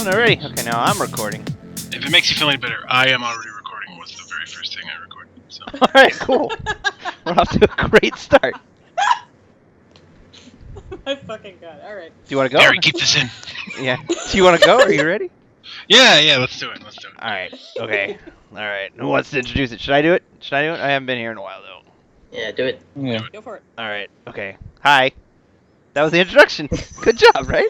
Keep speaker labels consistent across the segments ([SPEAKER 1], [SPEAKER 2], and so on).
[SPEAKER 1] already? Okay, now I'm recording.
[SPEAKER 2] If it makes you feel any better, I am already recording. Was the very first thing I recorded. So.
[SPEAKER 1] Alright, cool. We're off to a great start.
[SPEAKER 3] My fucking god. Alright.
[SPEAKER 1] Do you want to go?
[SPEAKER 2] Barry, keep this in.
[SPEAKER 1] Yeah. Do you want to go? Are you ready?
[SPEAKER 2] Yeah, let's do it.
[SPEAKER 1] Alright, okay. Alright, who wants to introduce it? Should I do it? I haven't been here in a while, though.
[SPEAKER 4] Yeah, do it.
[SPEAKER 5] Yeah.
[SPEAKER 3] Go for it.
[SPEAKER 1] Alright, okay. Hi. That was the introduction. Good job, right?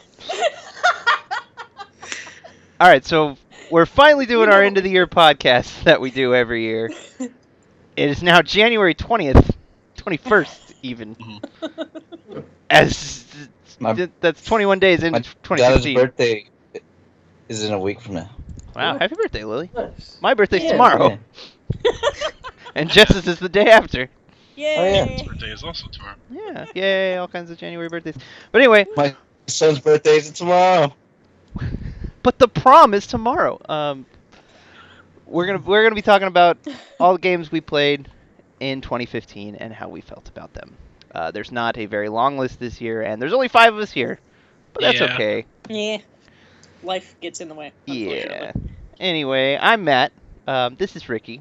[SPEAKER 1] Alright, so we're finally doing our end of the year podcast that we do every year. It is now January 20th, 21st even.
[SPEAKER 2] Mm-hmm.
[SPEAKER 1] That's 21 days into
[SPEAKER 5] My
[SPEAKER 1] 2016.
[SPEAKER 5] daughter's birthday is in a week from now.
[SPEAKER 1] Wow, happy birthday, Lily.
[SPEAKER 4] Nice.
[SPEAKER 1] My birthday's
[SPEAKER 4] Yeah,
[SPEAKER 1] tomorrow. And Jess's is the day after.
[SPEAKER 3] Yay!
[SPEAKER 5] Oh, yeah.
[SPEAKER 2] His birthday is also tomorrow.
[SPEAKER 1] Yeah, yay, all kinds of January birthdays. But anyway,
[SPEAKER 5] My son's birthday is tomorrow.
[SPEAKER 1] but the prom is tomorrow. We're gonna be talking about all the games we played in 2015 and how we felt about them. There's not a very long list this year, and there's only 5 of us here, but that's
[SPEAKER 2] Yeah.
[SPEAKER 1] okay.
[SPEAKER 3] Yeah. Life gets in the way.
[SPEAKER 1] Yeah. Anyway, I'm Matt. This is Ricky.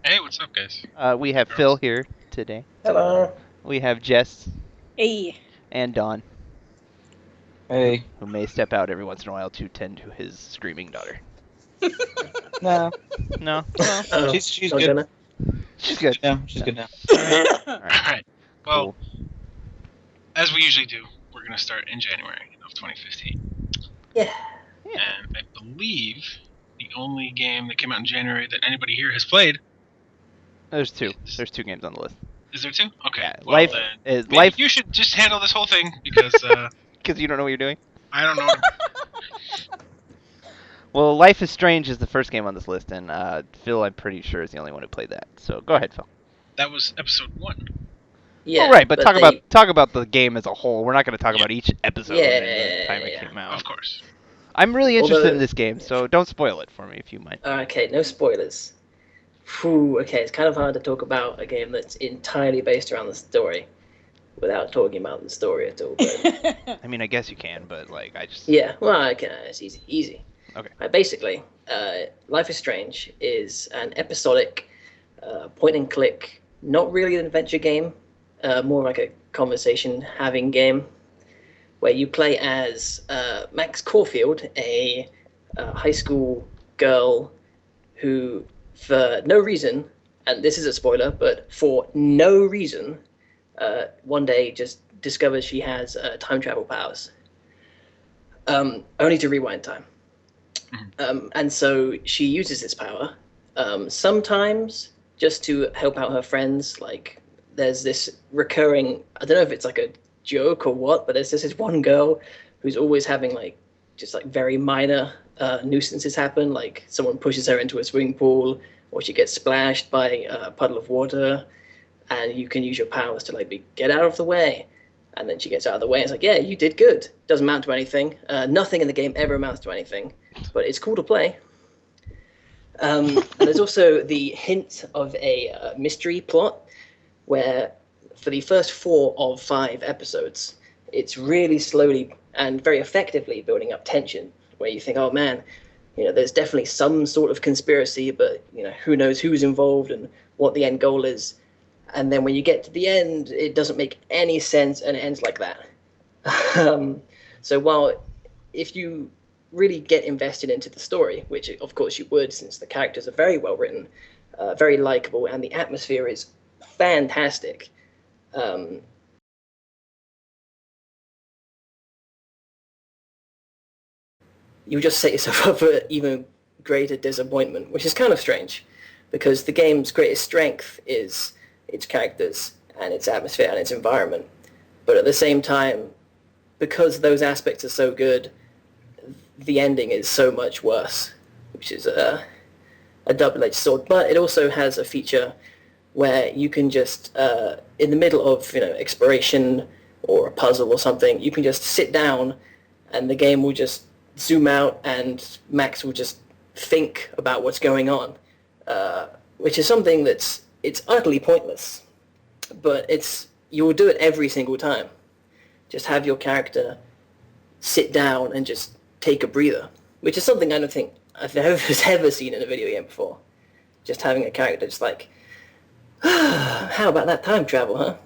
[SPEAKER 2] Hey, what's up, guys?
[SPEAKER 1] We have Phil here today.
[SPEAKER 4] Hello.
[SPEAKER 1] We have Jess
[SPEAKER 3] Hey.
[SPEAKER 1] and Don,
[SPEAKER 5] Hey.
[SPEAKER 1] who may step out every once in a while to tend to his screaming daughter.
[SPEAKER 5] No.
[SPEAKER 1] No?
[SPEAKER 4] Oh,
[SPEAKER 5] She's
[SPEAKER 4] not
[SPEAKER 5] good.
[SPEAKER 4] gonna.
[SPEAKER 1] She's good.
[SPEAKER 5] No, she's good now.
[SPEAKER 1] All right.
[SPEAKER 2] Alright. Well,
[SPEAKER 1] Cool.
[SPEAKER 2] as we usually do, we're going to start in January of 2015.
[SPEAKER 4] Yeah.
[SPEAKER 2] And I believe the only game that came out in January that anybody here has played.
[SPEAKER 1] There's 2. There's 2 games on the list.
[SPEAKER 2] Is there 2? Okay.
[SPEAKER 1] Yeah,
[SPEAKER 2] Well,
[SPEAKER 1] life
[SPEAKER 2] then
[SPEAKER 1] is
[SPEAKER 2] maybe
[SPEAKER 1] life
[SPEAKER 2] you should just handle this whole thing because
[SPEAKER 1] because you don't know what you're doing.
[SPEAKER 2] I don't know.
[SPEAKER 1] Well, Life is Strange is the first game on this list, and Phil, I'm pretty sure, is the only one who played that. So go ahead, Phil.
[SPEAKER 2] That was episode 1.
[SPEAKER 4] Yeah.
[SPEAKER 1] Oh, right, but talk
[SPEAKER 4] they-
[SPEAKER 1] about the game as a whole. We're not going to talk about each episode and the time it came out.
[SPEAKER 2] Of course.
[SPEAKER 1] I'm really interested
[SPEAKER 4] Although-
[SPEAKER 1] in this game, so don't spoil it for me if you mind.
[SPEAKER 4] Okay, no spoilers. Phew, okay, it's kind of hard to talk about a game that's entirely based around the story without talking about the story at all. But
[SPEAKER 1] I mean, I guess you can, but like, I just
[SPEAKER 4] yeah, well, I can. It's easy.
[SPEAKER 1] Okay.
[SPEAKER 4] Basically, Life is Strange is an episodic point-and-click, not really an adventure game, more like a conversation-having game, where you play as Max Caulfield, a high school girl who, for no reason, and this is a spoiler, but for no reason, one day just discovers she has time travel powers, only to rewind time. And so she uses this power sometimes just to help out her friends. Like, there's this recurring, I don't know if it's like a joke or what, but there's this one girl who's always having like just like very minor nuisances happen, like someone pushes her into a swimming pool or she gets splashed by a puddle of water, and you can use your powers to like get out of the way. And then she gets out of the way and it's like, yeah, you did good. Doesn't amount to anything. Nothing in the game ever amounts to anything, but it's cool to play. And there's also the hint of a mystery plot where for the first 4 of 5 episodes, it's really slowly and very effectively building up tension where you think, oh man, there's definitely some sort of conspiracy, but who knows who's involved and what the end goal is. And then when you get to the end, it doesn't make any sense, and it ends like that. So while if you really get invested into the story, which of course you would since the characters are very well written, very likable, and the atmosphere is fantastic, you just set yourself up for even greater disappointment, which is kind of strange, because the game's greatest strength is its characters and its atmosphere and its environment. But at the same time, because those aspects are so good, the ending is so much worse, which is a double-edged sword. But it also has a feature where you can just, in the middle of exploration or a puzzle or something, you can just sit down and the game will just zoom out and Max will just think about what's going on, which is something it's utterly pointless, but you'll do it every single time. Just have your character sit down and just take a breather, which is something I don't think I've ever seen in a video game before. Just having a character just like, how about that time travel, huh?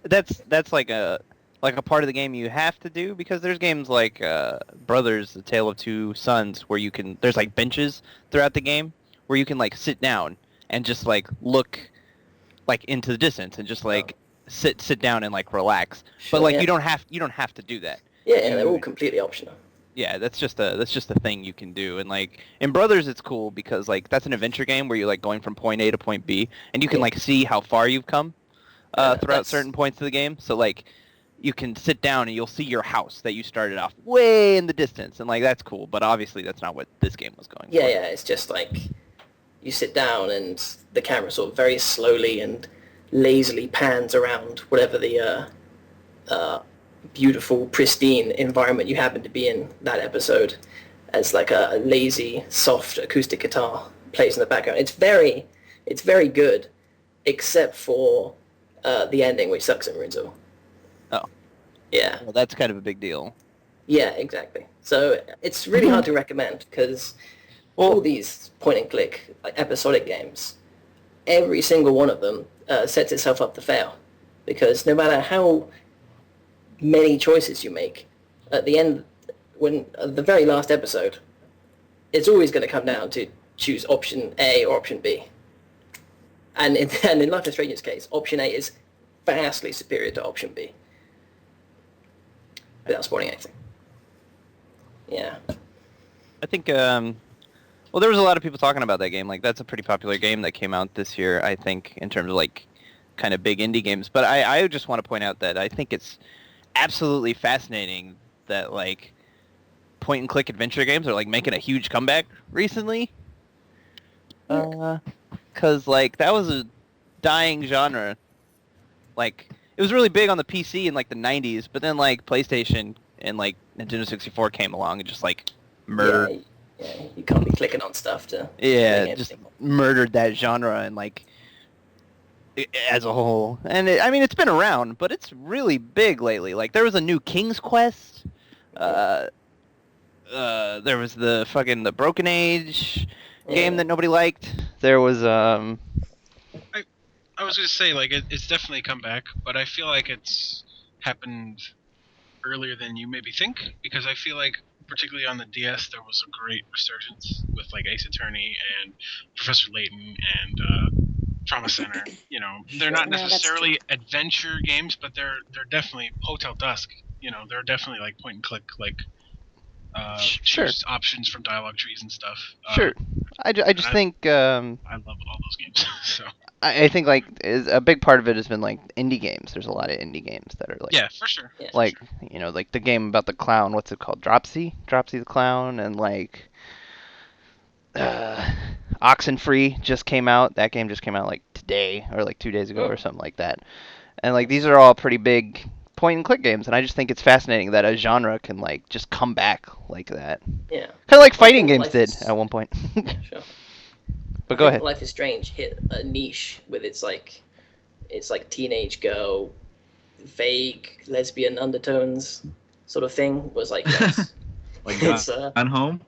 [SPEAKER 1] That's like a part of the game you have to do, because there's games like Brothers: The Tale of Two Sons where there's like benches throughout the game where you can like sit down and just like look like into the distance and just like sit down and like relax.
[SPEAKER 4] Sure,
[SPEAKER 1] But like
[SPEAKER 4] yeah.
[SPEAKER 1] you don't have to do that.
[SPEAKER 4] Yeah, they're all completely optional.
[SPEAKER 1] Yeah, that's just a thing you can do. And like in Brothers, it's cool because like that's an adventure game where you're like going from point A to point B, and you can like see how far you've come throughout certain points of the game. So like you can sit down and you'll see your house that you started off way in the distance, and like that's cool. But obviously that's not what this game was going for.
[SPEAKER 4] Yeah, it's just like you sit down and the camera sort of very slowly and lazily pans around whatever the beautiful, pristine environment you happen to be in that episode, as like a lazy, soft acoustic guitar plays in the background. It's very good, except for the ending, which sucks and ruins it all.
[SPEAKER 1] Oh.
[SPEAKER 4] Yeah.
[SPEAKER 1] Well, that's kind of a big deal.
[SPEAKER 4] Yeah, exactly. So it's really hard to recommend, because all these point-and-click like, episodic games, every single one of them sets itself up to fail. Because no matter how many choices you make, at the end, when the very last episode, it's always going to come down to choose option A or option B. And in Life is Strange's case, option A is vastly superior to option B. Without spoiling anything. Yeah.
[SPEAKER 1] I think well, there was a lot of people talking about that game. Like that's a pretty popular game that came out this year, I think, in terms of like kind of big indie games. But I just want to point out that I think it's absolutely fascinating that like point and click adventure games are like making a huge comeback recently. Cause like that was a dying genre. Like it was really big on the PC in like the 90s, but then like PlayStation and like Nintendo 64 came along and just like murdered.
[SPEAKER 4] Yeah, you can't be clicking on stuff to...
[SPEAKER 1] Yeah, just murdered that genre and like as a whole. And I mean, it's been around, but it's really big lately. Like there was a new King's Quest. There was the Broken Age game that nobody liked. There was
[SPEAKER 2] I was gonna say like it's definitely come back, but I feel like it's happened earlier than you maybe think, because I feel like particularly on the DS there was a great resurgence with like Ace Attorney and Professor Layton and Trauma Center. You know, they're not necessarily adventure games, but they're definitely Hotel Dusk. You know, they're definitely like point and click, like choose options from dialogue trees and stuff.
[SPEAKER 1] Sure. I just think
[SPEAKER 2] I love all those games. So
[SPEAKER 1] I think like a big part of it has been like indie games. There's a lot of indie games that are like
[SPEAKER 2] for sure.
[SPEAKER 4] Yeah,
[SPEAKER 1] like you know, like the game about the clown. What's it called? Dropsy the clown, and like Oxenfree just came out. That game just came out like today or like 2 days ago or something like that. And like these are all pretty big point and click games, and I just think it's fascinating that a genre can like just come back like that.
[SPEAKER 4] Yeah.
[SPEAKER 1] Kind of like fighting games did at one point.
[SPEAKER 4] Sure.
[SPEAKER 1] But go ahead.
[SPEAKER 4] Life is Strange hit a niche with its like teenage girl, vague lesbian undertones sort of thing. Was like yes.
[SPEAKER 6] Like
[SPEAKER 4] it's
[SPEAKER 6] on home.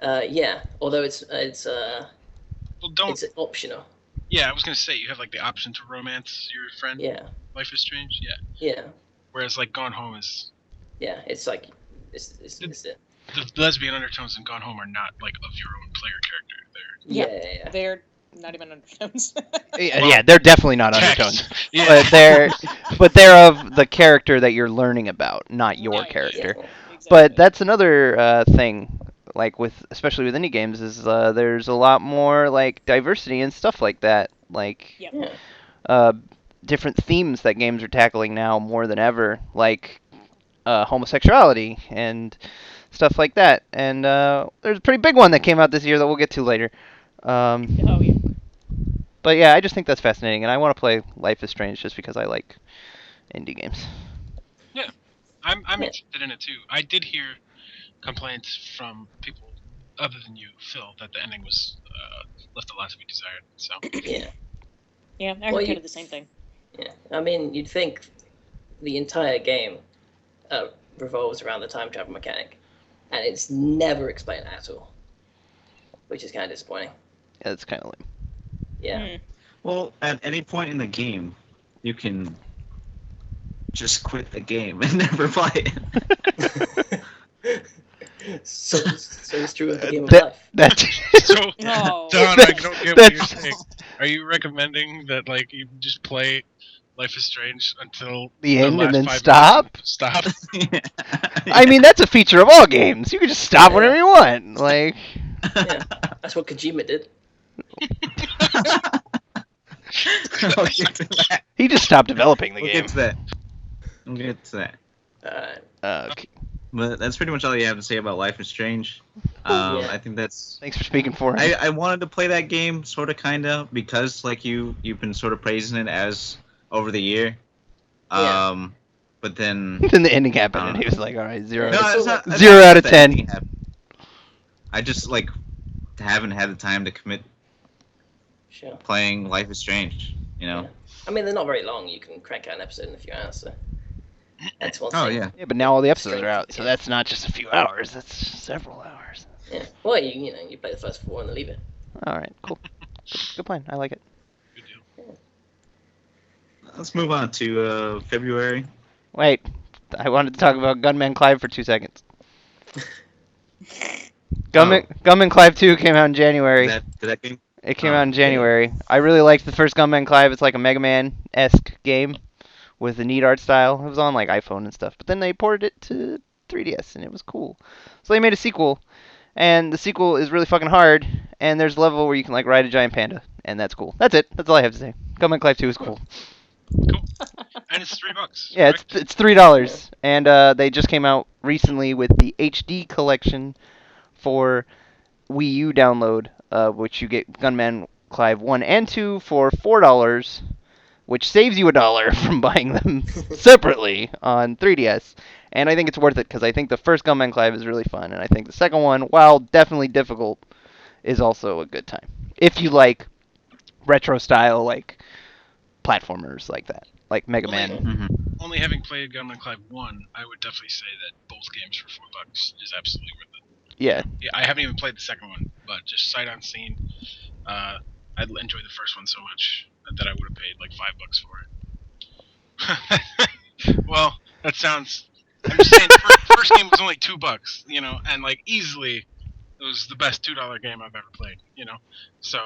[SPEAKER 4] yeah. Although it's
[SPEAKER 2] Well, don't.
[SPEAKER 4] it's optional.
[SPEAKER 2] Yeah, I was gonna say you have like the option to romance your friend.
[SPEAKER 4] Yeah.
[SPEAKER 2] Life is Strange. Yeah.
[SPEAKER 4] Yeah.
[SPEAKER 2] Whereas like Gone Home is
[SPEAKER 4] Yeah. It's like it's it.
[SPEAKER 2] the lesbian undertones in Gone Home are not like of your own player character.
[SPEAKER 3] Yeah. They're not even undertones.
[SPEAKER 1] Yeah, they're definitely not
[SPEAKER 2] Text.
[SPEAKER 1] undertones.
[SPEAKER 2] Yeah.
[SPEAKER 1] But they're of the character that you're learning about, not your character.
[SPEAKER 4] Yeah.
[SPEAKER 1] But that's another thing, like especially with indie games, is there's a lot more like diversity and stuff like that, like different themes that games are tackling now more than ever, like homosexuality and stuff like that. And there's a pretty big one that came out this year that we'll get to later.
[SPEAKER 3] Oh yeah.
[SPEAKER 1] But yeah, I just think that's fascinating, and I want to play Life is Strange just because I like indie games.
[SPEAKER 2] Yeah, I'm interested in it too. I did hear complaints from people other than you, Phil, that the ending was left a lot to be desired. So
[SPEAKER 4] Yeah.
[SPEAKER 3] Yeah, I heard kind of the same thing.
[SPEAKER 4] Yeah. I mean, you'd think the entire game revolves around the time travel mechanic. and it's never explained at all, which is kind of disappointing.
[SPEAKER 1] Yeah, that's kind of lame.
[SPEAKER 4] Yeah.
[SPEAKER 5] Well, at any point in the game, you can just quit the game and never play it.
[SPEAKER 4] so it's true of the game of
[SPEAKER 1] That
[SPEAKER 4] life.
[SPEAKER 2] So,
[SPEAKER 3] No.
[SPEAKER 2] Don, I don't get what you're saying. Are you recommending that like you just play Life is Strange until
[SPEAKER 1] The end
[SPEAKER 2] last
[SPEAKER 1] and then
[SPEAKER 2] 5
[SPEAKER 1] stop?
[SPEAKER 2] minutes? Stop.
[SPEAKER 1] I mean, that's a feature of all games. You can just stop
[SPEAKER 4] Yeah.
[SPEAKER 1] whenever you want. Like,
[SPEAKER 4] Yeah, that's what Kojima did.
[SPEAKER 5] We'll get to that.
[SPEAKER 1] he just stopped developing the
[SPEAKER 5] We'll
[SPEAKER 1] game.
[SPEAKER 5] get to that. We'll get to that.
[SPEAKER 1] Okay.
[SPEAKER 5] But that's pretty much all you have to say about Life is Strange.
[SPEAKER 4] Yeah.
[SPEAKER 5] I think that's.
[SPEAKER 1] Thanks for speaking for him.
[SPEAKER 5] I wanted to play that game, sort of, kind of, because like you've been sort of praising it as over the year.
[SPEAKER 4] Yeah.
[SPEAKER 5] But then.
[SPEAKER 1] Then the ending happened, and he was like, "All right, zero."
[SPEAKER 5] No,
[SPEAKER 4] it's
[SPEAKER 5] it's
[SPEAKER 4] not-
[SPEAKER 5] not,
[SPEAKER 1] 0 out of
[SPEAKER 5] the
[SPEAKER 1] 10.
[SPEAKER 5] ending happened. I just like haven't had the time to commit
[SPEAKER 4] Sure.
[SPEAKER 5] playing Life is Strange. You know.
[SPEAKER 4] Yeah. I mean, they're not very long. You can crank out an episode in a few hours. So that's one
[SPEAKER 5] Oh
[SPEAKER 4] thing.
[SPEAKER 5] yeah.
[SPEAKER 1] Yeah, but now all the episodes
[SPEAKER 4] Strange,
[SPEAKER 1] are out, so
[SPEAKER 4] yeah.
[SPEAKER 1] that's not just a few hours. That's several hours.
[SPEAKER 4] Yeah. Well, you play the first 4 and then leave it.
[SPEAKER 1] All right, cool. Good plan. I like it.
[SPEAKER 2] Good deal.
[SPEAKER 5] Let's move on to February.
[SPEAKER 1] Wait, I wanted to talk about Gunman Clive for 2 seconds. Gunman Clive 2 came out in January.
[SPEAKER 5] Did that game?
[SPEAKER 1] It came out in January. I really liked the first Gunman Clive. It's like a Mega Man-esque game with a neat art style. It was on like iPhone and stuff. But then they ported it to 3DS, and it was cool. So they made a sequel, and the sequel is really fucking hard. And there's a level where you can like ride a giant panda, and that's cool. That's it. That's all I have to say. Gunman Clive 2 is cool.
[SPEAKER 2] Cool. And it's $3.
[SPEAKER 1] Yeah,
[SPEAKER 2] correct?
[SPEAKER 1] it's $3, and they just came out recently with the HD collection for Wii U download, which you get Gunman Clive 1 and 2 for $4, which saves you $1 from buying them separately on 3DS. And I think it's worth it because I think the first Gunman Clive is really fun, and I think the second one, while definitely difficult, is also a good time if you like retro style like platformers like that, like Mega Man.
[SPEAKER 5] Mm-hmm.
[SPEAKER 2] Only having played Gunman Clive 1, I would definitely say that both games for $4 is absolutely worth it.
[SPEAKER 1] Yeah.
[SPEAKER 2] Yeah, I haven't even played the second one, but just sight unseen, I enjoyed the first one so much that I would have paid like $5 for it. Well, that sounds. I'm just saying, the first game was only $2, you know, and like easily, it was the best $2 game I've ever played, you know. So,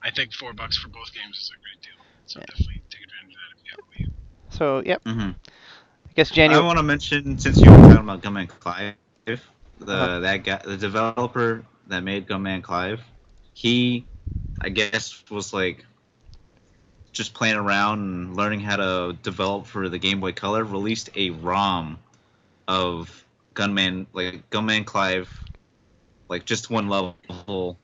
[SPEAKER 2] I think $4 for both games is a great deal. So definitely take advantage of that if you have a Wii U.
[SPEAKER 1] So, yep.
[SPEAKER 5] Mm-hmm.
[SPEAKER 1] I guess
[SPEAKER 5] I
[SPEAKER 1] January.
[SPEAKER 5] want to mention, since you were talking about Gunman Clive, that guy, the developer that made Gunman Clive, he, I guess, was like just playing around and learning how to develop for the Game Boy Color. Released a ROM of Gunman Clive, like just one level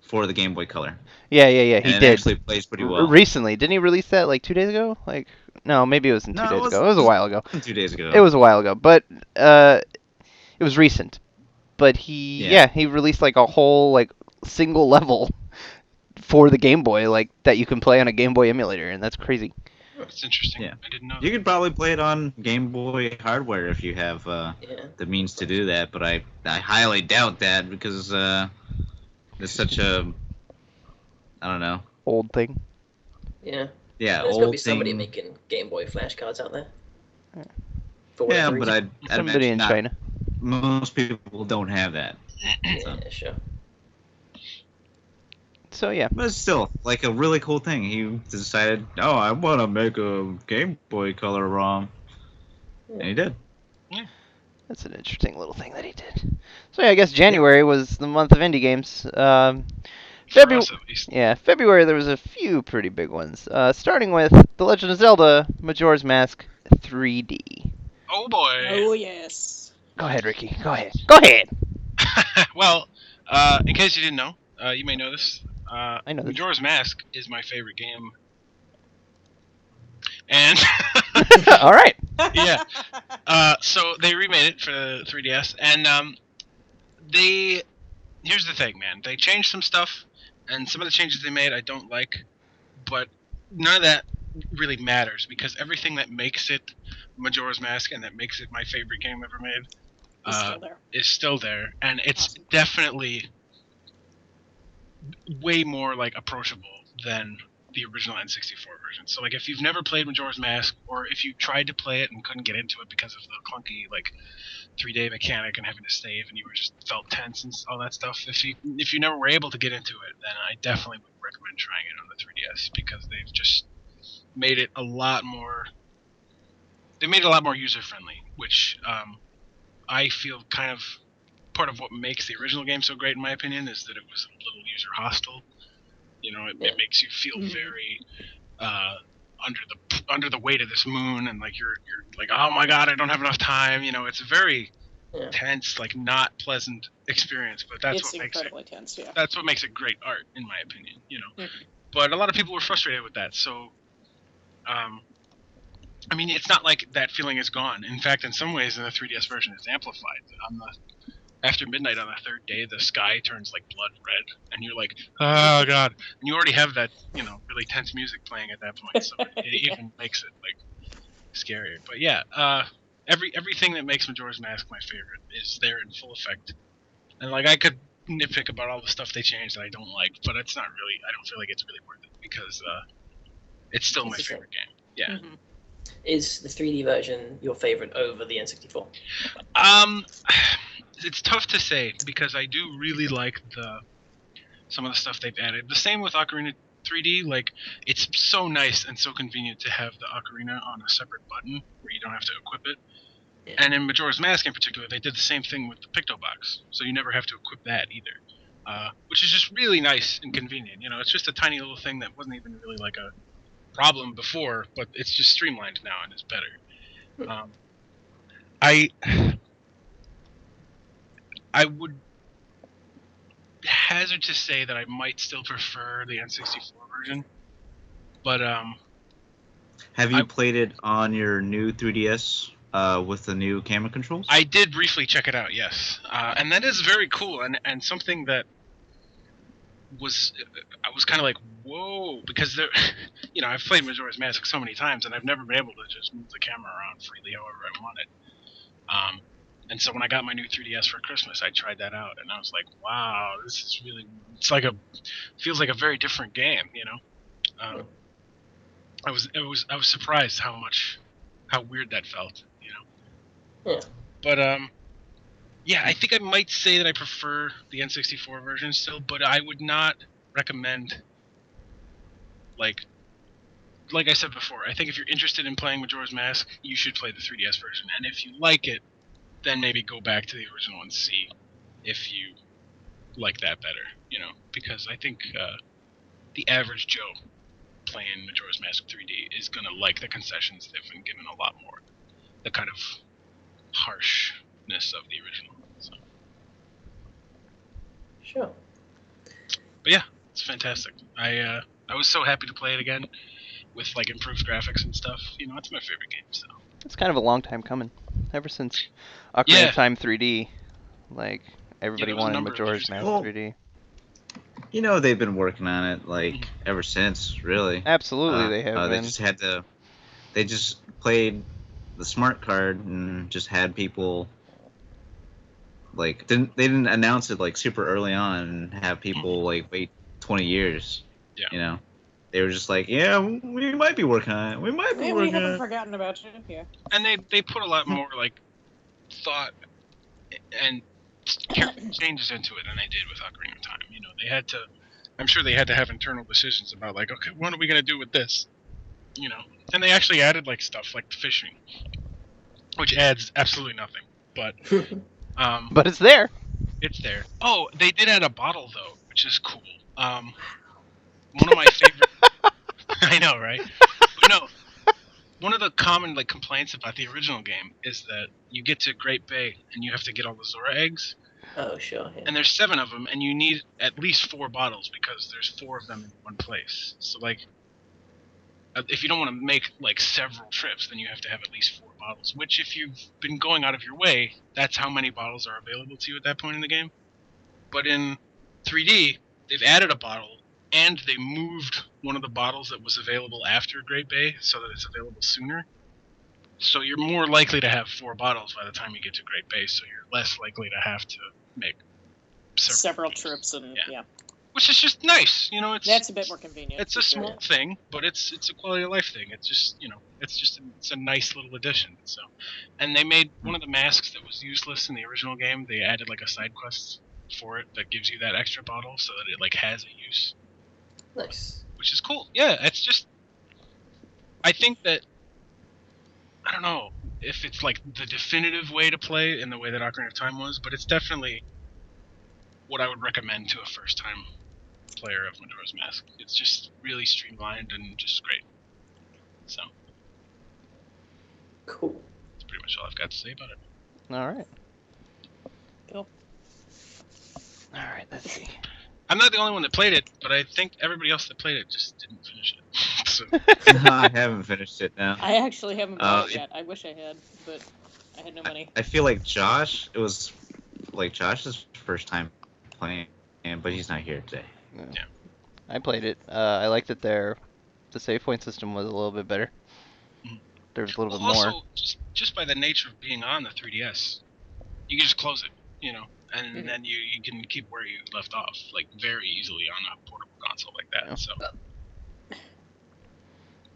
[SPEAKER 5] for the Game Boy Color.
[SPEAKER 1] Yeah. He
[SPEAKER 5] And it
[SPEAKER 1] did.
[SPEAKER 5] actually plays pretty well.
[SPEAKER 1] Recently, didn't he release that like 2 days ago? Like, no, maybe it wasn't 2 days ago. It was a while ago.
[SPEAKER 5] 2 days ago.
[SPEAKER 1] It was a while ago, but it was recent. But he released like a whole like single level for the Game Boy, like that you can play on a Game Boy emulator, and that's crazy.
[SPEAKER 2] That's interesting.
[SPEAKER 5] Yeah.
[SPEAKER 2] I didn't know.
[SPEAKER 5] You could probably play it on Game Boy hardware if you have the means to do that, but I highly doubt that because it's such a, I don't know.
[SPEAKER 1] Old thing.
[SPEAKER 4] Yeah.
[SPEAKER 5] Yeah,
[SPEAKER 4] There's
[SPEAKER 5] old
[SPEAKER 4] gotta be somebody
[SPEAKER 5] thing.
[SPEAKER 4] making Game Boy flashcards out there.
[SPEAKER 1] Yeah.
[SPEAKER 4] For whatever
[SPEAKER 5] Yeah, but
[SPEAKER 4] reason.
[SPEAKER 5] I'd
[SPEAKER 1] Somebody in
[SPEAKER 5] imagine not-
[SPEAKER 1] China.
[SPEAKER 5] most people don't have that.
[SPEAKER 4] Yeah, sure.
[SPEAKER 1] So yeah.
[SPEAKER 5] But it's still like a really cool thing. He decided, oh, I want to make a Game Boy Color ROM, and he did.
[SPEAKER 1] That's an interesting little thing that he did. So yeah, I guess January was the month of indie games.
[SPEAKER 2] For us, at least.
[SPEAKER 1] February there was a few pretty big ones. Starting with The Legend of Zelda: Majora's Mask 3D.
[SPEAKER 2] Oh boy.
[SPEAKER 3] Oh yes.
[SPEAKER 1] Go ahead, Ricky. Go ahead.
[SPEAKER 2] Well, in case you didn't know, you may know this.
[SPEAKER 1] I know this.
[SPEAKER 2] Majora's Mask is my favorite game. And
[SPEAKER 1] All right.
[SPEAKER 2] yeah, so they remade it for the 3DS, and here's the thing, man. They changed some stuff, and some of the changes they made I don't like, but none of that really matters because everything that makes it Majora's Mask and that makes it my favorite game ever made
[SPEAKER 3] Is still there.
[SPEAKER 2] And it's
[SPEAKER 3] Awesome.
[SPEAKER 2] definitely way more like approachable than the original N64 version. So like if you've never played Majora's Mask, or if you tried to play it and couldn't get into it because of the clunky like 3-day mechanic and having to save, and you were just felt tense and all that stuff, if you never were able to get into it, then I definitely would recommend trying it on the 3DS, because they've just made it a lot more user friendly, which I feel kind of part of what makes the original game so great, in my opinion, is that it was a little user hostile. You know, it makes you feel very under the weight of this moon, and like you're like, oh my god, I don't have enough time. You know, it's a very tense, like not pleasant experience. But that's what makes it
[SPEAKER 3] tense. Yeah.
[SPEAKER 2] That's what makes it great art, in my opinion. You know, but a lot of people were frustrated with that. So, I mean, it's not like that feeling is gone. In fact, in some ways, in the 3DS version, it's amplified. After midnight on the third day, the sky turns like blood red, and you're like, oh god. And you already have that, you know, really tense music playing at that point, so it even makes it like scarier. But yeah, everything that makes Majora's Mask my favorite is there in full effect. And like I could nitpick about all the stuff they changed that I don't like, but it's not really. I don't feel like it's really worth it, because it's still my favorite game. Yeah.
[SPEAKER 4] Mm-hmm. Is the 3D version your favorite over the N64?
[SPEAKER 2] It's tough to say, because I do really like some of the stuff they've added. The same with Ocarina 3D. Like, it's so nice and so convenient to have the Ocarina on a separate button where you don't have to equip it. Yeah. And in Majora's Mask in particular, they did the same thing with the Picto Box, so you never have to equip that either. Which is just really nice and convenient. You know, it's just a tiny little thing that wasn't even really like a problem before, but it's just streamlined now and it's better. I would hazard to say that I might still prefer the N64 version, but
[SPEAKER 5] have you played it on your new 3DS with the new camera controls?
[SPEAKER 2] I did briefly check it out, yes, and that is very cool, and something that I was kind of like, whoa, because there, you know, I've played Majora's Mask so many times, and I've never been able to just move the camera around freely however I wanted. And so when I got my new 3DS for Christmas, I tried that out, and I was like, wow, this is really, feels like a very different game, you know? I was surprised how weird that felt, you know?
[SPEAKER 4] Yeah.
[SPEAKER 2] But, yeah, I think I might say that I prefer the N64 version still, but I would not recommend, like I said before, I think if you're interested in playing Majora's Mask, you should play the 3DS version, and if you like it, then maybe go back to the original and see if you like that better, you know, because I think the average Joe playing Majora's Mask 3D is going to like the concessions they've been given a lot more, the kind of harshness of the original. So.
[SPEAKER 4] Sure.
[SPEAKER 2] But yeah, it's fantastic. I was so happy to play it again with like improved graphics and stuff. You know, it's my favorite game, so.
[SPEAKER 1] It's kind of a long time coming. Ever since Ocarina of Time 3D, like everybody wanted Majora's Mask 3D.
[SPEAKER 5] You know, they've been working on it like ever since, really.
[SPEAKER 1] Absolutely, they have been.
[SPEAKER 5] They just played the smart card and just had people like they didn't announce it like super early on and have people like wait 20 years.
[SPEAKER 2] Yeah.
[SPEAKER 5] You know. They were just like, yeah, we might be working on it. We
[SPEAKER 3] haven't forgotten about you. Yeah.
[SPEAKER 2] And they put a lot more like thought and changes into it than they did with Ocarina of Time. You know, they had to. I'm sure they had to have internal decisions about like, okay, what are we gonna do with this? You know, and they actually added like stuff like fishing, which adds absolutely nothing. But
[SPEAKER 1] but it's there.
[SPEAKER 2] It's there. Oh, they did add a bottle though, which is cool. One of my favorite. I know, right? But no, one of the common like complaints about the original game is that you get to Great Bay and you have to get all the Zora eggs.
[SPEAKER 4] Oh, sure. Yeah.
[SPEAKER 2] And there's 7 of them, and you need at least 4 bottles because there's 4 of them in one place. So like, if you don't want to make like several trips, then you have to have at least 4 bottles. Which, if you've been going out of your way, that's how many bottles are available to you at that point in the game. But in 3D, they've added a bottle. And they moved one of the bottles that was available after Great Bay so that it's available sooner. So you're more likely to have 4 bottles by the time you get to Great Base, so you're less likely to have to make
[SPEAKER 3] several trips and yeah.
[SPEAKER 2] Which is just nice, you know.
[SPEAKER 3] That's a bit more convenient.
[SPEAKER 2] It's a small thing, but it's a quality of life thing. It's just, you know, it's a nice little addition. So, and they made one of the masks that was useless in the original game. They added like a side quest for it that gives you that extra bottle, so that it like has a use.
[SPEAKER 4] Nice.
[SPEAKER 2] Which is cool. Yeah, it's just. I think that. I don't know if it's like the definitive way to play in the way that Ocarina of Time was, but it's definitely what I would recommend to a first-time player of Majora's Mask. It's just really streamlined and just great. So,
[SPEAKER 4] cool.
[SPEAKER 2] That's pretty much all I've got to say about it.
[SPEAKER 1] All right.
[SPEAKER 3] Cool.
[SPEAKER 1] All right, let's see.
[SPEAKER 2] I'm not the only one that played it, but I think everybody else that played it just didn't finish it. So.
[SPEAKER 5] No, I haven't finished it now.
[SPEAKER 3] I actually haven't bought it yet. I wish I had, but I had no money.
[SPEAKER 5] I feel like Josh, it was like Josh's first time playing, but he's not here today.
[SPEAKER 2] Yeah.
[SPEAKER 1] I played it. I liked that the save point system was a little bit better. There's a little bit more.
[SPEAKER 2] Also, just by the nature of being on the 3DS, you can just close it, you know, and then you can keep where you left off, like, very easily on a portable console like that.
[SPEAKER 1] Yeah.
[SPEAKER 2] So.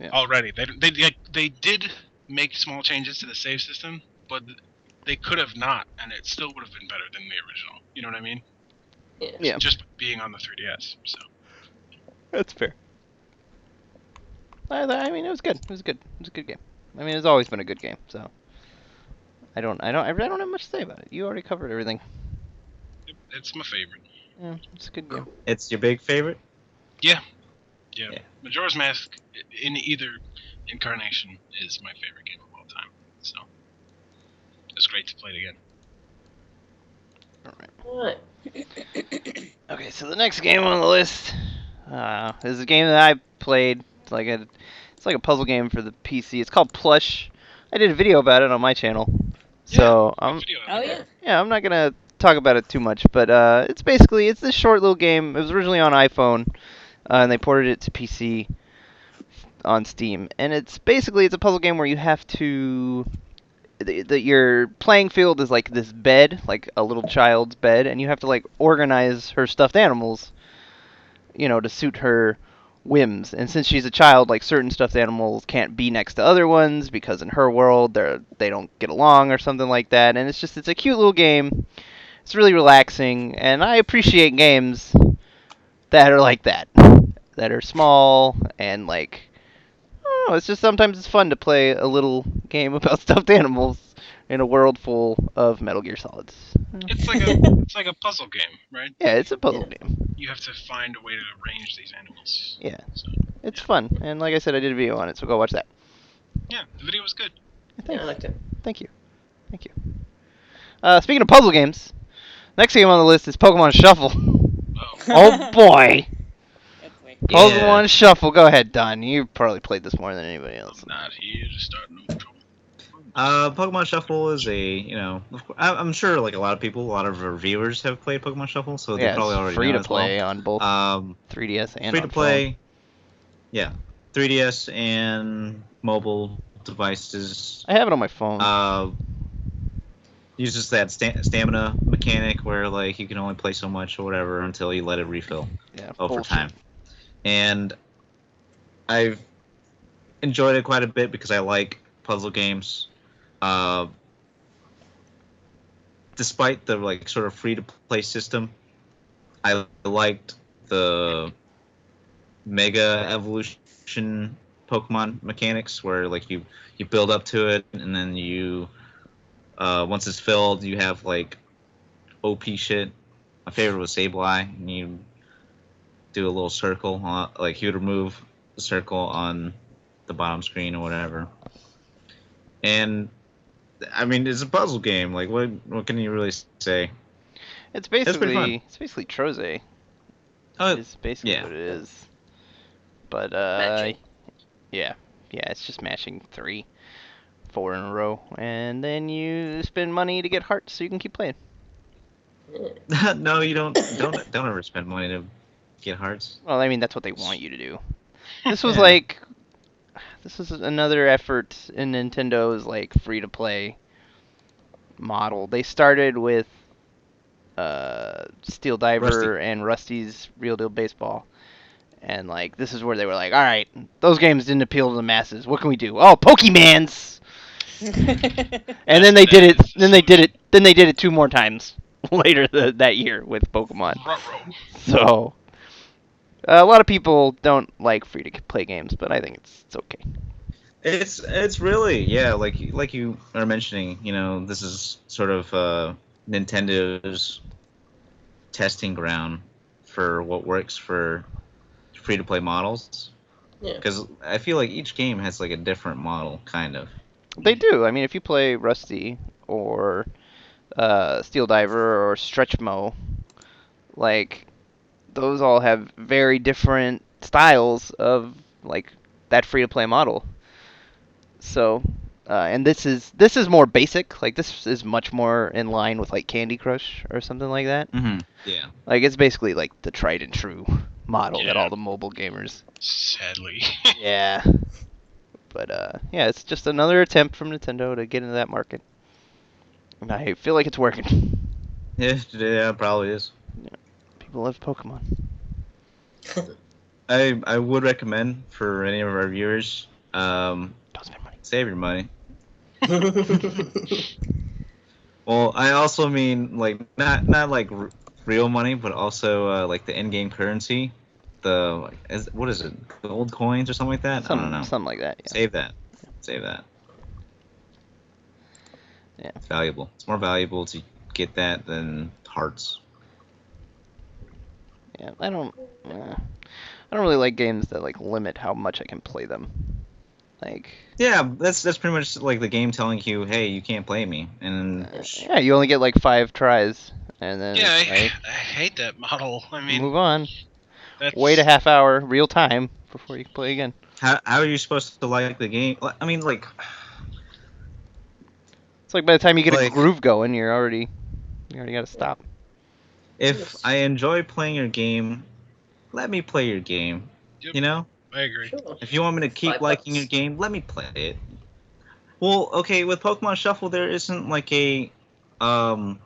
[SPEAKER 1] Yeah.
[SPEAKER 2] Already, they did make small changes to the save system, but they could have not, and it still would have been better than the original. You know what I mean?
[SPEAKER 1] Yeah.
[SPEAKER 2] Just being on the 3DS. So.
[SPEAKER 1] That's fair. I mean, it was good. It was good. It was a good game. I mean, it's always been a good game. So. I don't have much to say about it. You already covered everything.
[SPEAKER 2] It's my favorite.
[SPEAKER 1] Yeah, it's a good game.
[SPEAKER 5] It's your big favorite?
[SPEAKER 2] Yeah. Majora's Mask, in either incarnation, is my favorite game of all time. So, it's great to play it again.
[SPEAKER 1] Alright. Okay, so the next game on the list is a game that I played. It's like a puzzle game for the PC. It's called Plush. I did a video about it on my channel. So I'm I'm not gonna talk about it too much, but it's this short little game. It was originally on iPhone, and they ported it to PC on Steam. And it's a puzzle game where you have to your playing field is like this bed, like a little child's bed, and you have to like organize her stuffed animals, you know, to suit her whims. And since she's a child, like certain stuffed animals can't be next to other ones because in her world they don't get along or something like that. And it's a cute little game. It's really relaxing, and I appreciate games that are like that are small and like, I don't know, it's just sometimes it's fun to play a little game about stuffed animals in a world full of Metal Gear Solids.
[SPEAKER 2] It's like a puzzle game, right?
[SPEAKER 1] Yeah, it's a puzzle game.
[SPEAKER 2] You have to find a way to arrange these animals.
[SPEAKER 1] Yeah, it's fun, and like I said, I did a video on it, so go watch that.
[SPEAKER 2] Yeah, the video was good.
[SPEAKER 4] Yeah, I liked it.
[SPEAKER 1] Thank you. Speaking of puzzle games, next game on the list is Pokemon Shuffle. Oh boy. Pokemon Shuffle. Go ahead, Don. You probably played this more than anybody else.
[SPEAKER 2] I'm not here to start no trouble.
[SPEAKER 5] Pokemon Shuffle is I'm sure like a lot of reviewers have played Pokemon Shuffle, so they probably already
[SPEAKER 1] free
[SPEAKER 5] know
[SPEAKER 1] to play on both 3DS and
[SPEAKER 5] free
[SPEAKER 1] on
[SPEAKER 5] to play.
[SPEAKER 1] phone.
[SPEAKER 5] Yeah, 3DS and mobile devices.
[SPEAKER 1] I have it on my phone.
[SPEAKER 5] Uses that stamina mechanic where like you can only play so much or whatever until you let it refill over time. And I've enjoyed it quite a bit because I like puzzle games. Despite the like sort of free to play system, I liked the Mega Evolution Pokemon mechanics where like you build up to it and then you once it's filled you have like OP shit. My favorite was Sableye, and you do a little circle, like he would remove the circle on the bottom screen or whatever. And I mean, it's a puzzle game. Like, what can you really say?
[SPEAKER 1] It's basically Troze.
[SPEAKER 5] Oh,
[SPEAKER 1] it's basically what it is. But yeah, it's just mashing 4 in a row, and then you spend money to get hearts so you can keep playing.
[SPEAKER 5] No, you don't ever spend money to get hearts.
[SPEAKER 1] Well, I mean, that's what they want you to do. This was like This is another effort in Nintendo's like free-to-play model. They started with Steel Diver and Rusty's Real Deal Baseball. And like this is where they were like, all right, those games didn't appeal to the masses. What can we do? Oh, Pokemans. And then they did it. Then they did it. Then they did it 2 more times later that year with Pokemon. So a lot of people don't like free to play games, but I think it's okay.
[SPEAKER 5] It's really, yeah, like you are mentioning, you know, this is sort of Nintendo's testing ground for what works for free to play models.
[SPEAKER 4] Yeah.
[SPEAKER 5] Because I feel like each game has like a different model, kind of.
[SPEAKER 1] They do. I mean, if you play Rusty or Steel Diver or Stretchmo, like those all have very different styles of like that free to play model. So, and this is more basic. Like this is much more in line with like Candy Crush or something like that.
[SPEAKER 5] Mm-hmm. Yeah.
[SPEAKER 1] Like it's basically like the tried and true model that all the mobile gamers.
[SPEAKER 2] Sadly.
[SPEAKER 1] Yeah. But yeah, it's just another attempt from Nintendo to get into that market, and I feel like it's working.
[SPEAKER 5] Yeah, it probably is.
[SPEAKER 1] People love Pokemon.
[SPEAKER 5] I would recommend for any of our viewers,
[SPEAKER 1] Don't spend money.
[SPEAKER 5] save your money. Well, I also mean like not like real money, but also like the in-game currency. The what is it? Gold coins or something like that? I don't know.
[SPEAKER 1] Something like that. Yeah.
[SPEAKER 5] Save that. Save that.
[SPEAKER 1] Yeah.
[SPEAKER 5] It's valuable. It's more valuable to get that than hearts.
[SPEAKER 1] Yeah. I don't really like games that like limit how much I can play them. Like.
[SPEAKER 5] Yeah, that's pretty much like the game telling you, hey, you can't play me, and
[SPEAKER 1] Yeah, you only get like 5 tries, and then
[SPEAKER 2] Yeah,
[SPEAKER 1] like,
[SPEAKER 2] I hate that model. I mean,
[SPEAKER 1] move on.
[SPEAKER 2] that's...
[SPEAKER 1] Wait a half hour, real time, before you can play again.
[SPEAKER 5] how are you supposed to like the game? I mean, like,
[SPEAKER 1] It's like by the time you get a
[SPEAKER 5] Like-
[SPEAKER 1] groove going, you already got to stop.
[SPEAKER 5] if I enjoy playing your game, let me play your game.
[SPEAKER 2] Yep.
[SPEAKER 5] You know,
[SPEAKER 2] I agree.
[SPEAKER 4] Sure.
[SPEAKER 5] if you want me to keep
[SPEAKER 4] $5.
[SPEAKER 5] liking your game, let me play it. Well, okay, with Pokemon Shuffle, there isn't like a buy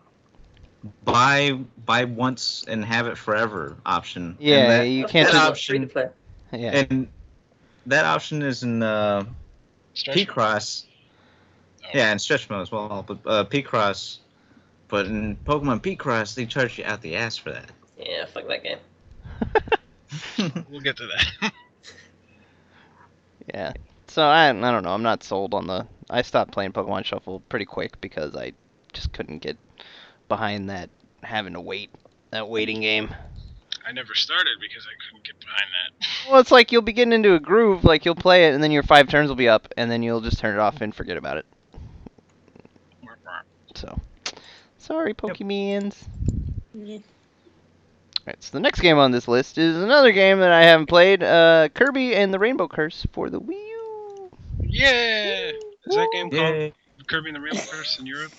[SPEAKER 5] once and have it forever option.
[SPEAKER 1] Yeah,
[SPEAKER 5] and that,
[SPEAKER 1] you can't
[SPEAKER 5] that
[SPEAKER 1] just-
[SPEAKER 4] Free to
[SPEAKER 5] option.
[SPEAKER 4] play.
[SPEAKER 1] Yeah.
[SPEAKER 5] And that option is in
[SPEAKER 2] Stretch
[SPEAKER 5] P-Cross.
[SPEAKER 2] Oh.
[SPEAKER 5] Yeah, and Stretch Mode as well. But P-Cross. But in Pokemon P-Cross, they charge you out the ass for that.
[SPEAKER 4] Yeah, fuck that game.
[SPEAKER 2] We'll get to that.
[SPEAKER 1] Yeah. So I don't know. I'm not sold on the. I stopped playing Pokemon Shuffle pretty quick because I just couldn't get behind that having to wait, that waiting game.
[SPEAKER 2] I never started because I couldn't get behind that.
[SPEAKER 1] Well, it's like you'll be getting into a groove, like you'll play it, and then your 5 turns will be up, and then you'll just turn it off and forget about it. So, sorry, Pokemans.
[SPEAKER 3] Yeah.
[SPEAKER 1] Alright, so the next game on this list is another game that I haven't played, Kirby and the Rainbow Curse for the Wii U.
[SPEAKER 2] Yeah! Is that game called
[SPEAKER 5] Yay.
[SPEAKER 2] Kirby and the Rainbow Curse in Europe?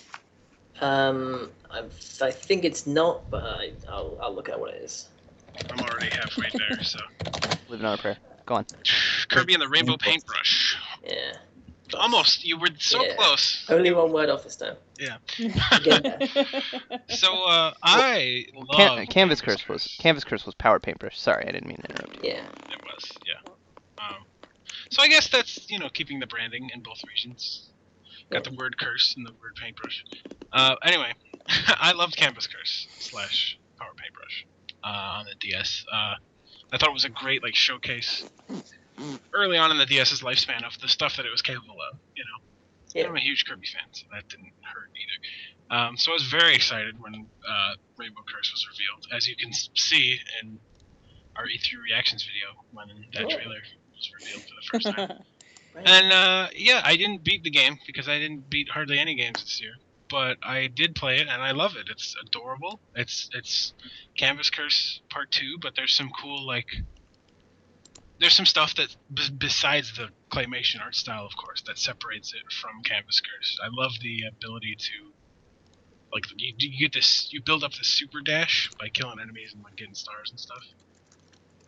[SPEAKER 4] I think it's not, but I'll look at what it is.
[SPEAKER 2] I'm already halfway there, so.
[SPEAKER 1] Living on a prayer. Go on.
[SPEAKER 2] Kirby and the Rainbow Paintbrush.
[SPEAKER 4] Yeah.
[SPEAKER 2] Almost. You were so
[SPEAKER 4] Yeah.
[SPEAKER 2] close.
[SPEAKER 4] Only one word off this time.
[SPEAKER 2] Yeah.
[SPEAKER 4] Get there.
[SPEAKER 2] So, I love
[SPEAKER 1] Canvas Curse was Power Paintbrush. Sorry, I didn't mean to interrupt you.
[SPEAKER 4] Yeah.
[SPEAKER 2] It was, yeah. So I guess that's, keeping the branding in both regions. Got the word curse and the word paintbrush. Anyway, I loved Canvas Curse / Power Paintbrush on the DS. I thought it was a great showcase early on in the DS's lifespan of the stuff that it was capable of.
[SPEAKER 4] Yeah.
[SPEAKER 2] I'm a huge Kirby fan, so that didn't hurt either. So I was very excited when Rainbow Curse was revealed, as you can see in our E3 reactions video when that trailer was revealed for the first time. And I didn't beat the game because I didn't beat hardly any games this year. But I did play it and I love it. It's adorable. It's Canvas Curse Part 2, but there's some cool there's some stuff that besides the claymation art style, of course, that separates it from Canvas Curse. I love the ability to you get this, you build up this super dash by killing enemies and getting stars and stuff.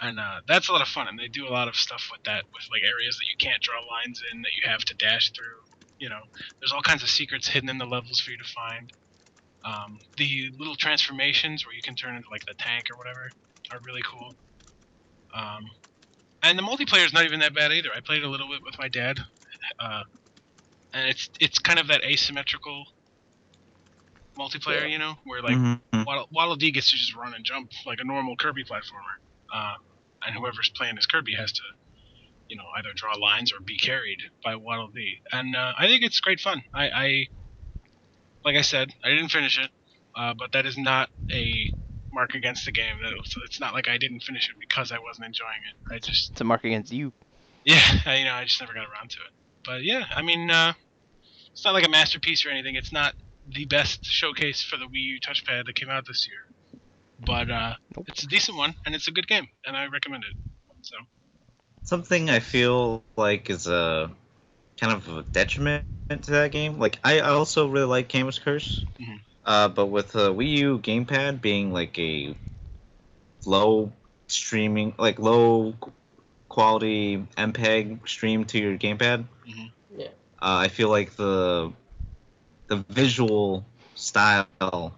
[SPEAKER 2] And that's a lot of fun, and they do a lot of stuff with that, with like areas that you can't draw lines in that you have to dash through. You know, there's all kinds of secrets hidden in the levels for you to find. The little transformations where you can turn into like the tank or whatever are really cool. And the multiplayer is not even that bad either. I played a little bit with my dad, and it's kind of that asymmetrical multiplayer, you know, where like Waddle Dee gets to just run and jump like a normal Kirby platformer, and whoever's playing as Kirby has to, you know, either draw lines or be carried by Waddle Dee. And I think it's great fun. I like I said, I didn't finish it, but that is not a mark against the game. It's not like I didn't finish it because I wasn't enjoying it.
[SPEAKER 1] It's a mark against you.
[SPEAKER 2] Yeah, I just never got around to it. But yeah, I mean, it's not like a masterpiece or anything. It's not the best showcase for the Wii U touchpad that came out this year. But it's a decent one, and it's a good game, and I recommend it. So
[SPEAKER 5] Something I feel like is a kind of a detriment to that game. Like I also really like Canvas Curse, but with the Wii U gamepad being like a low quality MPEG stream to your gamepad, I feel like the visual style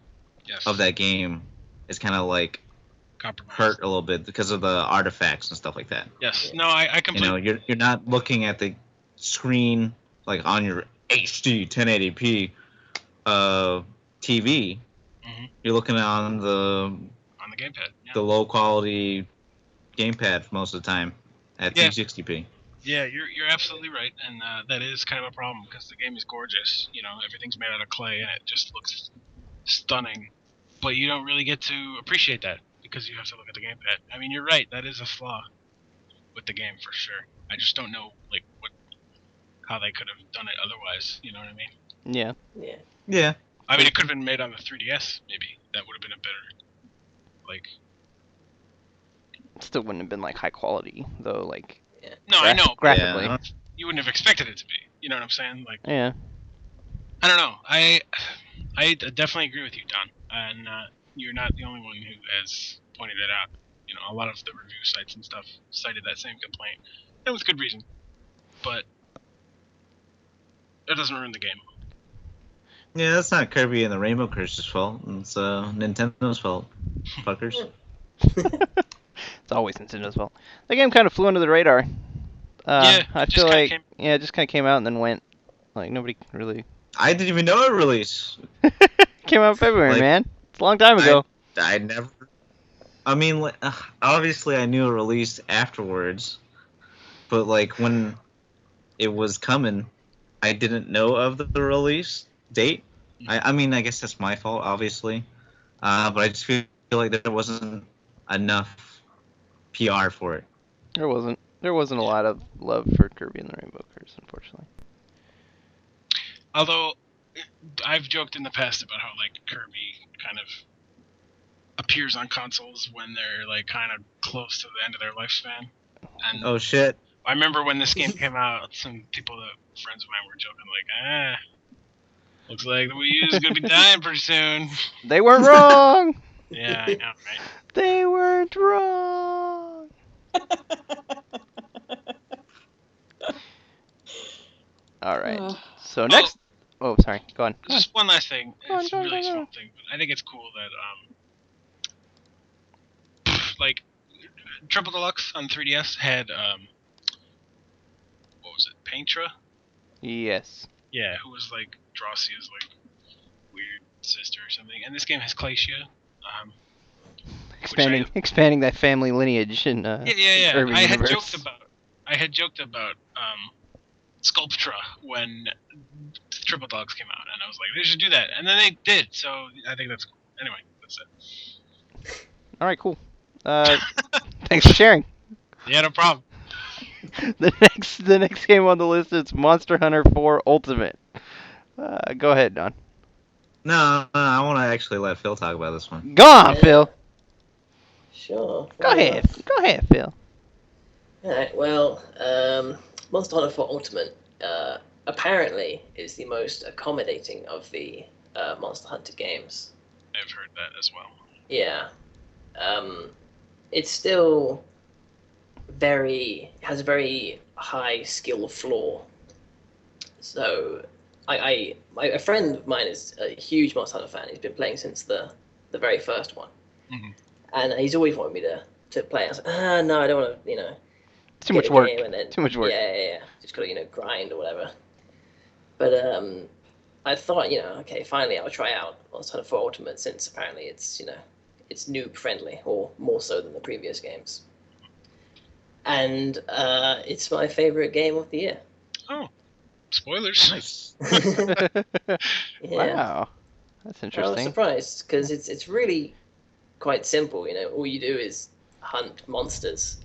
[SPEAKER 5] of that game is kind of like hurt a little bit because of the artifacts and stuff like that.
[SPEAKER 2] Yes. No, I completely.
[SPEAKER 5] You know, you're not looking at the screen like on your HD 1080p TV. You're looking on the
[SPEAKER 2] gamepad. Yeah.
[SPEAKER 5] The low quality gamepad most of the time at 360p.
[SPEAKER 2] Yeah, you're absolutely right, and that is kind of a problem because the game is gorgeous. You know, everything's made out of clay, and it just looks stunning. But you don't really get to appreciate that because you have to look at the gamepad. I mean, you're right. That is a flaw with the game for sure. I just don't know like how they could have done it otherwise. You know what I mean?
[SPEAKER 1] Yeah.
[SPEAKER 5] Yeah.
[SPEAKER 2] I mean, it could have been made on the 3DS. Maybe that would have been a better like.
[SPEAKER 1] It still wouldn't have been like high quality though. Like.
[SPEAKER 2] No, I know.
[SPEAKER 1] Graphically.
[SPEAKER 5] Yeah.
[SPEAKER 2] You wouldn't have expected it to be. You know what I'm saying? Like.
[SPEAKER 1] Yeah.
[SPEAKER 2] I don't know. I definitely agree with you, Don. And you're not the only one who has pointed it out. You know, a lot of the review sites and stuff cited that same complaint, and with good reason. But it doesn't ruin the game.
[SPEAKER 5] Yeah, that's not Kirby and the Rainbow Curse's fault. It's Nintendo's fault. Fuckers.
[SPEAKER 1] It's always Nintendo's fault. The game kind of flew under the radar. I feel like it just kind of came out and then went. Like nobody really.
[SPEAKER 5] I didn't even know it released.
[SPEAKER 1] Came out in February, man. It's a long time ago.
[SPEAKER 5] I never. I mean, obviously I knew it released afterwards, but like when it was coming, I didn't know of the release date. I mean, I guess that's my fault, obviously, but I just feel like there wasn't enough PR for it.
[SPEAKER 1] There wasn't. There wasn't a lot of love for Kirby and the Rainbow Curse, unfortunately.
[SPEAKER 2] Although, I've joked in the past about how like Kirby kind of appears on consoles when they're like kind of close to the end of their lifespan. And
[SPEAKER 5] oh shit!
[SPEAKER 2] I remember when this game came out, some people friends of mine were joking like, looks like the Wii U is gonna be dying pretty soon.
[SPEAKER 1] They weren't wrong.
[SPEAKER 2] Yeah, I know, right?
[SPEAKER 1] They weren't wrong. All right. So next. Oh, sorry. Go on.
[SPEAKER 2] Just one last thing. It's a really
[SPEAKER 1] go.
[SPEAKER 2] small thing, but I think it's cool that like Triple Deluxe on 3DS had what was it, Paintra?
[SPEAKER 1] Yes.
[SPEAKER 2] Yeah, who was like Drossia's like weird sister or something. And this game has Glacia.
[SPEAKER 1] Expanding that family lineage in
[SPEAKER 2] yeah.
[SPEAKER 1] Kirby
[SPEAKER 2] I
[SPEAKER 1] universe.
[SPEAKER 2] had joked about Sculptra when Triple Dogs came out, and I was like, they should do that, and then they did. So I think that's cool. Anyway, that's it.
[SPEAKER 1] All right, cool. Thanks for sharing.
[SPEAKER 2] Yeah, no problem.
[SPEAKER 1] The next game on the list is Monster Hunter 4 Ultimate. Go ahead, Don.
[SPEAKER 5] No, I want to actually let Phil talk about this one.
[SPEAKER 1] Go on, Phil.
[SPEAKER 4] Sure.
[SPEAKER 1] Go ahead, Phil.
[SPEAKER 4] Alright, well, Monster Hunter 4 Ultimate apparently is the most accommodating of the Monster Hunter games.
[SPEAKER 2] I've heard that as well.
[SPEAKER 4] Yeah. It's still has a very high skill floor. So a friend of mine is a huge Monster Hunter fan. He's been playing since the very first one, and he's always wanted me to play. I was like, no, I don't want to,
[SPEAKER 1] Too
[SPEAKER 4] get
[SPEAKER 1] much
[SPEAKER 4] the
[SPEAKER 1] work.
[SPEAKER 4] game and then,
[SPEAKER 1] Too much work.
[SPEAKER 4] Yeah. Just gotta grind or whatever. But I thought, okay, finally I'll try out Monster Hunter 4 Ultimate, since apparently it's it's noob friendly, or more so than the previous games. And it's my favorite game of the year.
[SPEAKER 2] Oh, spoilers.
[SPEAKER 5] Nice.
[SPEAKER 4] Yeah.
[SPEAKER 1] Wow, that's
[SPEAKER 4] I was
[SPEAKER 1] interesting.
[SPEAKER 4] surprised because it's really quite simple. All you do is hunt monsters.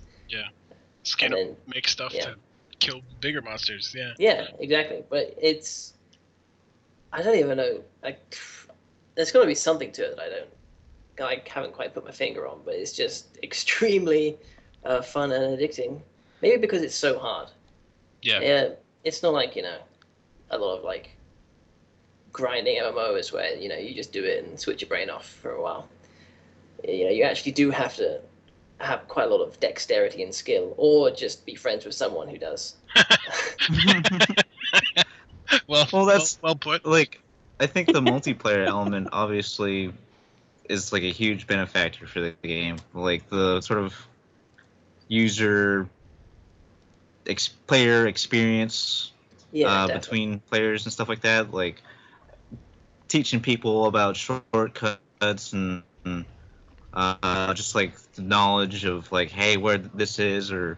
[SPEAKER 2] Skin
[SPEAKER 4] And
[SPEAKER 2] up,
[SPEAKER 4] then-
[SPEAKER 2] make stuff
[SPEAKER 4] yeah.
[SPEAKER 2] to kill bigger monsters. Yeah.
[SPEAKER 4] Yeah, exactly. But I don't even know. There's got to be something to it that I haven't quite put my finger on. But it's just extremely fun and addicting. Maybe because it's so hard.
[SPEAKER 2] Yeah.
[SPEAKER 4] It's not like a lot of like grinding MMOs where you just do it and switch your brain off for a while. You actually do have to have quite a lot of dexterity and skill, or just be friends with someone who does.
[SPEAKER 2] Well,
[SPEAKER 5] that's
[SPEAKER 2] well put.
[SPEAKER 5] Like, I think the multiplayer element obviously is like a huge benefactor for the game. Like the sort of user player experience
[SPEAKER 4] Yeah, definitely.
[SPEAKER 5] between players and stuff like that. Like teaching people about shortcuts and just like the knowledge of like, hey, where this is, or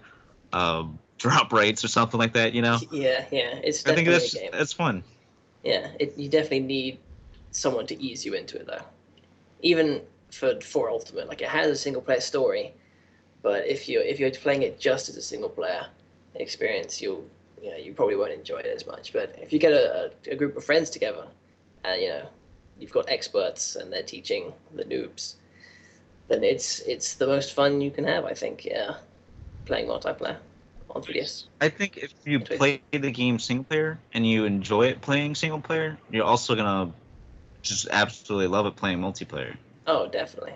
[SPEAKER 5] drop rates or something like that.
[SPEAKER 4] Yeah, it's
[SPEAKER 5] I think
[SPEAKER 4] definitely a game.
[SPEAKER 5] that's fun.
[SPEAKER 4] Yeah, you definitely need someone to ease you into it though. Even for Ultimate, like it has a single player story, but if you're playing it just as a single player experience, you probably won't enjoy it as much. But if you get a group of friends together, and you've got experts and they're teaching the noobs, then it's the most fun you can have, I think. Yeah, playing multiplayer on 3DS.
[SPEAKER 5] I think if you
[SPEAKER 4] Twitch.
[SPEAKER 5] play the game single player and you enjoy it playing single player, you're also gonna just absolutely love it playing multiplayer.
[SPEAKER 4] Oh, definitely.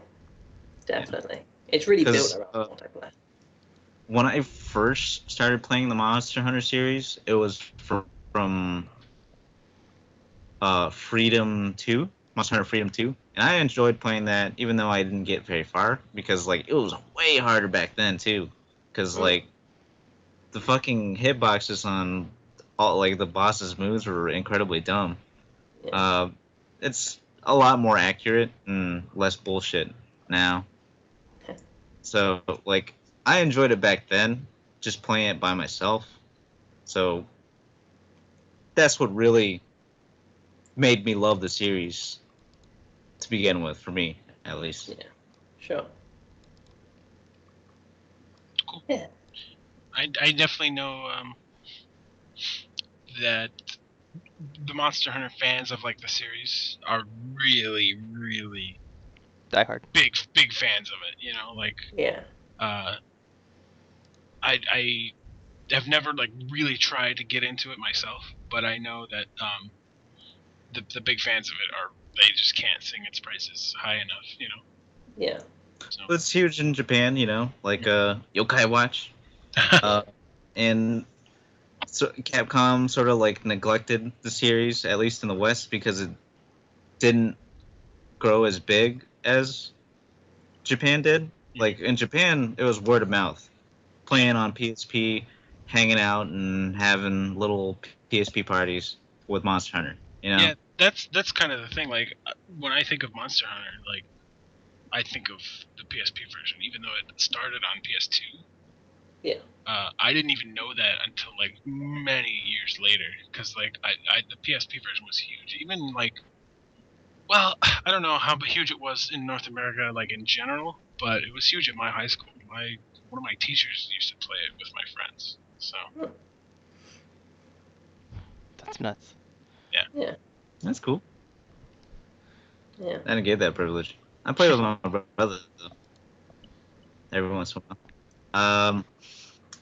[SPEAKER 4] It's really built
[SPEAKER 5] 'Cause,
[SPEAKER 4] around multiplayer.
[SPEAKER 5] When I first started playing the Monster Hunter series, it was from Freedom 2, Monster Hunter Freedom 2, and I enjoyed playing that even though I didn't get very far, because like it was way harder back then too, because like the fucking hitboxes on all like the boss's moves were incredibly dumb.
[SPEAKER 4] Yeah.
[SPEAKER 5] It's a lot more accurate and less bullshit now. So like I enjoyed it back then, just playing it by myself. So that's what really made me love the series to begin with, for me at least.
[SPEAKER 4] Yeah. Sure.
[SPEAKER 2] Cool.
[SPEAKER 4] Yeah.
[SPEAKER 2] I definitely know that the Monster Hunter fans of like the series are really, really
[SPEAKER 1] Die Hard.
[SPEAKER 2] big fans of it. Like
[SPEAKER 4] Yeah.
[SPEAKER 2] I have never like really tried to get into it myself, but I know that the big fans of it they just can't sing its praises high enough.
[SPEAKER 4] Yeah.
[SPEAKER 2] So.
[SPEAKER 5] It's huge in Japan, like Yokai Watch. And so Capcom sort of like neglected the series, at least in the West, because it didn't grow as big as Japan did. Like in Japan, it was word of mouth, playing on PSP, hanging out, and having little PSP parties with Monster Hunter.
[SPEAKER 2] Yeah, that's kind of the thing. Like when I think of Monster Hunter, like I think of the PSP version, even though it started on PS2.
[SPEAKER 4] Yeah.
[SPEAKER 2] I didn't even know that until like many years later, because like the PSP version was huge. Even like, well, I don't know how huge it was in North America, like in general, but it was huge at my high school. One of my teachers used to play it with my friends. So.
[SPEAKER 1] That's nuts.
[SPEAKER 4] Yeah.
[SPEAKER 5] That's cool.
[SPEAKER 4] Yeah.
[SPEAKER 5] I didn't get that privilege. I played with my brother though, every once in a while.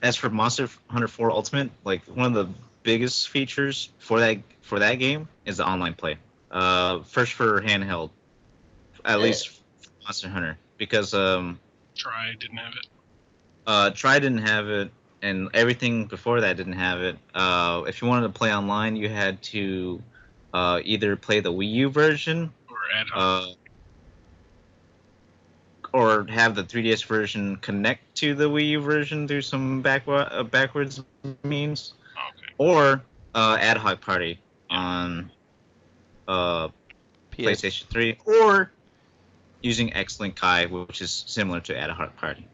[SPEAKER 5] As for Monster Hunter 4 Ultimate, like one of the biggest features for that game is the online play. First for handheld, at least for Monster Hunter, because
[SPEAKER 2] Try didn't have it.
[SPEAKER 5] Tri didn't have it, and everything before that didn't have it. If you wanted to play online, you had to either play the Wii U version
[SPEAKER 2] Or ad hoc.
[SPEAKER 5] or have the 3DS version connect to the Wii U version through some backwards means,
[SPEAKER 2] Okay.
[SPEAKER 5] or ad hoc party on
[SPEAKER 1] PS.
[SPEAKER 5] PlayStation 3, or using X-Link Kai, which is similar to ad hoc party.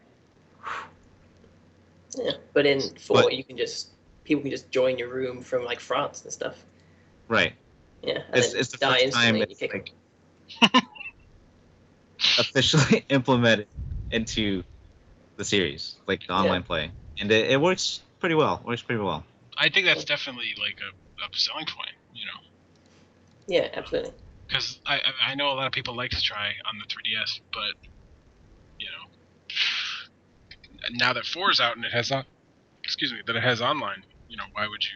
[SPEAKER 4] Yeah, but in 4,
[SPEAKER 5] But-
[SPEAKER 4] you can people can just join your room from like France and stuff.
[SPEAKER 5] Right.
[SPEAKER 4] Yeah, and
[SPEAKER 5] It's,
[SPEAKER 4] then
[SPEAKER 5] it's the
[SPEAKER 4] die
[SPEAKER 5] first time
[SPEAKER 4] instantly and you
[SPEAKER 5] it's
[SPEAKER 4] kick 'em.
[SPEAKER 5] like officially implemented into the series, like the online play, and it works pretty well.
[SPEAKER 2] I think that's definitely like a selling point, you know,
[SPEAKER 4] Yeah, absolutely.
[SPEAKER 2] because I know a lot of people like to try on the 3DS, but you know, now that 4 is out and it has that it has online, you know, why would you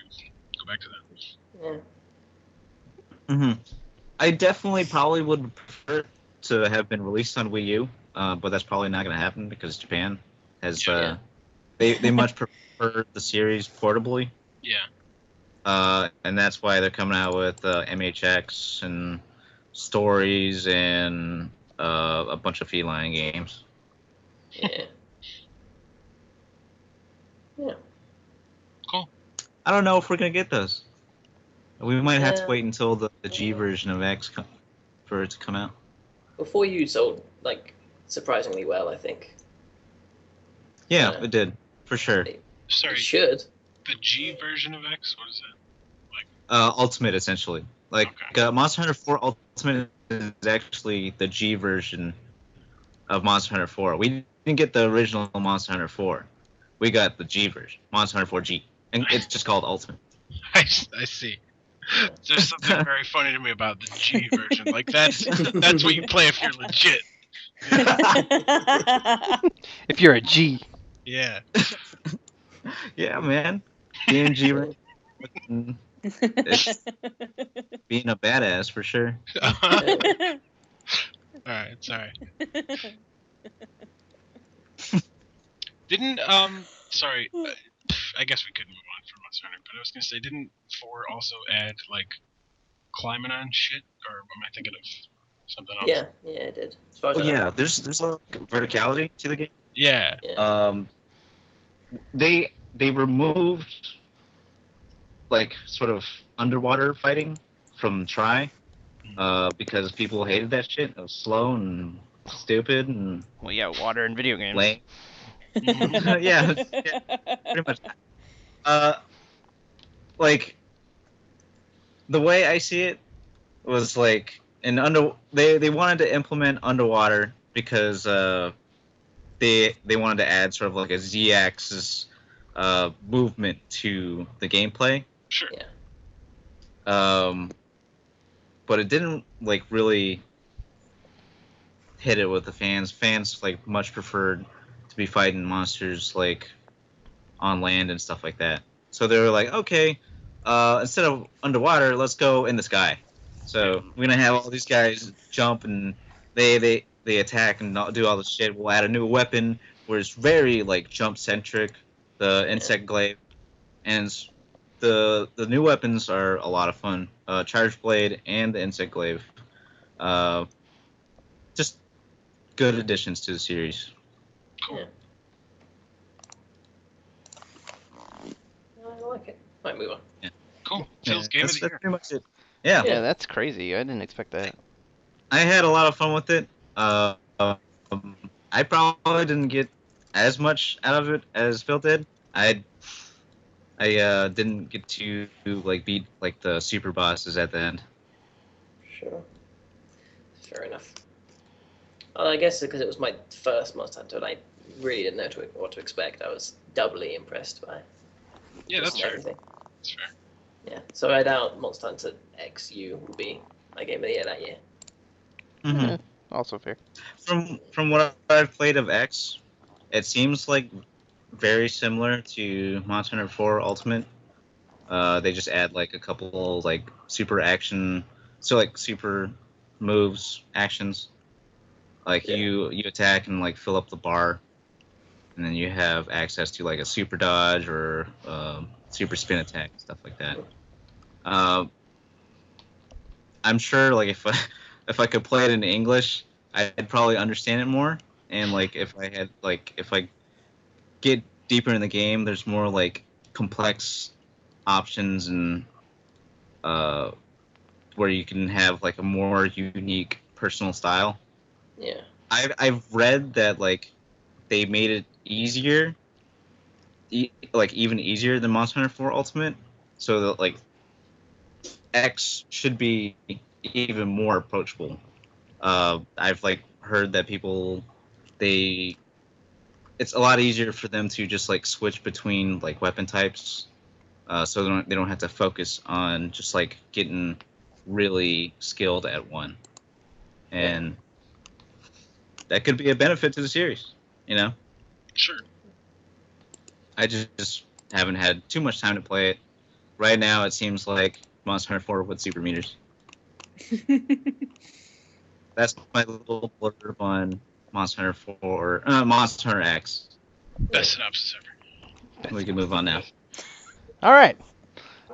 [SPEAKER 2] go back to that?
[SPEAKER 4] Yeah.
[SPEAKER 5] Mm-hmm. I definitely probably would prefer to have been released on Wii U, but that's probably not going to happen because Japan has
[SPEAKER 4] Yeah.
[SPEAKER 5] they much prefer the series portably.
[SPEAKER 2] Yeah.
[SPEAKER 5] And that's why they're coming out with MHX and stories and a bunch of feline games.
[SPEAKER 4] Yeah. Yeah.
[SPEAKER 2] Cool.
[SPEAKER 5] I don't know if we're gonna get those. We might have to
[SPEAKER 4] Yeah.
[SPEAKER 5] wait until the G version of X for it to come out.
[SPEAKER 4] Before you sold like surprisingly well, I think.
[SPEAKER 5] Yeah,
[SPEAKER 4] Yeah.
[SPEAKER 5] it did for sure.
[SPEAKER 4] It
[SPEAKER 2] Sorry,
[SPEAKER 4] should.
[SPEAKER 2] the G version of X. What is that?
[SPEAKER 5] Ultimate essentially. Like
[SPEAKER 2] Okay.
[SPEAKER 5] Monster Hunter 4 Ultimate is actually the G version of Monster Hunter 4. We didn't get the original Monster Hunter 4. We got the G version, Monster Hunter 4 G, and it's just called Ultimate.
[SPEAKER 2] I see. There's something very funny to me about the G version. Like that's what you play if you're legit.
[SPEAKER 1] If you're a G.
[SPEAKER 2] Yeah.
[SPEAKER 5] Yeah, man. Being G, it's being a badass for sure.
[SPEAKER 2] Alright, sorry. Didn't sorry, I guess we could move on from Monster Hunter, but I was gonna say, didn't 4 also add like climbing on shit, or am I thinking of something else?
[SPEAKER 4] Yeah, it did. As far as I know.
[SPEAKER 5] Yeah, there's a lot of verticality to the game.
[SPEAKER 2] Yeah.
[SPEAKER 5] They removed like sort of underwater fighting from Try, because people hated that shit. It was slow and stupid and
[SPEAKER 1] Well, yeah, water in video games.
[SPEAKER 5] lame. yeah, pretty much. Like the way I see it was like they wanted to implement underwater because they wanted to add sort of like a Z-axis movement to the gameplay.
[SPEAKER 2] Sure.
[SPEAKER 4] Yeah.
[SPEAKER 5] But it didn't like really hit it with the fans. Fans like much preferred to be fighting monsters like on land and stuff like that. So they were like, okay, instead of underwater, let's go in the sky. So we're gonna have all these guys jump and they attack and do all this shit. We'll add a new weapon where it's very like jump centric, the insect glaive, and the new weapons are a lot of fun. Charge blade and the insect glaive, just good additions to the series.
[SPEAKER 2] Cool.
[SPEAKER 4] Yeah. I like it. Might move on.
[SPEAKER 2] Cool. Phil's game of
[SPEAKER 5] That's
[SPEAKER 2] the year.
[SPEAKER 5] pretty much it. Yeah.
[SPEAKER 1] Yeah, that's crazy. I didn't expect that.
[SPEAKER 5] I had a lot of fun with it. I probably didn't get as much out of it as Phil did. I didn't get to like beat like the super bosses at the end.
[SPEAKER 4] Sure. Fair enough. Well, I guess because it was my first Monster Hunter and I really didn't know what to expect, I was doubly impressed by
[SPEAKER 2] Yeah, that's fair.
[SPEAKER 4] everything.
[SPEAKER 2] That's fair.
[SPEAKER 4] Yeah. So I doubt Monster Hunter X U will be my game of the year that year.
[SPEAKER 5] Mm-hmm.
[SPEAKER 1] Yeah, also fair.
[SPEAKER 5] From what I've played of X, it seems like very similar to Monster Hunter 4 Ultimate. They just add like a couple like super action, so like super moves actions. Like
[SPEAKER 4] Yeah.
[SPEAKER 5] you attack and like fill up the bar, and then you have access to like a super dodge or super spin attack, stuff like that. I'm sure like if I could play it in English, I'd probably understand it more. And like if I get deeper in the game, there's more like complex options and where you can have like a more unique personal style.
[SPEAKER 4] Yeah.
[SPEAKER 5] I've read that like they made it easier, like even easier than Monster Hunter 4 Ultimate, so that like X should be even more approachable. I've like heard that it's a lot easier for them to just like switch between like weapon types, so they don't have to focus on just like getting really skilled at one, and that could be a benefit to the series, you know.
[SPEAKER 2] Sure.
[SPEAKER 5] I just haven't had too much time to play it. Right now, it seems like Monster Hunter 4 with super meters. That's my little blurb on Monster Hunter 4, Monster Hunter X.
[SPEAKER 2] Best synopsis ever.
[SPEAKER 5] We can move on now.
[SPEAKER 1] All right.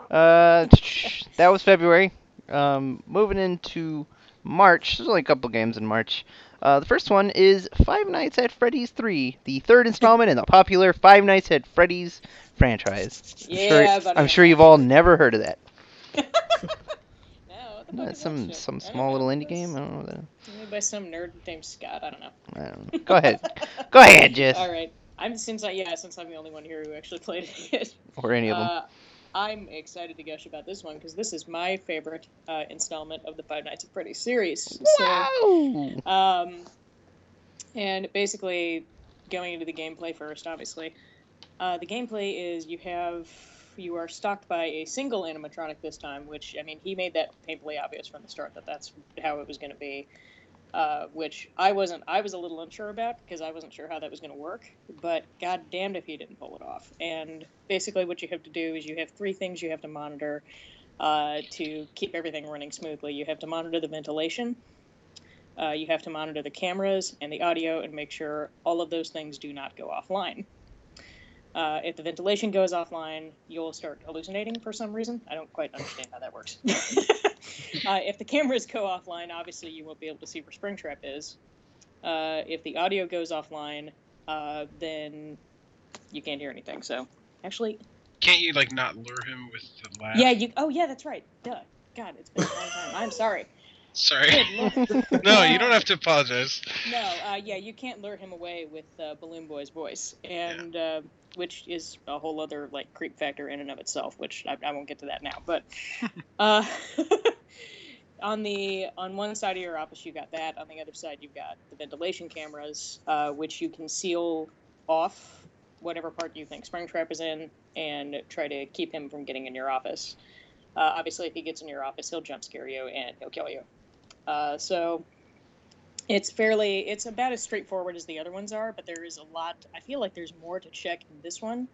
[SPEAKER 1] That was February. Moving into March. There's only a couple games in March. The first one is Five Nights at Freddy's 3, the third installment in the popular Five Nights at Freddy's franchise. I'm sure you've all never heard of that.
[SPEAKER 3] No,
[SPEAKER 1] That's some small little indie game. I don't know that.
[SPEAKER 3] Made by some nerd named Scott. I don't know.
[SPEAKER 1] I don't know. Go ahead. Go ahead, Jess.
[SPEAKER 3] All right. Since I'm the only one here who actually played it.
[SPEAKER 1] Or any of them.
[SPEAKER 3] I'm excited to gush about this one because this is my favorite installment of the Five Nights at Freddy's series.
[SPEAKER 1] Wow!
[SPEAKER 3] And basically, going into the gameplay first, obviously, the gameplay is you are stalked by a single animatronic this time, which, I mean, he made that painfully obvious from the start that that's how it was going to be, which I was a little unsure about because I wasn't sure how that was going to work, but god damned if he didn't pull it off. And basically what you have to do is you have three things you have to monitor to keep everything running smoothly. You have to monitor the ventilation, you have to monitor the cameras and the audio and make sure all of those things do not go offline. If the ventilation goes offline, you'll start hallucinating for some reason. I don't quite understand how that works. If the cameras go offline, obviously you won't be able to see where Springtrap is. If the audio goes offline, then you can't hear anything. So, actually...
[SPEAKER 2] Can't you, like, not lure him with the laugh?
[SPEAKER 3] Yeah, Oh, yeah, that's right. Duh. God, it's been a long time. I'm sorry.
[SPEAKER 2] Sorry.
[SPEAKER 3] Good Lord.
[SPEAKER 2] No, you don't have to apologize.
[SPEAKER 3] No, yeah, you can't lure him away with Balloon Boy's voice, and which is a whole other like creep factor in and of itself, which I won't get to that now. But on one side of your office you got that. On the other side you've got the ventilation cameras, which you can seal off whatever part you think Springtrap is in, and try to keep him from getting in your office. Obviously, if he gets in your office, he'll jump scare you and he'll kill you. So it's about as straightforward as the other ones are, but there is a lot. I feel like there's more to check in this one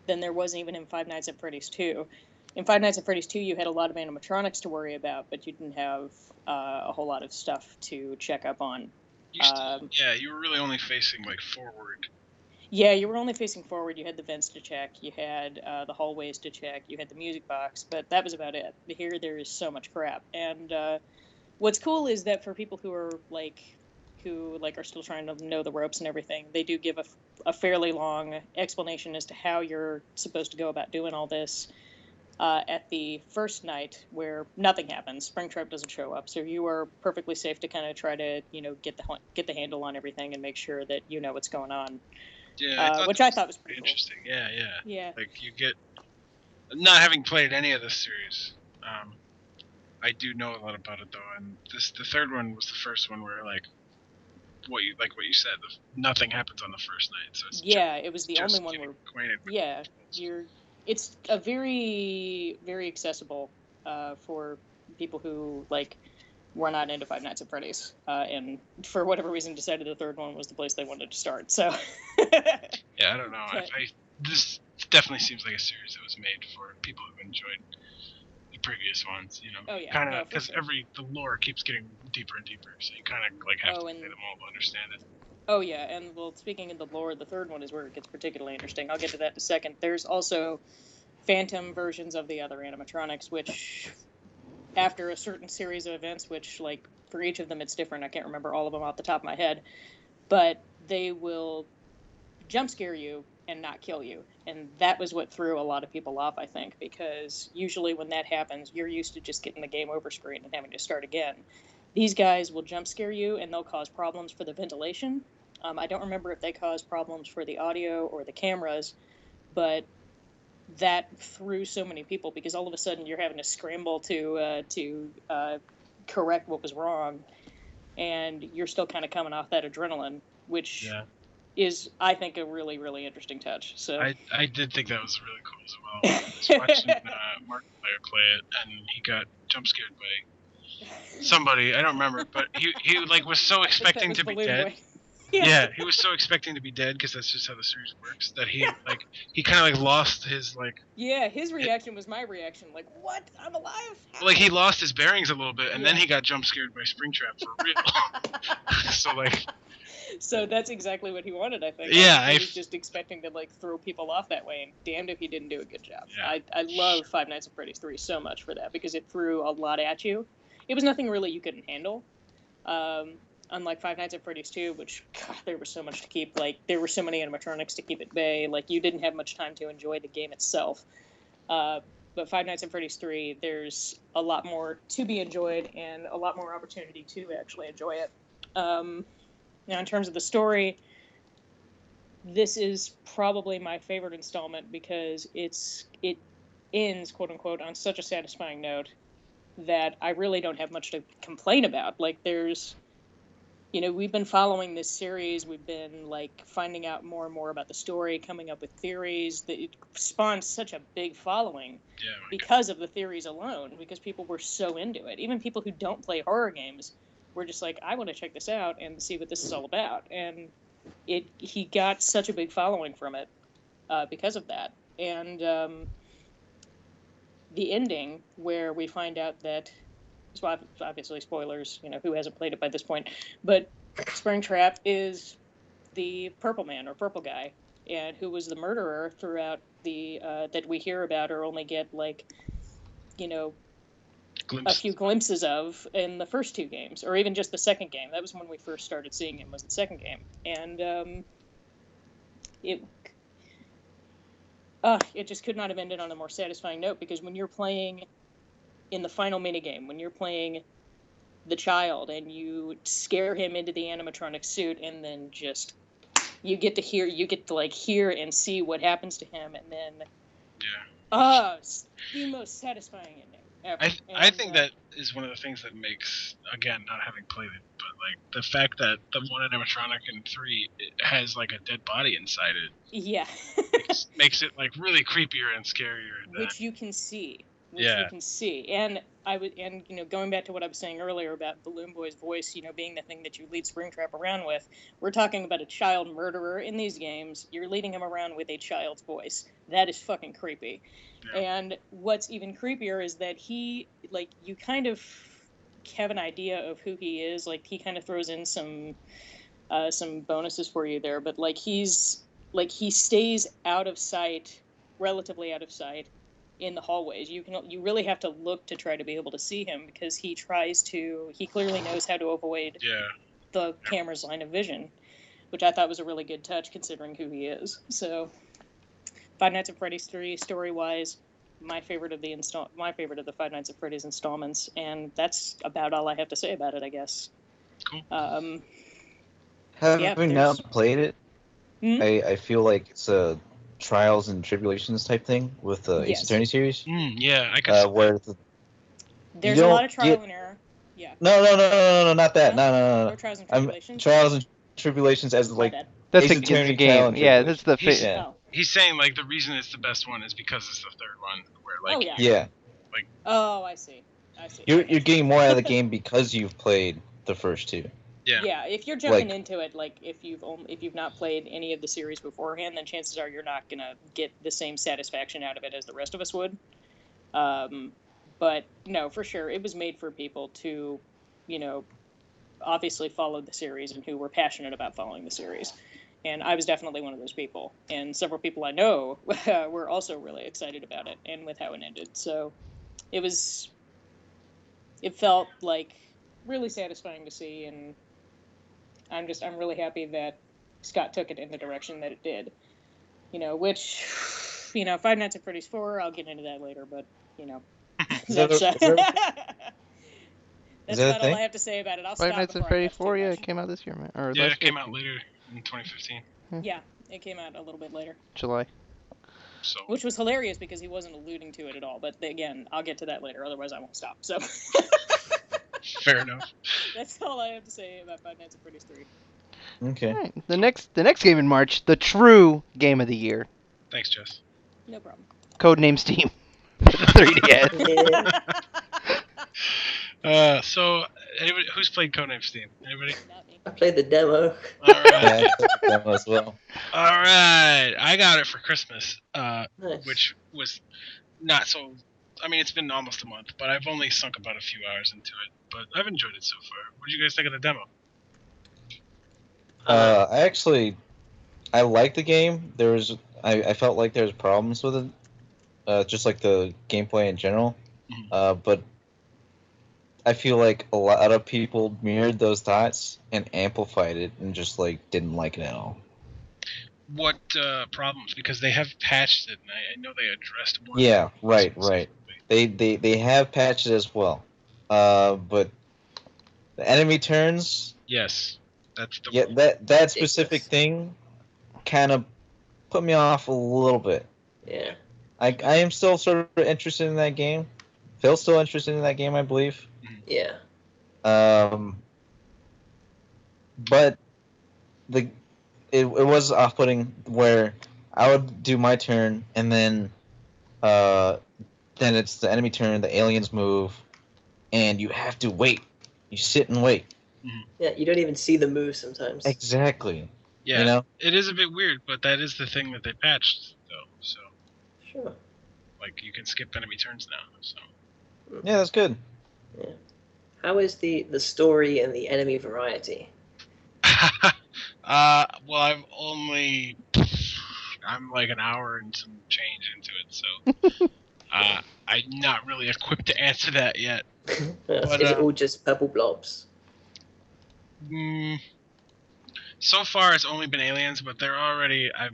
[SPEAKER 3] than there was even in Five Nights at Freddy's 2. In Five Nights at Freddy's 2, you had a lot of animatronics to worry about, but you didn't have a whole lot of stuff to check up on.
[SPEAKER 2] You were really only facing like forward.
[SPEAKER 3] Yeah, you were only facing forward. You had the vents to check. You had the hallways to check. You had the music box, but that was about it. Here, there is so much crap. And what's cool is that for people who are still trying to know the ropes and everything, they do give a fairly long explanation as to how you're supposed to go about doing all this. At the first night, where nothing happens, Springtrap doesn't show up, so you are perfectly safe to kind of try to get the handle on everything and make sure that you know what's going on.
[SPEAKER 2] Yeah,
[SPEAKER 3] I thought was pretty
[SPEAKER 2] interesting.
[SPEAKER 3] Cool.
[SPEAKER 2] Yeah. Like you get, not having played any of this series, I do know a lot about it though, and the third one was the first one where like what you said, nothing happens on the first night. So
[SPEAKER 3] it was the only one where it's a very, very accessible for people who were not into Five Nights at Freddy's, and for whatever reason decided the third one was the place they wanted to start. So
[SPEAKER 2] yeah, I don't know. This definitely seems like a series that was made for people who enjoyed the previous ones. You know, kind of because the lore keeps getting deeper and deeper, so you kind of have to play them all to understand it.
[SPEAKER 3] Oh yeah, and well, speaking of the lore, the third one is where it gets particularly interesting. I'll get to that in a second. There's also phantom versions of the other animatronics, which, after a certain series of events, which, like, for each of them it's different. I can't remember all of them off the top of my head, but they will jump scare you and not kill you. And that was what threw a lot of people off, I think, because usually when that happens, you're used to just getting the game over screen and having to start again. These guys will jump scare you and they'll cause problems for the ventilation. I don't remember if they cause problems for the audio or the cameras, but that threw so many people because all of a sudden you're having to scramble to correct what was wrong, and you're still kind of coming off that adrenaline, which
[SPEAKER 2] Yeah.
[SPEAKER 3] is, I think, a really, really interesting touch. So
[SPEAKER 2] I did think that was really cool as well. I was watching Markiplier play it, and he got jump scared by somebody. I don't remember, but he like was so expecting
[SPEAKER 3] was
[SPEAKER 2] to be
[SPEAKER 3] Balloon
[SPEAKER 2] dead.
[SPEAKER 3] Boy.
[SPEAKER 2] Yeah, he was so expecting to be dead because that's just how the series works. That he he kind of like lost his
[SPEAKER 3] Yeah, his reaction was my reaction. Like, what? I'm alive? How?
[SPEAKER 2] like he lost his bearings a little bit, and then
[SPEAKER 3] Yeah.
[SPEAKER 2] he got jump scared by Springtrap for real. So like.
[SPEAKER 3] So that's exactly what he wanted, I think.
[SPEAKER 2] Yeah,
[SPEAKER 3] I think he was just expecting to like throw people off that way, and damned if he didn't do a good job.
[SPEAKER 2] Yeah.
[SPEAKER 3] I love Five Nights at Freddy's 3 so much for that because it threw a lot at you. It was nothing really you couldn't handle. Unlike Five Nights at Freddy's 2, which, God, there was so much to keep. Like, there were so many animatronics to keep at bay. Like, you didn't have much time to enjoy the game itself. But Five Nights at Freddy's 3, there's a lot more to be enjoyed and a lot more opportunity to actually enjoy it. Now, in terms of the story, this is probably my favorite installment because it ends, quote unquote, on such a satisfying note that I really don't have much to complain about. Like, there's, we've been following this series. We've been like finding out more and more about the story, coming up with theories. That it spawned such a big following because of the theories alone, because people were so into it. Even people who don't play horror games were just like, I want to check this out and see what this is all about. And he got such a big following from it because of that. And the ending where we find out that, so obviously spoilers, who hasn't played it by this point, but Springtrap is the purple man or purple guy, and who was the murderer throughout the that we hear about or only get like a few glimpses of in the first two games, or even just the second game. That was when we first started seeing him, was the second game. And it just could not have ended on a more satisfying note, because when you're playing in the final minigame, when you're playing the child and you scare him into the animatronic suit, and then just you get to hear and see what happens to him, and then it's the most satisfying ending ever.
[SPEAKER 2] I think that is one of the things that makes, again, not having played it, but like the fact that the one animatronic in 3 has like a dead body inside it.
[SPEAKER 3] Yeah.
[SPEAKER 2] makes it like really creepier and scarier.
[SPEAKER 3] Which you can see. And going back to what I was saying earlier about Balloon Boy's voice, being the thing that you lead Springtrap around with, we're talking about a child murderer in these games. You're leading him around with a child's voice. That is fucking creepy. Yeah. And what's even creepier is that he, like, you kind of have an idea of who he is. Like, he kind of throws in some bonuses for you there, but like he stays out of sight, relatively out of sight, in the hallways. You really have to look to try to be able to see him, because he clearly knows how to avoid the camera's line of vision, which I thought was a really good touch considering who he is. So Five Nights at Freddy's 3, story-wise, my favorite of the Five Nights at Freddy's installments, and that's about all I have to say about it, I guess.
[SPEAKER 2] Cool.
[SPEAKER 5] Having not played it, I feel like it's a trials and tribulations type thing with the Ace Attorney series.
[SPEAKER 2] Yeah, I could.
[SPEAKER 5] Where
[SPEAKER 3] there's a lot of trial and error. Yeah.
[SPEAKER 5] No, not that. No.
[SPEAKER 3] Or trials and tribulations.
[SPEAKER 5] Trials and tribulations as like
[SPEAKER 1] that's
[SPEAKER 5] Ace
[SPEAKER 1] a
[SPEAKER 5] Attorney
[SPEAKER 1] game. Yeah, that's the.
[SPEAKER 2] He's saying like the reason it's the best one is because it's the third one, where like
[SPEAKER 3] I see.
[SPEAKER 5] You're getting more out of the game because you've played the first two.
[SPEAKER 3] Yeah, if you're jumping into it, like if you've not played any of the series beforehand, then chances are you're not gonna get the same satisfaction out of it as the rest of us would. But no, for sure, it was made for people to, obviously followed the series and who were passionate about following the series. And I was definitely one of those people. And several people I know were also really excited about it and with how it ended. So it felt like really satisfying to see, and I'm really happy that Scott took it in the direction that it did. Which, Five Nights at Freddy's 4, I'll get into that later, but, that's about all I have to say about it. I'll
[SPEAKER 1] Five
[SPEAKER 3] stop
[SPEAKER 1] Nights at
[SPEAKER 3] before I
[SPEAKER 1] Freddy's
[SPEAKER 3] gush too
[SPEAKER 1] 4, yeah,
[SPEAKER 3] much.
[SPEAKER 1] it came out this year, man. Or
[SPEAKER 2] Yeah,
[SPEAKER 1] last
[SPEAKER 2] it came
[SPEAKER 1] year.
[SPEAKER 2] out later in 2015.
[SPEAKER 3] Yeah, it came out a little bit later.
[SPEAKER 1] July.
[SPEAKER 2] So.
[SPEAKER 3] Which was hilarious because he wasn't alluding to it at all. But again, I'll get to that later. Otherwise, I won't stop. So.
[SPEAKER 2] Fair enough.
[SPEAKER 3] That's all I have to say about Five Nights at Freddy's 3.
[SPEAKER 5] Okay.
[SPEAKER 1] Right. The next game in March, the true game of the year.
[SPEAKER 2] Thanks, Jess.
[SPEAKER 3] No problem.
[SPEAKER 1] Codename Steam for the 3DS.
[SPEAKER 2] So, anybody who's played Codename Steam? Anybody?
[SPEAKER 3] Not me.
[SPEAKER 4] I played the demo.
[SPEAKER 2] All right.
[SPEAKER 5] Yeah, I played the demo as well.
[SPEAKER 2] All right. I got it for Christmas,
[SPEAKER 4] Nice.
[SPEAKER 2] which was not so. I mean, it's been almost a month, but I've only sunk about a few hours into it. But I've enjoyed it so far. What did you guys think of the demo?
[SPEAKER 5] I liked the game. I felt like there was problems with it, just like the gameplay in general. But I feel like a lot of people mirrored those thoughts and amplified it, and just like didn't like it at all.
[SPEAKER 2] What problems? Because they have patched it, and I know they addressed more.
[SPEAKER 5] Yeah, right. They have patched it as well. But the enemy turns.
[SPEAKER 2] Yes, that's the.
[SPEAKER 5] Yeah, that specific thing kind of put me off a little bit.
[SPEAKER 4] Yeah.
[SPEAKER 5] I am still sort of interested in that game. Phil's still interested in that game, I believe.
[SPEAKER 4] Yeah.
[SPEAKER 5] But it was off-putting where I would do my turn and then it's the enemy turn, the aliens move, and you have to wait. You sit and wait.
[SPEAKER 4] Yeah, you don't even see the move sometimes.
[SPEAKER 5] Exactly.
[SPEAKER 2] Yeah,
[SPEAKER 5] You know?
[SPEAKER 2] it is a bit weird, but that is the thing that they patched, though. So,
[SPEAKER 4] Sure.
[SPEAKER 2] like, you can skip enemy turns now. So.
[SPEAKER 5] Yeah, that's good.
[SPEAKER 4] Yeah. How is the story and the enemy variety?
[SPEAKER 2] Well, I'm like an hour and some change into it, so I'm not really equipped to answer that yet. But,
[SPEAKER 4] is it all just purple blobs?
[SPEAKER 2] So far, it's only been aliens, but they're already. I've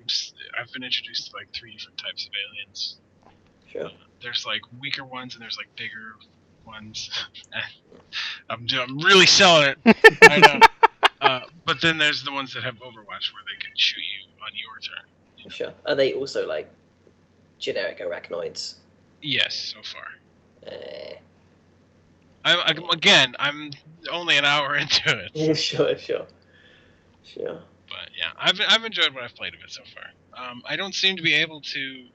[SPEAKER 2] been introduced to like 3 different types of aliens.
[SPEAKER 4] Sure.
[SPEAKER 2] There's like weaker ones, and there's like bigger ones. I'm really selling it. I know. But then there's the ones that have Overwatch, where they can shoot you on your turn.
[SPEAKER 4] Sure. Are they also like generic arachnoids?
[SPEAKER 2] Yes, so far. I'm only an hour into it.
[SPEAKER 4] Yeah, sure.
[SPEAKER 2] But yeah, I've enjoyed what I've played of it so far. I don't seem to be able to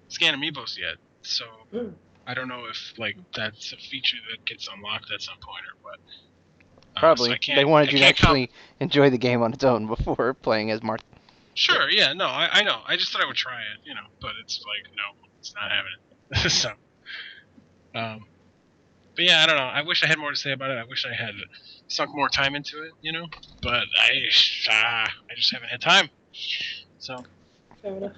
[SPEAKER 2] scan Amiibos yet, so I don't know if like that's a feature that gets unlocked at some point or what.
[SPEAKER 1] Probably.
[SPEAKER 2] So
[SPEAKER 1] they wanted you to actually enjoy the game on its own before playing as Mark.
[SPEAKER 2] Sure, yeah, no, I know. I just thought I would try it, but it's like, no, it's not having it. So, but yeah, I don't know. I wish I had more to say about it. I wish I had sunk more time into it, but I just haven't had time. So.
[SPEAKER 4] Fair enough.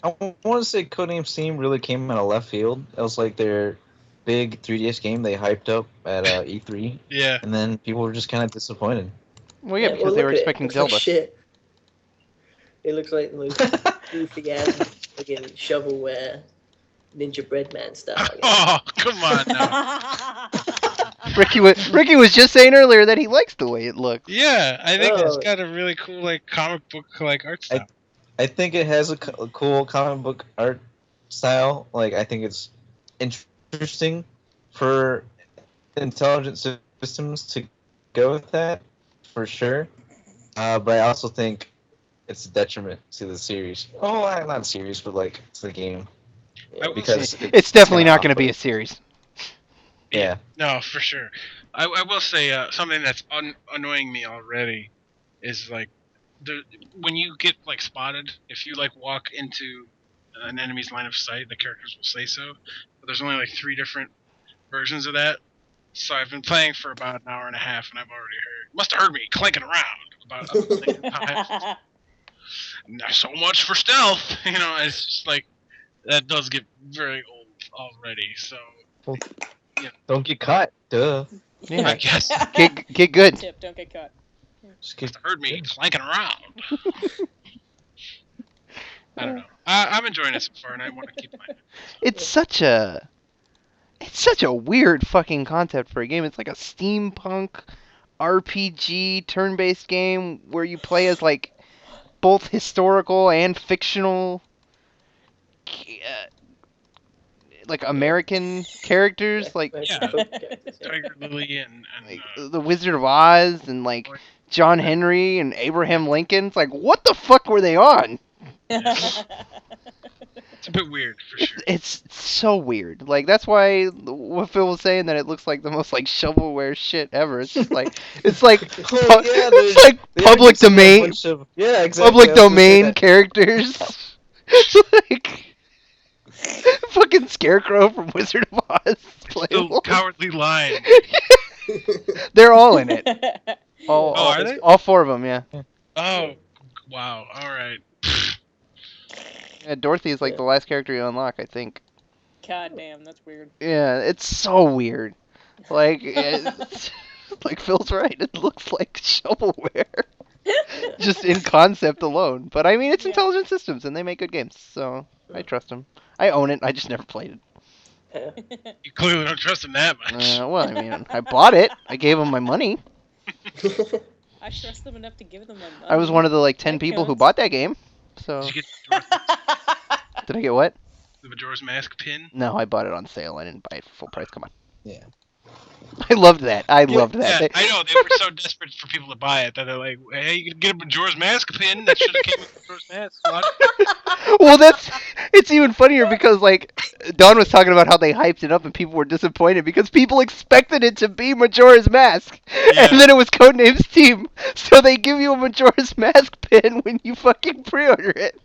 [SPEAKER 5] I want to say Codename Steam really came out of left field. It was like their big 3DS game they hyped up at E3.
[SPEAKER 2] Yeah.
[SPEAKER 5] And then people were just kind of disappointed.
[SPEAKER 1] Well, yeah, because they were expecting Zelda.
[SPEAKER 4] Like shit. It looks like the most goofy ass fucking shovelware Ninja Breadman style.
[SPEAKER 2] Oh, come on now.
[SPEAKER 1] Ricky was just saying earlier that he likes the way it looks.
[SPEAKER 2] Yeah, I think it's got a really cool like comic book like art style.
[SPEAKER 5] I think it has a cool comic book art style. Like, I think it's interesting for intelligent systems to go with that, for sure. But I also think it's a detriment to the series. Oh, not series, but like to the game. Because
[SPEAKER 1] it's definitely not going to be a series.
[SPEAKER 5] Yeah.
[SPEAKER 2] No, for sure. I will say something that's annoying me already is like when you get like spotted, if you like walk into an enemy's line of sight, the characters will say so. But there's only like 3 different versions of that, So I've been playing for about an hour and a half, and I've already must have heard me clanking around about a million times. Not so much for stealth, it's just like, that does get very old already, so...
[SPEAKER 6] Don't get caught. Duh.
[SPEAKER 1] Yeah.
[SPEAKER 2] I guess.
[SPEAKER 1] Get good.
[SPEAKER 3] Tip, don't get caught.
[SPEAKER 6] Just
[SPEAKER 2] Must
[SPEAKER 6] get
[SPEAKER 2] have heard me clanking around. I don't know. I'm enjoying it so far, and I want to keep playing it.
[SPEAKER 1] It's such a weird fucking concept for a game. It's like a steampunk RPG turn-based game where you play as like both historical and fictional like American characters, like
[SPEAKER 2] Tiger Lily and
[SPEAKER 1] like the Wizard of Oz and like John Henry and Abraham Lincoln. It's like, what the fuck were they on?
[SPEAKER 2] it's a bit weird for sure.
[SPEAKER 1] It's so weird. Like, that's why what Phil was saying, that it looks like the most like shovelware shit ever. It's just like it's like it's like public domain.
[SPEAKER 6] Yeah, exactly.
[SPEAKER 1] Public domain characters. It's like fucking Scarecrow from Wizard of Oz.
[SPEAKER 2] The Cowardly Lion.
[SPEAKER 1] They're all in it.
[SPEAKER 2] Are they?
[SPEAKER 1] All four of them, yeah.
[SPEAKER 2] Oh, wow. All right.
[SPEAKER 1] Yeah, Dorothy is like the last character you unlock, I think.
[SPEAKER 3] God damn, that's weird.
[SPEAKER 1] Yeah, it's so weird. Like, like Phil's right. It looks like shovelware, just in concept alone. But I mean, it's Intelligent Systems, and they make good games, so I trust them. I own it. I just never played it.
[SPEAKER 2] You clearly don't trust him that much.
[SPEAKER 1] Well, I mean, I bought it. I gave them my money.
[SPEAKER 3] I trust them enough to give them my money.
[SPEAKER 1] I was one of the like 10 people who bought that game. So.
[SPEAKER 2] Did you get
[SPEAKER 1] Did I get what?
[SPEAKER 2] the Majora's Mask pin?
[SPEAKER 1] No, I bought it on sale. I didn't buy it for full price. Come on.
[SPEAKER 6] Yeah.
[SPEAKER 1] I loved that. I loved that.
[SPEAKER 2] Yeah, I know. They were so desperate for people to buy it that they're like, hey, you can get a Majora's Mask pin that should have came with Majora's Mask.
[SPEAKER 1] Well, it's even funnier because, like, Don was talking about how they hyped it up and people were disappointed because people expected it to be Majora's Mask.
[SPEAKER 2] Yeah.
[SPEAKER 1] And then it was Codename's team. So they give you a Majora's Mask pin when you fucking pre-order it.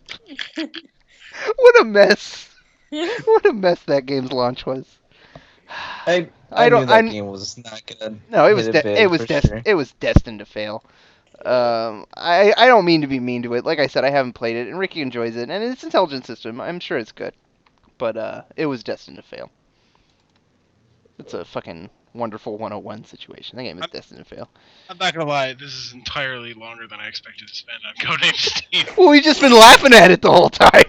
[SPEAKER 1] What a mess. What a mess that game's launch was.
[SPEAKER 6] I
[SPEAKER 1] don't-
[SPEAKER 6] knew that
[SPEAKER 1] I'm-
[SPEAKER 6] game was not gonna.
[SPEAKER 1] No, it was
[SPEAKER 6] hit big for sure.
[SPEAKER 1] it was destined to fail. I don't mean to be mean to it. Like I said, I haven't played it, and Ricky enjoys it, and it's Intelligent System. I'm sure it's good, but it was destined to fail. It's a fucking wonderful 101 situation. That game is destined to fail.
[SPEAKER 2] I'm not gonna lie, this is entirely longer than I expected to spend on Codename's team.
[SPEAKER 1] Well, we've just been laughing at it the whole time.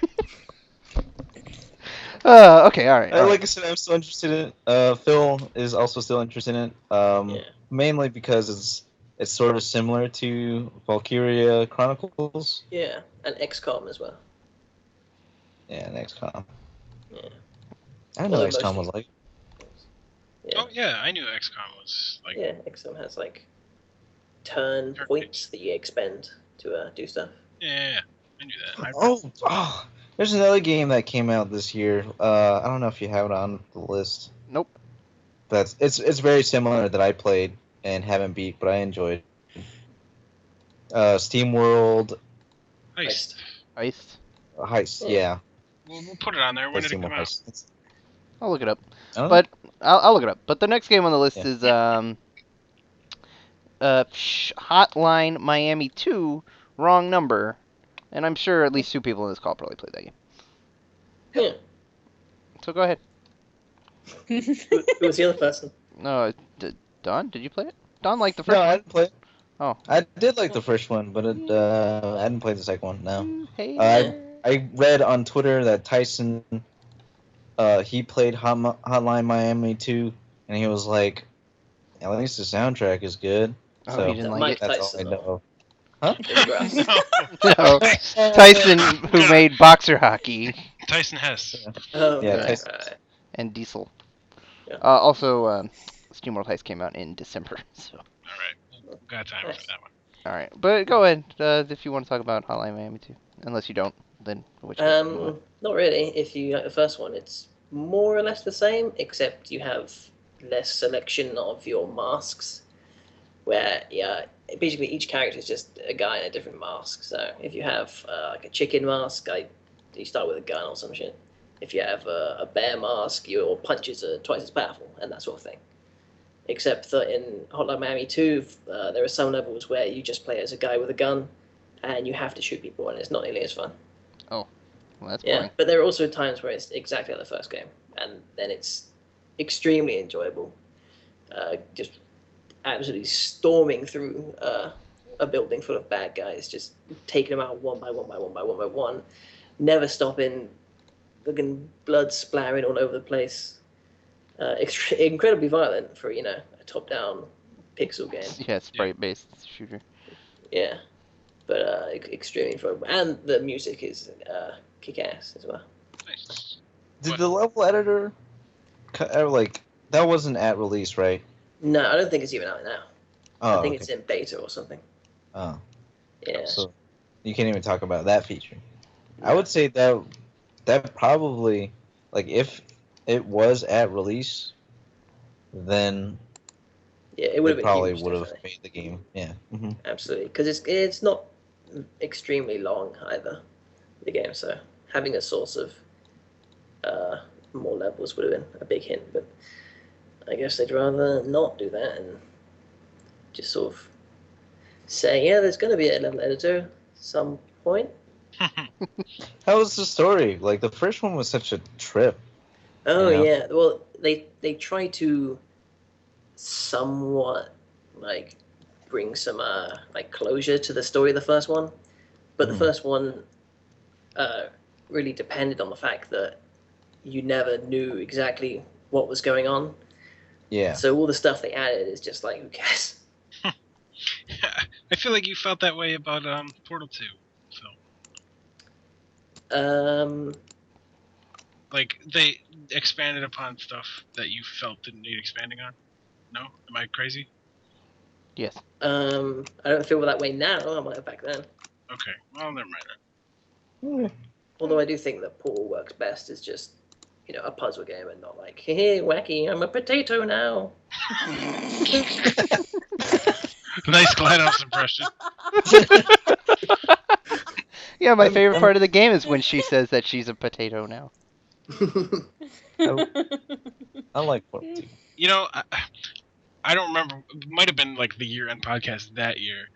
[SPEAKER 1] Okay, all right.
[SPEAKER 6] Like I said, I'm still interested in it. Phil is also still interested in it. Mainly because it's sort of similar to Valkyria Chronicles.
[SPEAKER 4] Yeah, and XCOM as well.
[SPEAKER 6] Yeah, and XCOM.
[SPEAKER 4] Yeah.
[SPEAKER 6] I didn't know
[SPEAKER 4] Well,
[SPEAKER 6] XCOM was like.
[SPEAKER 4] Yeah.
[SPEAKER 2] Oh yeah, I knew XCOM was like.
[SPEAKER 4] Yeah, XCOM has like turn points that you expend to do stuff.
[SPEAKER 2] Yeah, I knew that.
[SPEAKER 6] Oh, there's another game that came out this year. I don't know if you have it on the list.
[SPEAKER 1] Nope.
[SPEAKER 6] It's very similar that I played and haven't beat, but I enjoyed. Steam World
[SPEAKER 2] Heist.
[SPEAKER 1] Heist.
[SPEAKER 6] Yeah.
[SPEAKER 2] We'll put it on there. When did it
[SPEAKER 6] Steam
[SPEAKER 2] come
[SPEAKER 6] World
[SPEAKER 2] out?
[SPEAKER 6] Heist.
[SPEAKER 1] I'll look it up.
[SPEAKER 6] Oh.
[SPEAKER 1] But I'll look it up. But the next game on the list
[SPEAKER 6] Yeah.
[SPEAKER 1] is Hotline Miami 2, wrong number. And I'm sure at least 2 people in this call probably played that game.
[SPEAKER 4] Yeah.
[SPEAKER 1] So go ahead.
[SPEAKER 4] Who was the other person?
[SPEAKER 1] No, Don, did you play it? Don liked the
[SPEAKER 6] No,
[SPEAKER 1] first
[SPEAKER 6] I
[SPEAKER 1] one.
[SPEAKER 6] didn't play it.
[SPEAKER 1] Oh.
[SPEAKER 6] I did like the first one, but I didn't play the second one. No.
[SPEAKER 1] Hey.
[SPEAKER 6] I read on Twitter that Tyson, he played Hotline Miami 2, and he was like, at least the soundtrack is good.
[SPEAKER 1] Oh,
[SPEAKER 6] So
[SPEAKER 1] he didn't like
[SPEAKER 4] Mike
[SPEAKER 1] it?
[SPEAKER 6] that's all I
[SPEAKER 4] Tyson.
[SPEAKER 6] know. Huh?
[SPEAKER 1] No. Tyson, who made Boxer Hockey
[SPEAKER 2] Tyson Hess.
[SPEAKER 4] Oh,
[SPEAKER 6] Yeah,
[SPEAKER 4] right,
[SPEAKER 6] Tyson.
[SPEAKER 4] right.
[SPEAKER 1] and Diesel.
[SPEAKER 4] Yeah.
[SPEAKER 1] Also, SteamWorld Heist came out in December. So.
[SPEAKER 2] All right, we've got time for that one.
[SPEAKER 1] All right, but go ahead if you want to talk about Hotline Miami 2. Unless you don't, then which one do you want?
[SPEAKER 4] Not really. If you like the first one, it's more or less the same, except you have less selection of your masks. Where basically each character is just a guy in a different mask. So if you have like a chicken mask, you start with a gun or some shit. If you have a bear mask, your punches are twice as powerful, and that sort of thing. except that in Hotline Miami 2, there are some levels where you just play as a guy with a gun, and you have to shoot people, and it's not nearly as fun.
[SPEAKER 1] Oh, well, that's
[SPEAKER 4] Yeah,
[SPEAKER 1] boring.
[SPEAKER 4] but there are also times where it's exactly like the first game, and then it's extremely enjoyable. Just absolutely storming through a building full of bad guys, just taking them out one by one by one by one by one, never stopping, looking blood splattering all over the place. Incredibly violent for a top-down pixel game.
[SPEAKER 1] Yeah, sprite-based shooter.
[SPEAKER 4] Yeah, but extremely fun, and the music is kick-ass as well.
[SPEAKER 2] Nice.
[SPEAKER 6] Did the level editor, like, that wasn't at release, right?
[SPEAKER 4] No, I don't think it's even out now.
[SPEAKER 6] Oh,
[SPEAKER 4] I think
[SPEAKER 6] okay.
[SPEAKER 4] it's in beta or something.
[SPEAKER 6] Oh,
[SPEAKER 4] Yeah.
[SPEAKER 6] so you can't even talk about that feature. I would say that probably, like, if it was at release, then
[SPEAKER 4] Yeah, it would have been
[SPEAKER 6] probably
[SPEAKER 4] huge,
[SPEAKER 6] would have
[SPEAKER 4] definitely.
[SPEAKER 6] made the game. Yeah. Mm-hmm.
[SPEAKER 4] Absolutely, because it's not extremely long either, the game. So having a source of more levels would have been a big hint. But I guess they'd rather not do that and just sort of say, yeah, there's going to be a level editor at some point.
[SPEAKER 6] How was the story? Like, the first one was such a trip.
[SPEAKER 4] Oh
[SPEAKER 6] Yeah.
[SPEAKER 4] yeah, well they try to somewhat like bring some like closure to the story of the first one, but the first one really depended on the fact that you never knew exactly what was going on.
[SPEAKER 6] Yeah.
[SPEAKER 4] So all the stuff they added is just like, who cares?
[SPEAKER 2] I feel like you felt that way about Portal 2. So like they expanded upon stuff that you felt didn't need expanding on. No, am I crazy?
[SPEAKER 1] Yes.
[SPEAKER 4] I don't feel that way now. I might have back then.
[SPEAKER 2] Okay, well never mind.
[SPEAKER 6] Yeah.
[SPEAKER 4] Although I do think that Portal works best as just a puzzle game and not like, hey, wacky, I'm a potato now.
[SPEAKER 2] Nice GLaDOS impression.
[SPEAKER 1] Yeah, my favorite part of the game is when she says that she's a potato now.
[SPEAKER 6] I like Portal 2.
[SPEAKER 2] You know, I don't remember. It might have been like the year-end podcast that year,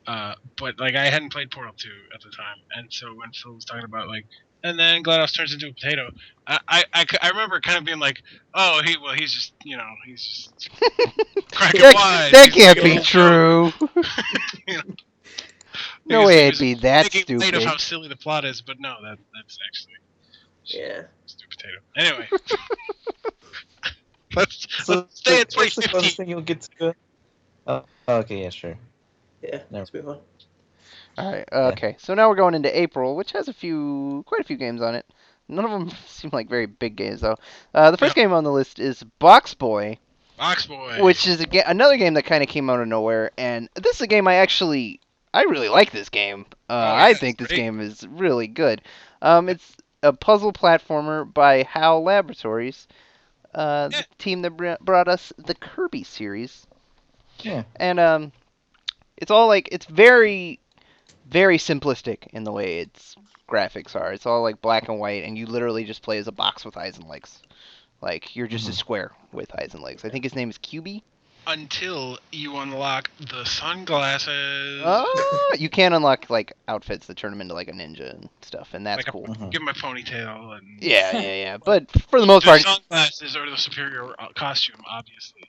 [SPEAKER 2] but like I hadn't played Portal 2 at the time, and so when Phil was talking about like, and then GLaDOS turns into a potato, I remember kind of being like, oh, he's just cracking wise.
[SPEAKER 1] That
[SPEAKER 2] He's
[SPEAKER 1] can't
[SPEAKER 2] making
[SPEAKER 1] be
[SPEAKER 2] a joke.
[SPEAKER 1] true.
[SPEAKER 2] You know?
[SPEAKER 1] No
[SPEAKER 2] He
[SPEAKER 1] way
[SPEAKER 2] was
[SPEAKER 1] it'd be that
[SPEAKER 2] making light of
[SPEAKER 1] stupid.
[SPEAKER 2] how silly the plot is, but no, that's actually
[SPEAKER 4] Yeah.
[SPEAKER 2] stupid potato. Anyway, let's
[SPEAKER 6] So
[SPEAKER 2] stay at
[SPEAKER 6] what's the
[SPEAKER 2] 2015.
[SPEAKER 6] closest thing you'll get to? Okay, yeah, sure.
[SPEAKER 4] Yeah,
[SPEAKER 6] Never.
[SPEAKER 4] let's move on.
[SPEAKER 1] All right. Okay. So now we're going into April, which has quite a few games on it. None of them seem like very big games, though. The first game on the list is Boxboy,
[SPEAKER 2] Boxboy.
[SPEAKER 1] which is another game that kind of came out of nowhere. And this is a game I really like this game. I
[SPEAKER 2] it's
[SPEAKER 1] think this
[SPEAKER 2] great.
[SPEAKER 1] game is really good. It's a puzzle platformer by HAL Laboratories, the team that brought us the Kirby series.
[SPEAKER 6] Yeah.
[SPEAKER 1] And it's all like it's very, very simplistic in the way its graphics are. It's all like black and white, and you literally just play as a box with eyes and legs. Like you're just a square with eyes and legs. I think his name is QB.
[SPEAKER 2] Until you unlock the sunglasses.
[SPEAKER 1] Oh, you can unlock like outfits that turn him into like a ninja and stuff, and that's
[SPEAKER 2] Like
[SPEAKER 1] cool.
[SPEAKER 2] Give him my ponytail and
[SPEAKER 1] Yeah. But for the most
[SPEAKER 2] the
[SPEAKER 1] part,
[SPEAKER 2] sunglasses are the superior costume, obviously.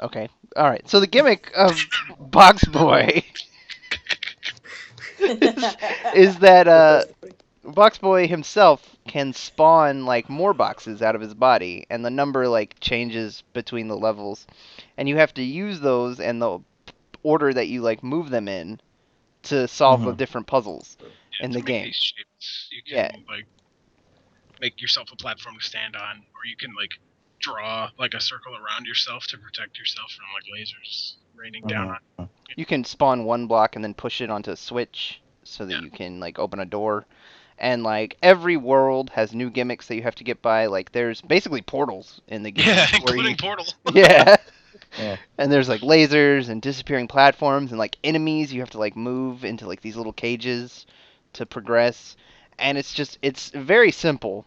[SPEAKER 1] okay. All right. So the gimmick of Boxboy is that Boxboy himself can spawn like more boxes out of his body, and the number like changes between the levels, and you have to use those and the order that you like move them in to solve the different puzzles in the
[SPEAKER 2] to make
[SPEAKER 1] game.
[SPEAKER 2] these shapes, you can like make yourself a platform to stand on, or you can like draw like a circle around yourself to protect yourself from like lasers raining down on.
[SPEAKER 1] You can spawn one block and then push it onto a switch so that you can like open a door. And like every world has new gimmicks that you have to get by. Like there's basically portals in the game.
[SPEAKER 2] Yeah, including Portal.
[SPEAKER 1] Yeah.
[SPEAKER 6] Yeah.
[SPEAKER 1] And there's like lasers and disappearing platforms and like enemies you have to like move into like these little cages to progress. And it's very simple,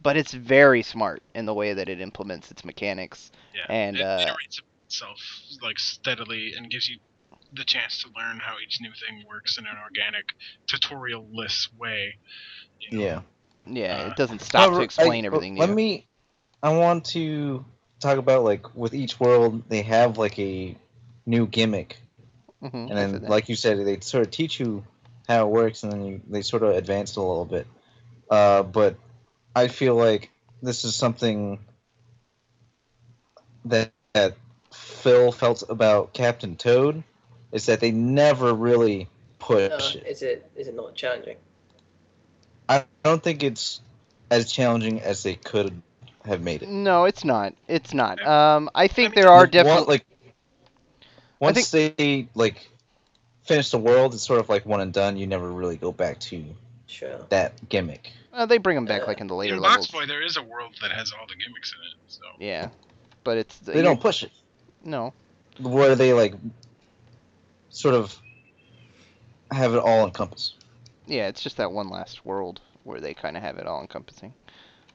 [SPEAKER 1] but it's very smart in the way that it implements its mechanics.
[SPEAKER 2] Yeah,
[SPEAKER 1] And
[SPEAKER 2] it iterates itself like steadily and gives you the chance to learn how each new thing works in an organic, tutorial-less way. You know?
[SPEAKER 6] Yeah.
[SPEAKER 1] yeah, it doesn't stop to explain everything
[SPEAKER 6] Let
[SPEAKER 1] new.
[SPEAKER 6] me. I want to talk about like with each world they have like a new gimmick,
[SPEAKER 1] Mhm,
[SPEAKER 6] and
[SPEAKER 1] I
[SPEAKER 6] then
[SPEAKER 1] said that.
[SPEAKER 6] like you said, they sort of teach you how it works, and then they sort of advance it a little bit. But I feel like this is something that Phil felt about Captain Toad, is that they never really push it.
[SPEAKER 4] Is it not challenging?
[SPEAKER 6] I don't think it's as challenging as they could have made it.
[SPEAKER 1] No, it's not. It's not. I think
[SPEAKER 2] mean,
[SPEAKER 1] there are
[SPEAKER 6] One,
[SPEAKER 1] definitely.
[SPEAKER 6] like
[SPEAKER 1] I
[SPEAKER 6] once they like finish the world, it's sort of like one and done. You never really go back to
[SPEAKER 4] Sure.
[SPEAKER 6] that gimmick.
[SPEAKER 1] They bring them back like in the later
[SPEAKER 2] In
[SPEAKER 1] levels.
[SPEAKER 2] Boxboy, there is a world that has all the gimmicks in it. So
[SPEAKER 1] Yeah, but it's
[SPEAKER 6] They don't push it.
[SPEAKER 1] No.
[SPEAKER 6] Where they like sort of have it all encompassed.
[SPEAKER 1] Yeah, it's just that one last world where they kind of have it all encompassing.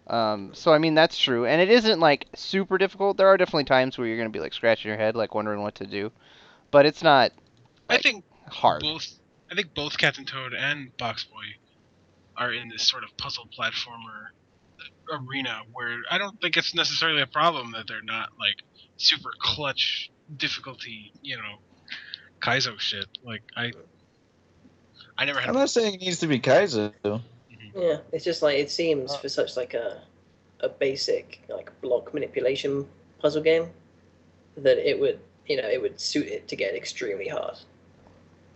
[SPEAKER 1] So I mean that's true, and it isn't like super difficult. There are definitely times where you're gonna be like scratching your head, like wondering what to do, but it's not
[SPEAKER 2] I think
[SPEAKER 1] hard.
[SPEAKER 2] both Captain Toad and Boxboy are in this sort of puzzle platformer arena where I don't think it's necessarily a problem that they're not like super clutch difficulty, Kaizo shit. Like I never had.
[SPEAKER 6] I'm not saying it needs to be Kaizo.
[SPEAKER 4] Yeah, it's just like it seems for such like a basic like block manipulation puzzle game that it would suit it to get extremely hard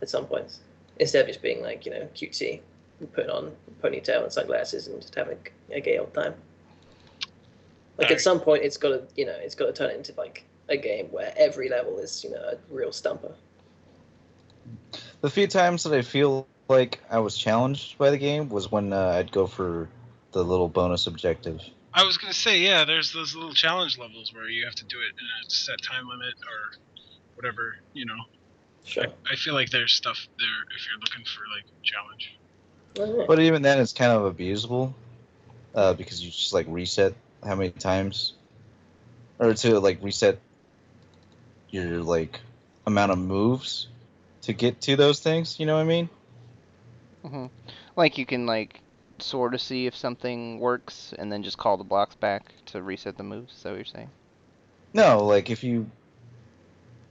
[SPEAKER 4] at some points instead of just being like cutesy, and putting on a ponytail and sunglasses and just having a gay old time. Like at some point, it's got to turn it into like a game where every level is a real stumper.
[SPEAKER 6] The few times that I feel like I was challenged by the game was when I'd go for the little bonus objective.
[SPEAKER 2] I was gonna say, yeah, there's those little challenge levels where you have to do it in a set time limit or whatever,
[SPEAKER 4] Sure.
[SPEAKER 2] I feel like there's stuff there if you're looking for like challenge.
[SPEAKER 4] Oh, yeah.
[SPEAKER 6] But even then, it's kind of abusable because you just like reset how many times, or to like reset your like amount of moves to get to those things. You know what I mean?
[SPEAKER 1] Hmm. Like you can like sort of see if something works and then just call the blocks back to reset the moves. Is that what you're saying?
[SPEAKER 6] No, like if you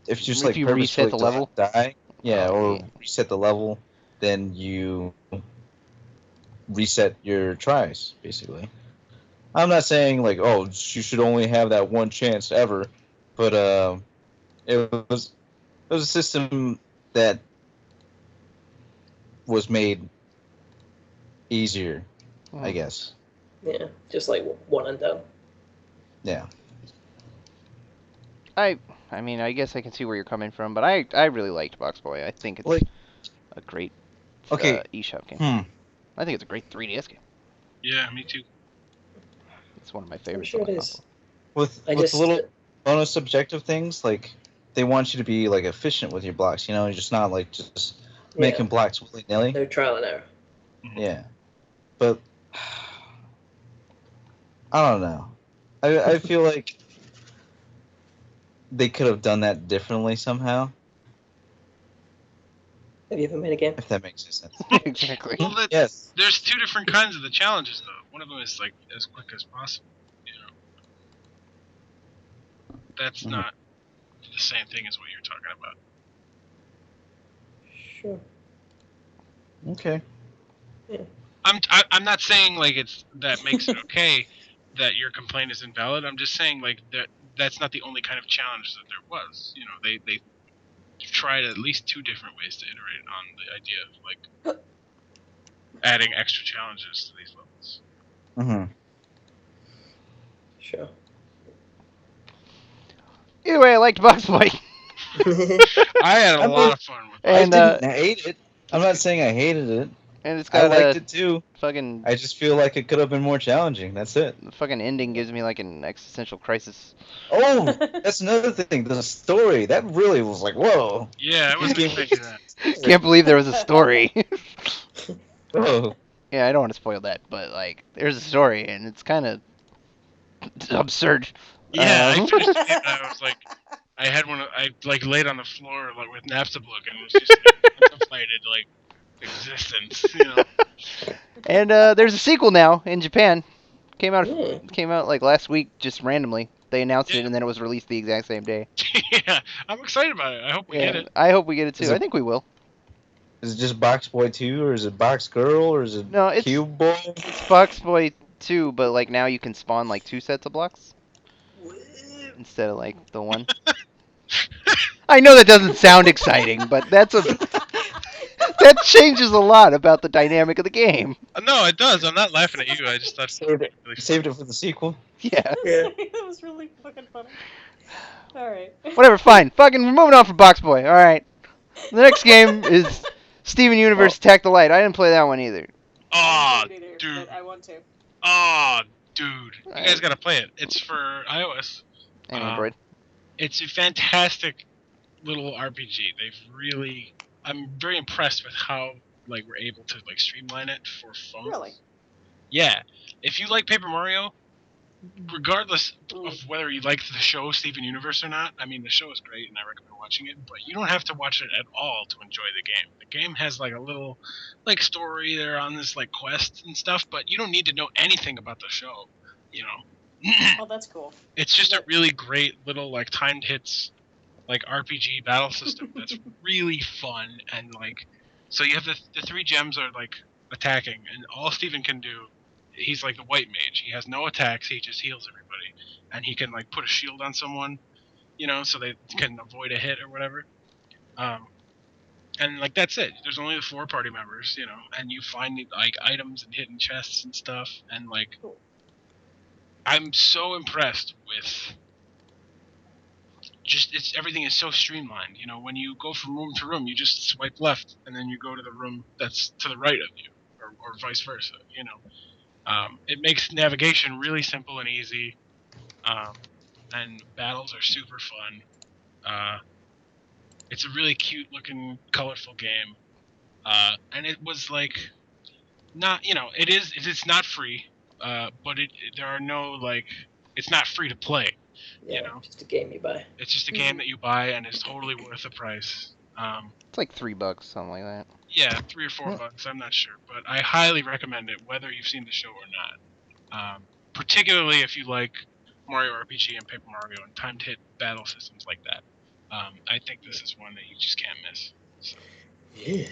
[SPEAKER 6] just like
[SPEAKER 1] you
[SPEAKER 6] purposefully
[SPEAKER 1] reset the level?
[SPEAKER 6] die, yeah,
[SPEAKER 1] Oh,
[SPEAKER 6] or
[SPEAKER 1] yeah.
[SPEAKER 6] reset the level, then you reset your tries basically. I'm not saying like, oh, you should only have that one chance ever, but it was a system that was made easier, I
[SPEAKER 1] Hmm.
[SPEAKER 6] guess.
[SPEAKER 4] Yeah, just like one and done.
[SPEAKER 6] Yeah.
[SPEAKER 1] I mean, I guess I can see where you're coming from, but I really liked Boxboy. I think it's
[SPEAKER 6] Like,
[SPEAKER 1] a great
[SPEAKER 6] okay.
[SPEAKER 1] eShop game.
[SPEAKER 6] Hmm.
[SPEAKER 1] I think it's a great 3DS game.
[SPEAKER 2] Yeah, me too.
[SPEAKER 1] It's one of my
[SPEAKER 4] I'm
[SPEAKER 1] favorites
[SPEAKER 4] sure
[SPEAKER 1] on the
[SPEAKER 4] it is.
[SPEAKER 1] console.
[SPEAKER 6] With the little bonus objective things, like they want you to be like efficient with your blocks. You're just not like just making blocks willy nilly.
[SPEAKER 4] No trial and error.
[SPEAKER 6] Yeah, but I don't know. I feel like they could have done that differently somehow.
[SPEAKER 4] Have you ever made a game?
[SPEAKER 6] If that makes sense.
[SPEAKER 1] Exactly.
[SPEAKER 2] Well,
[SPEAKER 6] Yes.
[SPEAKER 2] there's two different kinds of the challenges though. One of them is like as quick as possible. That's not the same thing as what you're talking about.
[SPEAKER 4] Sure.
[SPEAKER 6] Okay.
[SPEAKER 2] I'm not saying like that makes it okay that your complaint is invalid. I'm just saying like that's not the only kind of challenge that there was. They tried at least two different ways to iterate on the idea of like adding extra challenges to these levels.
[SPEAKER 6] Mm-hmm.
[SPEAKER 4] Sure.
[SPEAKER 1] Either way, I liked Boxboy.
[SPEAKER 2] I had a lot of fun with it.
[SPEAKER 1] And
[SPEAKER 6] I didn't hate it. I'm not saying I hated it.
[SPEAKER 1] and it's
[SPEAKER 6] I
[SPEAKER 1] got
[SPEAKER 6] liked it too.
[SPEAKER 1] fucking
[SPEAKER 6] I just feel like it could have been more challenging. That's it.
[SPEAKER 1] the fucking ending gives me like an existential crisis.
[SPEAKER 6] Oh, that's another thing. The story that really was like, whoa.
[SPEAKER 2] Yeah, I wasn't expecting that.
[SPEAKER 1] Can't believe there was a story.
[SPEAKER 6] Oh,
[SPEAKER 1] Yeah, I don't want to spoil that, but like, there's a story, and it's kind of absurd.
[SPEAKER 2] Yeah, I
[SPEAKER 1] Um,
[SPEAKER 2] finished the game and I was like, I had one. I like laid on the floor like with Napstablook and was just like, contemplated like existence. You know.
[SPEAKER 1] and there's a sequel now in Japan. Came out
[SPEAKER 4] Hmm.
[SPEAKER 1] came out like last week, just randomly. They announced it,
[SPEAKER 2] Yeah.
[SPEAKER 1] and then it was released the exact same day.
[SPEAKER 2] Yeah, I'm excited about it. I hope we get it.
[SPEAKER 1] I hope we get it too.
[SPEAKER 6] Is it-
[SPEAKER 1] I think we will.
[SPEAKER 6] Is it just Boxboy 2, or is it Box Girl, or is it
[SPEAKER 1] No, it's
[SPEAKER 6] Cube Boy?
[SPEAKER 1] it's Boxboy 2, but like now you can spawn like 2 sets of blocks instead of like the one. I know that doesn't sound exciting, but that changes a lot about the dynamic of the game.
[SPEAKER 2] No, it does. I'm not laughing at you. I just thought
[SPEAKER 6] Saved it.
[SPEAKER 2] really
[SPEAKER 6] Saved it for the sequel.
[SPEAKER 1] Yeah.
[SPEAKER 4] Yeah.
[SPEAKER 3] That was really fucking funny. Alright.
[SPEAKER 1] Whatever, fine. Fucking, we're moving on from Boxboy. All right. The next game is Steven Universe Attack the Light. I didn't play that one either.
[SPEAKER 2] Oh,
[SPEAKER 3] I didn't either,
[SPEAKER 2] dude.
[SPEAKER 3] but I want to.
[SPEAKER 2] Oh, dude. You guys gotta play it. It's for iOS.
[SPEAKER 1] And Android.
[SPEAKER 2] It's a fantastic little RPG. They've really. I'm very impressed with how like we're able to like streamline it for phones.
[SPEAKER 3] Really?
[SPEAKER 2] Yeah. If you like Paper Mario, regardless
[SPEAKER 3] Ooh.
[SPEAKER 2] of whether you like the show Steven Universe or not, I mean the show is great and I recommend watching it, but you don't have to watch it at all to enjoy the game. The game has like a little like story there on this like quest and stuff, but you don't need to know anything about the show, you know.
[SPEAKER 3] Oh, that's cool.
[SPEAKER 2] It's just a really great little like timed hits like RPG battle system that's really fun and like so you have the 3 gems are like attacking and all Steven can do, he's like the white mage. He has no attacks, he just heals everybody. And he can like put a shield on someone, you know, so they can avoid a hit or whatever. And like that's it. There's only the 4 party members, you know, and you find like items and hidden chests and stuff and like
[SPEAKER 3] Cool.
[SPEAKER 2] I'm so impressed with just it's everything is so streamlined. You know, when you go from room to room, you just swipe left, and then you go to the room that's to the right of you, or vice versa. You know, it makes navigation really simple and easy, and battles are super fun. It's a really cute looking, colorful game, and it was like not it's not free, but there are no like it's not free to play.
[SPEAKER 4] Yeah,
[SPEAKER 2] You know?
[SPEAKER 4] just a game you buy.
[SPEAKER 2] It's just a game that you buy and is totally worth the price.
[SPEAKER 1] It's like $3, something like that.
[SPEAKER 2] Yeah, $3 or $4, I'm not sure, but I highly recommend it, whether you've seen the show or not. Particularly if you like Mario RPG and Paper Mario and timed hit battle systems like that. I think this is one that you just can't miss. So.
[SPEAKER 4] Yeah.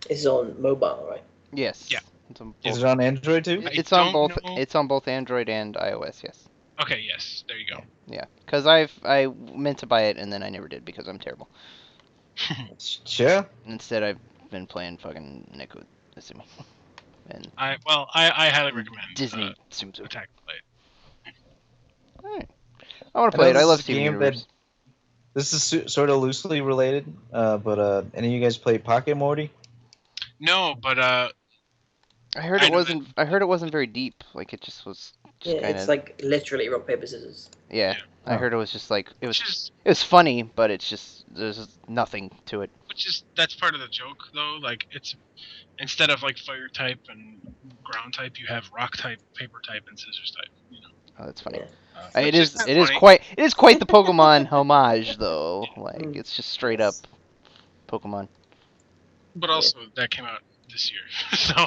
[SPEAKER 4] It's on mobile, right?
[SPEAKER 1] Yes.
[SPEAKER 2] Yeah.
[SPEAKER 1] It's on
[SPEAKER 6] Is
[SPEAKER 1] both,
[SPEAKER 6] it on Android too?
[SPEAKER 1] it's
[SPEAKER 2] I
[SPEAKER 1] on
[SPEAKER 2] don't
[SPEAKER 1] both.
[SPEAKER 2] know-
[SPEAKER 1] It's on both Android and iOS. Yes.
[SPEAKER 2] Okay, yes, there you go.
[SPEAKER 1] Yeah. Because I meant to buy it and then I never did because I'm terrible.
[SPEAKER 6] Sure.
[SPEAKER 1] Instead, I've been playing fucking Necrodancer and
[SPEAKER 2] I highly recommend
[SPEAKER 1] Disney Tsum
[SPEAKER 2] Attack the Light.
[SPEAKER 1] Alright. I want to play it.
[SPEAKER 6] know
[SPEAKER 1] I
[SPEAKER 6] this
[SPEAKER 1] love
[SPEAKER 6] is a
[SPEAKER 1] Steven
[SPEAKER 6] game that-
[SPEAKER 1] Universe.
[SPEAKER 6] This is sort of loosely related, but any of you guys play Pocket Morty?
[SPEAKER 2] No, but
[SPEAKER 1] I heard
[SPEAKER 2] I
[SPEAKER 1] it
[SPEAKER 2] know
[SPEAKER 1] wasn't. I heard it wasn't very deep. Like it just was. Just
[SPEAKER 4] Yeah,
[SPEAKER 1] kind
[SPEAKER 4] it's
[SPEAKER 1] of.
[SPEAKER 4] like literally rock, paper, scissors.
[SPEAKER 1] Yeah. I
[SPEAKER 6] Oh.
[SPEAKER 1] heard it was just like it was.
[SPEAKER 2] which is
[SPEAKER 1] It was funny, but it's just there's just nothing to it.
[SPEAKER 2] that's part of the joke though. Like it's instead of like fire type and ground type, you have rock type, paper type, and scissors type. You know,
[SPEAKER 1] Oh, that's funny.
[SPEAKER 4] Yeah.
[SPEAKER 2] which
[SPEAKER 1] It is
[SPEAKER 2] funny.
[SPEAKER 1] quite the Pokemon homage though. Like it's just straight up Pokemon.
[SPEAKER 2] But also that came out this year, so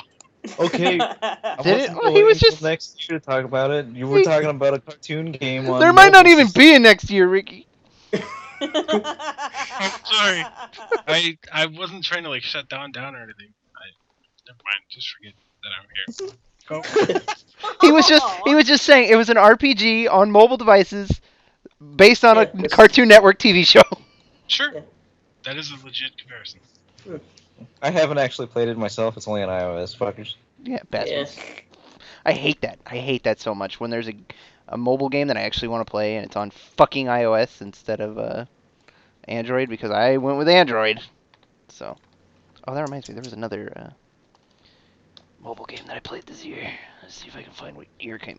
[SPEAKER 6] Okay. I
[SPEAKER 1] Did it?
[SPEAKER 6] wasn't
[SPEAKER 1] Well, he
[SPEAKER 6] waiting
[SPEAKER 1] was
[SPEAKER 6] till
[SPEAKER 1] just-
[SPEAKER 6] next year to talk about it. You were
[SPEAKER 1] He-
[SPEAKER 6] talking about a cartoon game. On
[SPEAKER 1] There might not
[SPEAKER 6] mobile
[SPEAKER 1] even
[SPEAKER 6] system.
[SPEAKER 1] be a next year, Ricky.
[SPEAKER 2] sorry. I wasn't trying to like shut down or anything. Never mind. Just forget that I'm here. Go.
[SPEAKER 1] He was just saying it was an RPG on mobile devices based on
[SPEAKER 4] Yeah,
[SPEAKER 1] a
[SPEAKER 4] it's-
[SPEAKER 1] Cartoon Network TV show.
[SPEAKER 2] Sure.
[SPEAKER 4] Yeah.
[SPEAKER 2] That is a legit comparison.
[SPEAKER 6] I haven't actually played it myself. It's only on iOS. Fuckers.
[SPEAKER 1] Yeah, bastards. I hate that. I hate that so much when there's a mobile game that I actually want to play and it's on fucking iOS instead of Android because I went with Android. So, oh, that reminds me, there was another mobile game that I played this year. Let's see if I can find what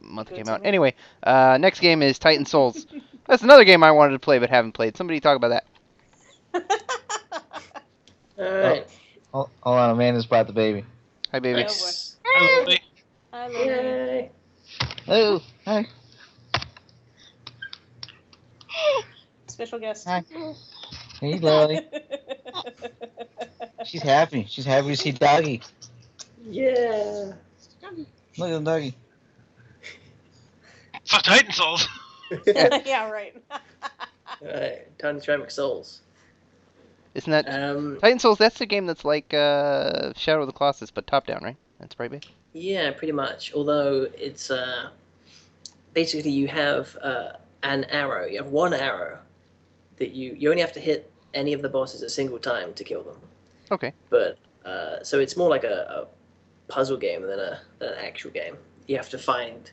[SPEAKER 1] month it came out. Anyway, next game is Titan Souls. That's another game I wanted to play but haven't played. Somebody talk about that.
[SPEAKER 4] Alright.
[SPEAKER 6] Hold on, Amanda's brought the baby.
[SPEAKER 1] Hi, baby.
[SPEAKER 4] Nice.
[SPEAKER 2] Hi, Lily.
[SPEAKER 3] Hi, Lily.
[SPEAKER 4] Yay.
[SPEAKER 1] Oh, hi.
[SPEAKER 3] Special guest.
[SPEAKER 6] Hi. Hey, Lily. She's happy. She's happy to see Doggy.
[SPEAKER 4] Yeah.
[SPEAKER 6] Look at the doggy.
[SPEAKER 2] So Titan Souls.
[SPEAKER 3] Yeah, right.
[SPEAKER 4] Alright, Tiny Ceramic Souls.
[SPEAKER 1] Isn't that
[SPEAKER 4] Um,
[SPEAKER 1] Titan Souls? That's the game that's like Shadow of the Colossus, but top down, right? That's right, babe.
[SPEAKER 4] yeah, pretty much. Although it's basically you have an arrow. You have one arrow that you only have to hit any of the bosses a single time to kill them.
[SPEAKER 1] Okay.
[SPEAKER 4] But so it's more like a puzzle game than an actual game. You have to find.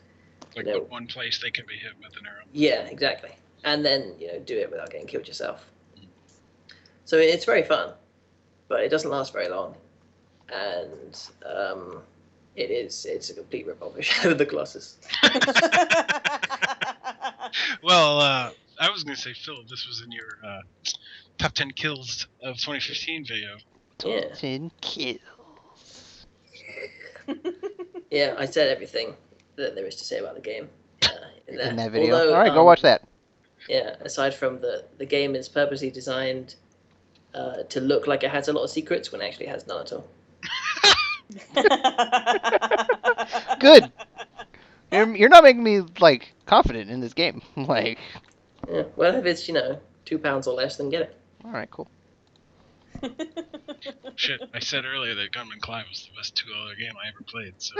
[SPEAKER 2] Like
[SPEAKER 4] No.
[SPEAKER 2] what one place they can be hit with an arrow.
[SPEAKER 4] Yeah, exactly. And then do it without getting killed yourself. So it's very fun, but it doesn't last very long, and it's a complete rip-off of Shadow of the Colossus.
[SPEAKER 2] Well, I was gonna say, Phil, this was in your top 10 kills of 2015 video.
[SPEAKER 4] Yeah,
[SPEAKER 1] 10 kills.
[SPEAKER 4] yeah. I said everything that there is to say about the game in
[SPEAKER 1] In that video.
[SPEAKER 4] Although,
[SPEAKER 1] All right, go watch that.
[SPEAKER 4] Yeah, aside from the game is purposely designed to look like it has a lot of secrets when it actually has none at all.
[SPEAKER 1] Good. You're not making me like confident in this game. Like,
[SPEAKER 4] Yeah, well, if it's £2 or less, then get it.
[SPEAKER 1] all right, cool.
[SPEAKER 2] Shit, I said earlier that Gunman Clive was the best $2 game I ever played. So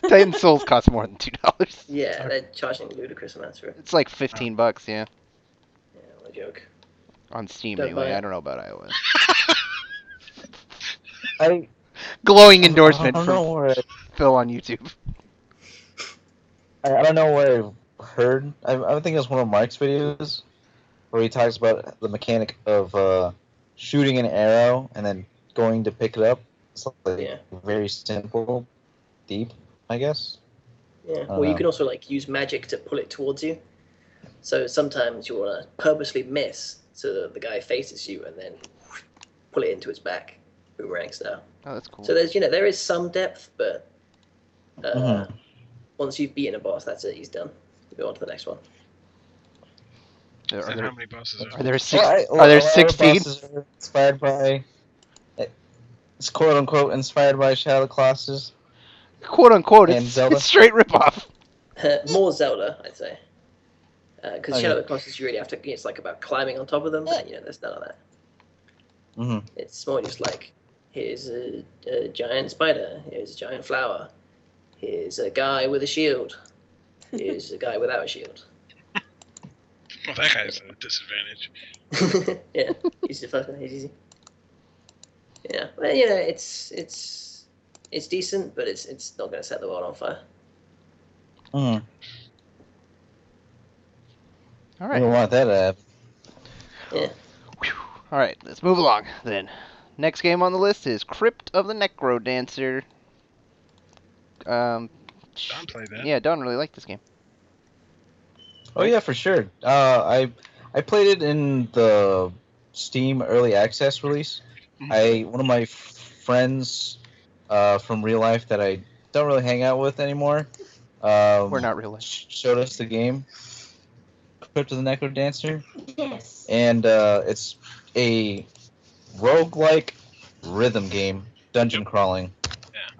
[SPEAKER 1] Titan Souls costs more than $2.
[SPEAKER 4] Yeah, they're charging ludicrous amounts for it.
[SPEAKER 1] It's like $15, yeah,
[SPEAKER 4] Yeah, what a joke.
[SPEAKER 1] on Steam
[SPEAKER 4] Don't
[SPEAKER 1] anyway.
[SPEAKER 4] buy it.
[SPEAKER 1] I don't know about iOS.
[SPEAKER 6] I
[SPEAKER 1] Glowing endorsement
[SPEAKER 6] I don't know
[SPEAKER 1] from
[SPEAKER 6] where
[SPEAKER 1] Phil on YouTube.
[SPEAKER 6] I don't know where I've heard. I think it was one of Mark's videos where he talks about the mechanic of shooting an arrow and then going to pick it up. It's like
[SPEAKER 4] Yeah.
[SPEAKER 6] very simple, deep, I guess.
[SPEAKER 4] Yeah.
[SPEAKER 6] don't
[SPEAKER 4] Well, you
[SPEAKER 6] know.
[SPEAKER 4] can also use magic to pull it towards you. So sometimes you want to purposely miss so that the guy faces you and then pull it into his back, boomerang style.
[SPEAKER 1] Oh, that's cool.
[SPEAKER 4] So there's there is some depth, but
[SPEAKER 6] Mhm.
[SPEAKER 4] once you've beaten a boss, that's it. He's done. You go on to the next one.
[SPEAKER 1] Are
[SPEAKER 2] how
[SPEAKER 1] there,
[SPEAKER 2] many bosses are
[SPEAKER 1] are there
[SPEAKER 6] Well, a lot of
[SPEAKER 1] 16?
[SPEAKER 6] bosses are inspired by. It's quote unquote inspired by Shadow of the Colossus.
[SPEAKER 1] Quote unquote,
[SPEAKER 6] And Zelda?
[SPEAKER 1] it's straight ripoff.
[SPEAKER 4] More Zelda, I'd say. Because
[SPEAKER 6] Okay.
[SPEAKER 4] Shadow of the Colossus, you really have to. It's like about climbing on top of them, but there's none of that.
[SPEAKER 6] Hmm.
[SPEAKER 4] It's more just like, here's a giant spider, here's a giant flower, here's a guy with a shield, here's a guy without a shield.
[SPEAKER 2] Well, that guy's at a disadvantage.
[SPEAKER 4] Yeah, he's the first one. He's easy. Yeah, well, it's decent, but it's not going to set the world on fire.
[SPEAKER 6] Mm.
[SPEAKER 1] All
[SPEAKER 6] We
[SPEAKER 1] right.
[SPEAKER 6] don't want that to happen.
[SPEAKER 4] Yeah.
[SPEAKER 1] All right, let's move along then. Next game on the list is Crypt of the Necrodancer.
[SPEAKER 2] Don played that.
[SPEAKER 1] Yeah, Don really liked this game.
[SPEAKER 6] Oh yeah, for sure. I played it in the Steam Early Access release.
[SPEAKER 2] Mhm.
[SPEAKER 6] One of my friends from real life that I don't really hang out with anymore.
[SPEAKER 1] We're not real life.
[SPEAKER 6] Showed us the game, Crypt of the Necrodancer,
[SPEAKER 4] Yes.
[SPEAKER 6] and it's a roguelike rhythm game, dungeon crawling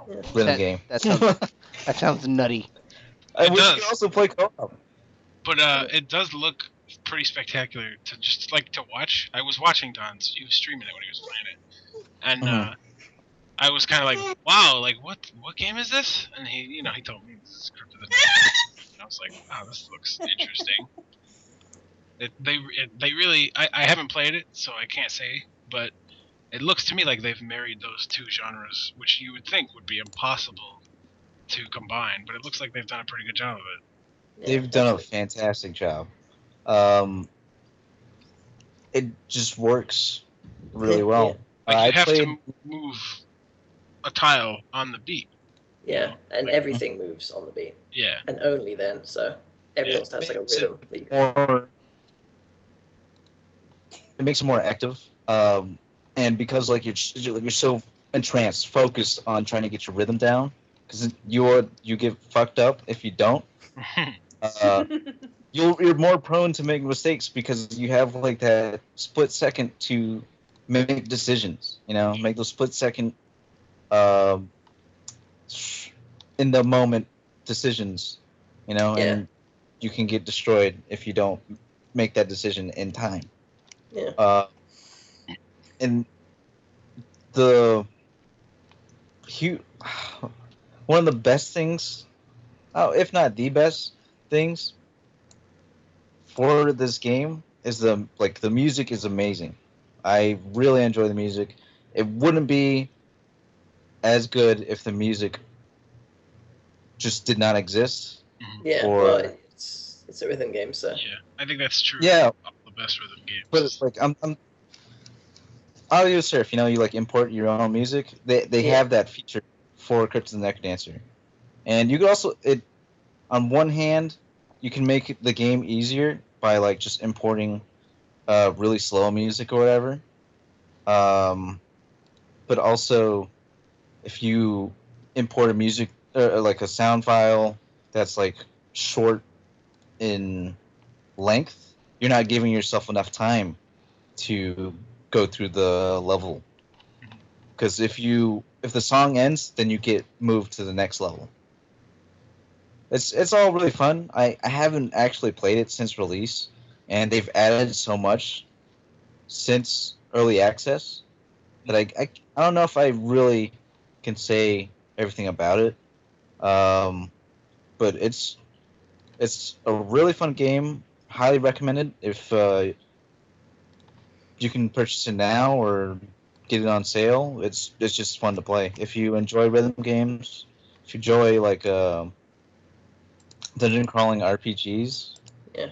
[SPEAKER 6] rhythm
[SPEAKER 1] That-
[SPEAKER 6] game.
[SPEAKER 1] that sounds- That sounds nutty.
[SPEAKER 6] And
[SPEAKER 2] It
[SPEAKER 6] we
[SPEAKER 2] does.
[SPEAKER 6] can also play co-op.
[SPEAKER 2] But it does look pretty spectacular to just to watch. I was watching Don's. He was streaming it when he was playing it, and
[SPEAKER 6] Mhm.
[SPEAKER 2] I was kind of like, "Wow, like what game is this?" And he told me this is Crypt of the Necrodancer. And I was like, "Wow, this looks interesting." They really I haven't played it, so I can't say, but it looks to me like they've married those two genres, which you would think would be impossible to combine, but it looks like they've done a pretty good job of it.
[SPEAKER 6] They've done a fantastic job. It just works really well.
[SPEAKER 2] Like
[SPEAKER 6] I
[SPEAKER 2] you have
[SPEAKER 6] played.
[SPEAKER 2] to move a tile on the beat.
[SPEAKER 4] Yeah, and everything moves on the beat,
[SPEAKER 2] Yeah.
[SPEAKER 4] and only then. So everyone has like a
[SPEAKER 6] Makes it
[SPEAKER 4] rhythm. that you can-
[SPEAKER 6] more. It makes it more active, and because like you're so entranced, focused on trying to get your rhythm down, because you get fucked up if you don't. You're more prone to make mistakes because you have like that split second to make decisions. Make those split second, um, in the moment decisions. And you can get destroyed if you don't make that decision in time.
[SPEAKER 4] Yeah.
[SPEAKER 6] And the one of the best things, if not the best things for this game is the music is amazing. I really enjoy the music. It wouldn't be as good if the music just did not exist.
[SPEAKER 4] Yeah, well, it's a rhythm game, so.
[SPEAKER 2] Yeah, I think that's true.
[SPEAKER 6] Yeah,
[SPEAKER 2] of the best rhythm games.
[SPEAKER 6] but it's like I'm Audio Surf. You like import your own music. They have that feature for Crypt and Necrodancer, and you could also on one hand you can make the game easier by like just importing really slow music or whatever. But also if you import a music or like a sound file that's like short in length, you're not giving yourself enough time to go through the level. Because if the song ends, then you get moved to the next level. It's all really fun. I haven't actually played it since release, and they've added so much since early access that I don't know if I really can say everything about it. But it's a really fun game. Highly recommended if you can purchase it now or get it on sale. It's just fun to play. If you enjoy rhythm games, if you enjoy like dungeon crawling RPGs,
[SPEAKER 4] yeah,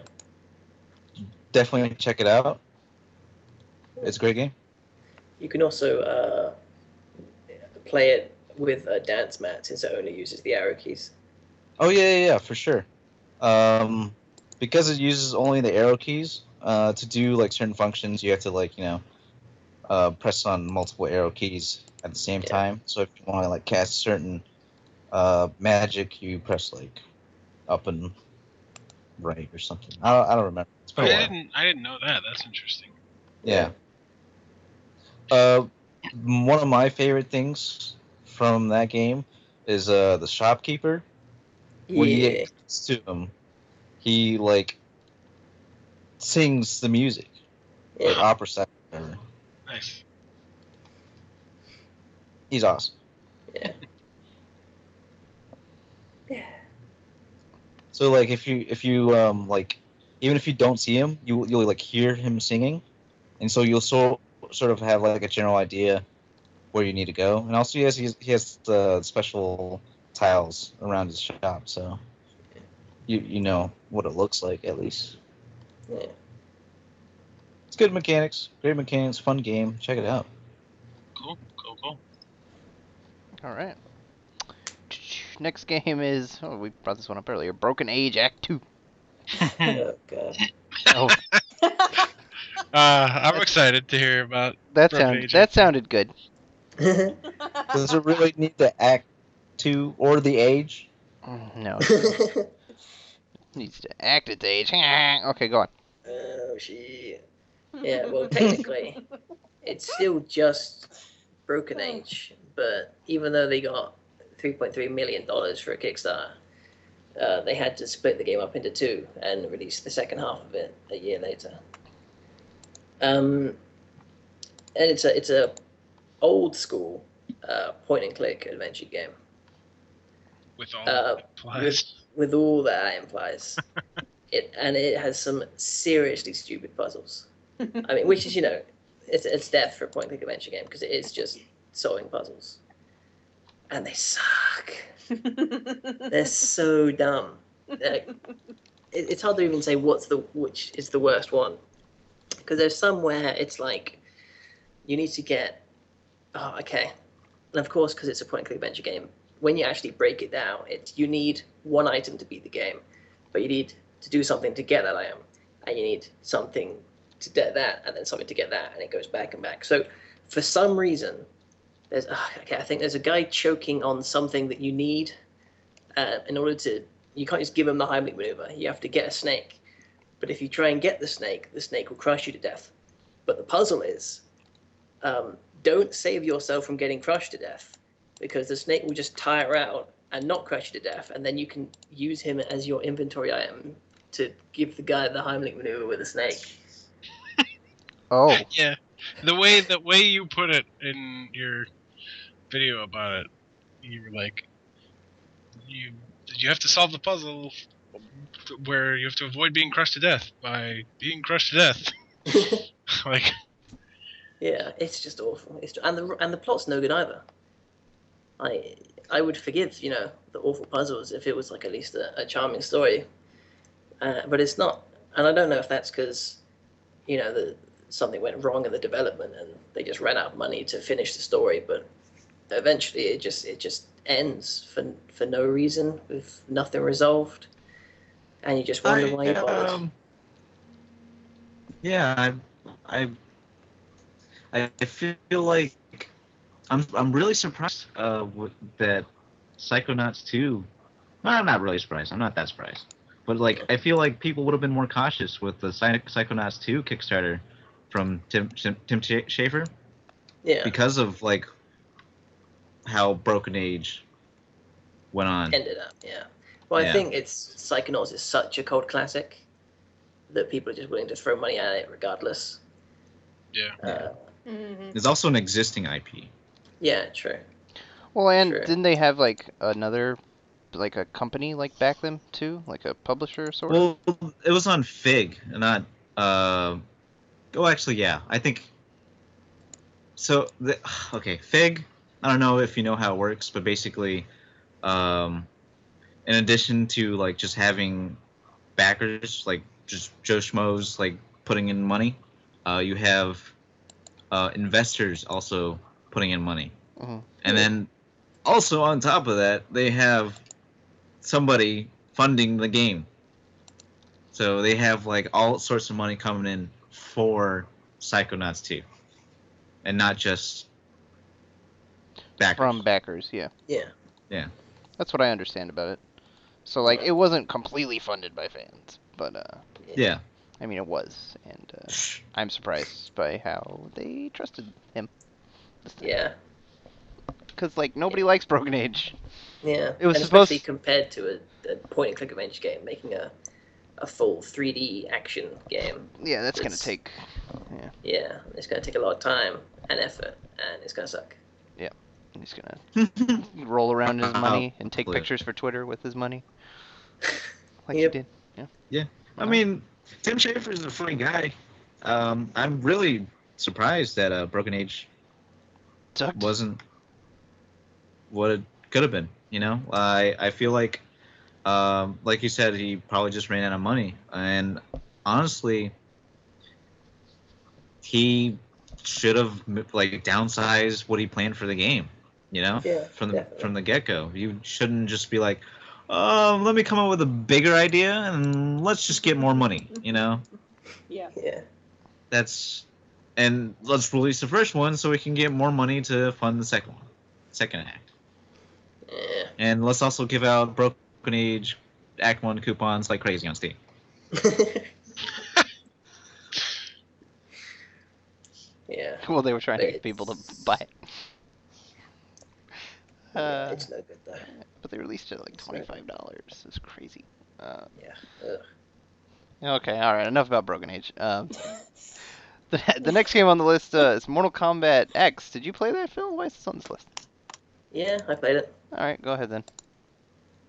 [SPEAKER 6] definitely check it out. It's a great game.
[SPEAKER 4] You can also play it with a dance mat since it only uses the arrow keys.
[SPEAKER 6] Oh yeah, for sure. Because it uses only the arrow keys to do like certain functions, you have to like press on multiple arrow keys at the same time. So if you want to like cast certain magic, you press like up and right or something. I don't remember. It's been a while.
[SPEAKER 2] I didn't know that. That's interesting.
[SPEAKER 6] Yeah. One of my favorite things from that game is the shopkeeper. When you get close to him, he like sings the music, like opera style.
[SPEAKER 2] Nice.
[SPEAKER 6] He's awesome.
[SPEAKER 4] Yeah. Yeah.
[SPEAKER 6] So like if you like even if you don't see him, you'll like hear him singing, and so you'll sort of have like a general idea where you need to go. And also he has special tiles around his shop, so you know what it looks like at least.
[SPEAKER 4] Yeah.
[SPEAKER 6] It's good mechanics, great mechanics, fun game. Check it out.
[SPEAKER 2] Cool.
[SPEAKER 1] All right. Next game is we brought this one up earlier. Broken Age Act 2.
[SPEAKER 4] Oh god.
[SPEAKER 1] Oh,
[SPEAKER 2] I'm excited to hear about
[SPEAKER 1] that
[SPEAKER 2] Broken Age.
[SPEAKER 1] sounded good.
[SPEAKER 6] Does it really need to act 2 or the age?
[SPEAKER 1] No. It needs to act its age. Okay, go on.
[SPEAKER 4] Oh shit. Yeah, well technically it's still just Broken Age, but even though they got $3.3 million for a Kickstarter, they had to split the game up into 2 and release the second half of it a year later. And it's a old school point and click adventure game.
[SPEAKER 2] With all that implies.
[SPEAKER 4] With all that implies. It has some seriously stupid puzzles. I mean, which is it's death for a point and click adventure game because it is just solving puzzles. And they suck. They're so dumb. It's hard to even say which is the worst one. Because there's some where it's like, you need to get... Oh, okay. And of course, because it's a point-and-click adventure game, when you actually break it down, you need one item to beat the game. But you need to do something to get that item. And you need something to get that, and then something to get that, and it goes back and back. So, for some reason... I think there's a guy choking on something that you need in order to. You can't just give him the Heimlich maneuver. You have to get a snake. But if you try and get the snake will crush you to death. But the puzzle is, don't save yourself from getting crushed to death, because the snake will just tire out and not crush you to death, and then you can use him as your inventory item to give the guy the Heimlich maneuver with a snake.
[SPEAKER 1] Oh.
[SPEAKER 2] Yeah, the way you put it in your video about it, you were like, you have to solve the puzzle where you have to avoid being crushed to death by being crushed to death. Like,
[SPEAKER 4] yeah, it's just awful. And the plot's no good either. I would forgive, the awful puzzles if it was like at least a charming story, but it's not. And I don't know if that's because, something went wrong in the development and they just ran out of money to finish the story. But eventually, it just ends for no reason, with nothing resolved, and you just wonder why you bothered.
[SPEAKER 5] Yeah, I feel like I'm really surprised that Psychonauts 2. Well, I'm not really surprised. I'm not that surprised. But like, I feel like people would have been more cautious with the Psychonauts 2 Kickstarter from Tim Schafer.
[SPEAKER 4] Yeah.
[SPEAKER 5] Because of like how Broken Age went on.
[SPEAKER 4] Ended up, yeah. Well, I think Psychonauts is such a cult classic that people are just willing to throw money at it regardless.
[SPEAKER 2] yeah.
[SPEAKER 5] It's also an existing IP.
[SPEAKER 4] Yeah, true.
[SPEAKER 1] Well, and
[SPEAKER 4] True.
[SPEAKER 1] didn't they have like another, like a company like back them too, like a publisher sort of?
[SPEAKER 5] Well, it was on Fig, not. Oh, actually, yeah. I think. So, okay, Fig. I don't know if you know how it works, but basically, in addition to like just having backers, like just Joe Schmoes, like putting in money, you have investors also putting in money.
[SPEAKER 1] Mhm.
[SPEAKER 5] And then also on top of that, they have somebody funding the game. So they have like all sorts of money coming in for Psychonauts 2. And not just backers.
[SPEAKER 1] From backers, yeah.
[SPEAKER 4] Yeah.
[SPEAKER 5] Yeah.
[SPEAKER 1] That's what I understand about it. So like, it wasn't completely funded by fans, but
[SPEAKER 5] Yeah.
[SPEAKER 1] I mean it was, and I'm surprised by how they trusted him this time.
[SPEAKER 4] Yeah.
[SPEAKER 1] Because like nobody likes Broken Age.
[SPEAKER 4] Yeah.
[SPEAKER 1] It was
[SPEAKER 4] and
[SPEAKER 1] supposed-
[SPEAKER 4] especially compared to a point-and-click adventure game, making a full 3D action game.
[SPEAKER 1] Yeah, that's gonna
[SPEAKER 4] It's-
[SPEAKER 1] take.
[SPEAKER 4] Yeah, it's going to take a lot of time and effort, and it's going to suck.
[SPEAKER 1] He's gonna roll around his money and take
[SPEAKER 5] Clear.
[SPEAKER 1] pictures for Twitter with his money, like
[SPEAKER 4] Yep.
[SPEAKER 1] he did.
[SPEAKER 5] I mean, Tim Schafer is a funny guy. I'm really surprised that Broken Age
[SPEAKER 1] Sucked.
[SPEAKER 5] wasn't what it could have been. I feel like you said, he probably just ran out of money, and honestly, he should have like downsized what he planned for the game.
[SPEAKER 4] Yeah,
[SPEAKER 5] from
[SPEAKER 4] definitely.
[SPEAKER 5] the get-go. You shouldn't just be like, let me come up with a bigger idea and let's just get more money.
[SPEAKER 3] Yeah.
[SPEAKER 4] Yeah.
[SPEAKER 5] And let's release the first one so we can get more money to fund the second act.
[SPEAKER 4] Yeah.
[SPEAKER 5] And let's also give out Broken Age Act 1 coupons like crazy on Steam.
[SPEAKER 4] Yeah.
[SPEAKER 1] Well, they were trying to get people to buy it.
[SPEAKER 4] Yeah, it's no good though.
[SPEAKER 1] But they released it at like $25. It's crazy.
[SPEAKER 4] Yeah. Ugh.
[SPEAKER 1] Okay, all right. Enough about Broken Age. The next game on the list is Mortal Kombat X. Did you play that, Phil? Why is this on this list?
[SPEAKER 4] Yeah, I played it.
[SPEAKER 1] All right, go ahead then.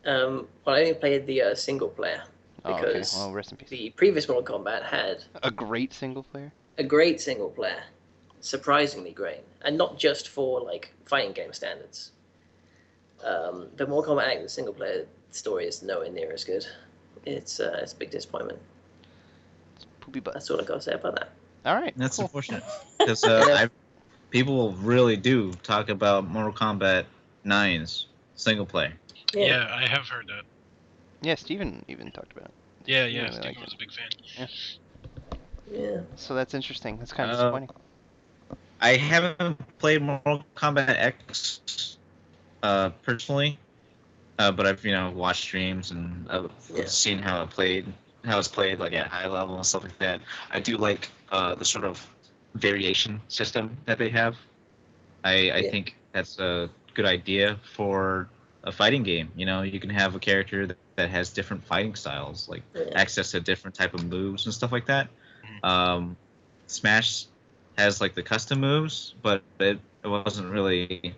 [SPEAKER 4] Well, I only played the single player
[SPEAKER 1] Oh, okay.
[SPEAKER 4] because
[SPEAKER 1] Well, rest in peace.
[SPEAKER 4] the previous Mortal Kombat had
[SPEAKER 1] A great single player.
[SPEAKER 4] a great single player, surprisingly great, and not just for like fighting game standards. The Mortal Kombat X, the single player story is nowhere near as good. It's a big disappointment.
[SPEAKER 1] It's poopy butt.
[SPEAKER 4] That's all I got to say about that.
[SPEAKER 1] All right.
[SPEAKER 5] That's
[SPEAKER 1] cool.
[SPEAKER 5] unfortunate because people really do talk about Mortal Kombat 9's single player.
[SPEAKER 2] Yeah, I have heard that.
[SPEAKER 1] Yeah, Steven even talked about it.
[SPEAKER 2] Yeah,
[SPEAKER 1] really
[SPEAKER 2] yeah. Steven
[SPEAKER 1] like
[SPEAKER 2] was a big fan.
[SPEAKER 4] Yeah.
[SPEAKER 1] So that's interesting. That's kind of
[SPEAKER 5] Uh,
[SPEAKER 1] disappointing.
[SPEAKER 5] I haven't played Mortal Kombat X personally, but I've watched streams and seen how it's played like at high level and stuff like that. I do like the sort of variation system that they have. I think that's a good idea for a fighting game. You can have a character that has different fighting styles, like access to different type of moves and stuff like that. Smash has like the custom moves, but it wasn't really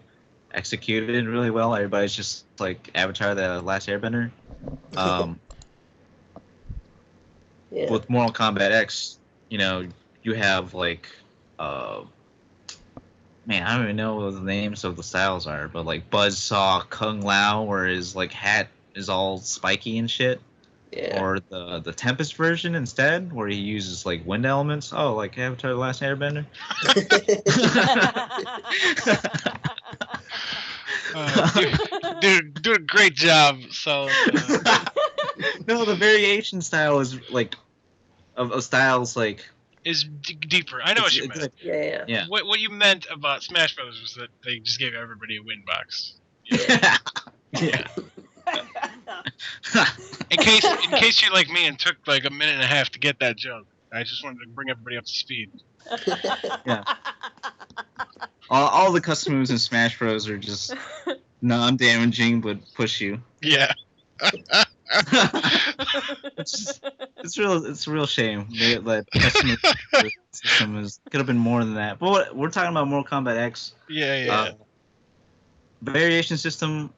[SPEAKER 5] executed really well. Everybody's just like Avatar: The Last Airbender. With Mortal Kombat X, you have like man, I don't even know what the names of the styles are, but like Buzzsaw Kung Lao, where his like hat is all spiky and shit.
[SPEAKER 4] Yeah.
[SPEAKER 5] Or the Tempest version instead, where he uses like wind elements. Oh, like Avatar: The Last Airbender.
[SPEAKER 2] Do a great job. So
[SPEAKER 5] No, the variation style is like of styles like
[SPEAKER 2] is deeper. I know what you meant.
[SPEAKER 4] Yeah.
[SPEAKER 2] What you meant about Smash Brothers was that they just gave everybody a win box.
[SPEAKER 5] Yeah.
[SPEAKER 2] In case you're like me and took like a minute and a half to get that joke, I just wanted to bring everybody up to speed.
[SPEAKER 5] Yeah. All the custom moves in Smash Bros are just non-damaging but push you.
[SPEAKER 2] Yeah.
[SPEAKER 5] It's a real shame that custom system could have been more than that. But we're talking about Mortal Kombat X.
[SPEAKER 2] Yeah.
[SPEAKER 5] Variation system,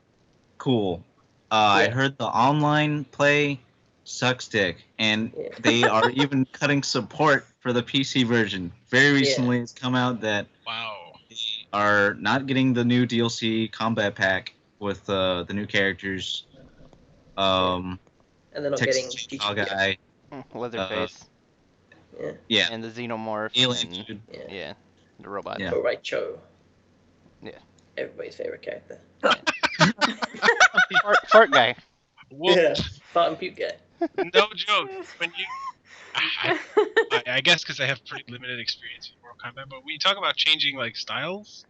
[SPEAKER 5] cool. I heard the online play sucks dick, and they are even cutting support for the PC version. Very recently, it's come out that they are not getting the new DLC combat pack with the new characters.
[SPEAKER 4] And they're not getting
[SPEAKER 5] guy,
[SPEAKER 1] Leatherface.
[SPEAKER 5] Yeah.
[SPEAKER 1] And the Xenomorph.
[SPEAKER 5] Alien dude.
[SPEAKER 1] Yeah. The robot.
[SPEAKER 5] Yeah.
[SPEAKER 4] Raicho.
[SPEAKER 1] Yeah.
[SPEAKER 4] Everybody's favorite character.
[SPEAKER 1] Fart guy.
[SPEAKER 2] Well,
[SPEAKER 4] fart and puke guy.
[SPEAKER 2] No joke. When you, I guess because I have pretty limited experience with Mortal Kombat, but when you talk about changing like styles,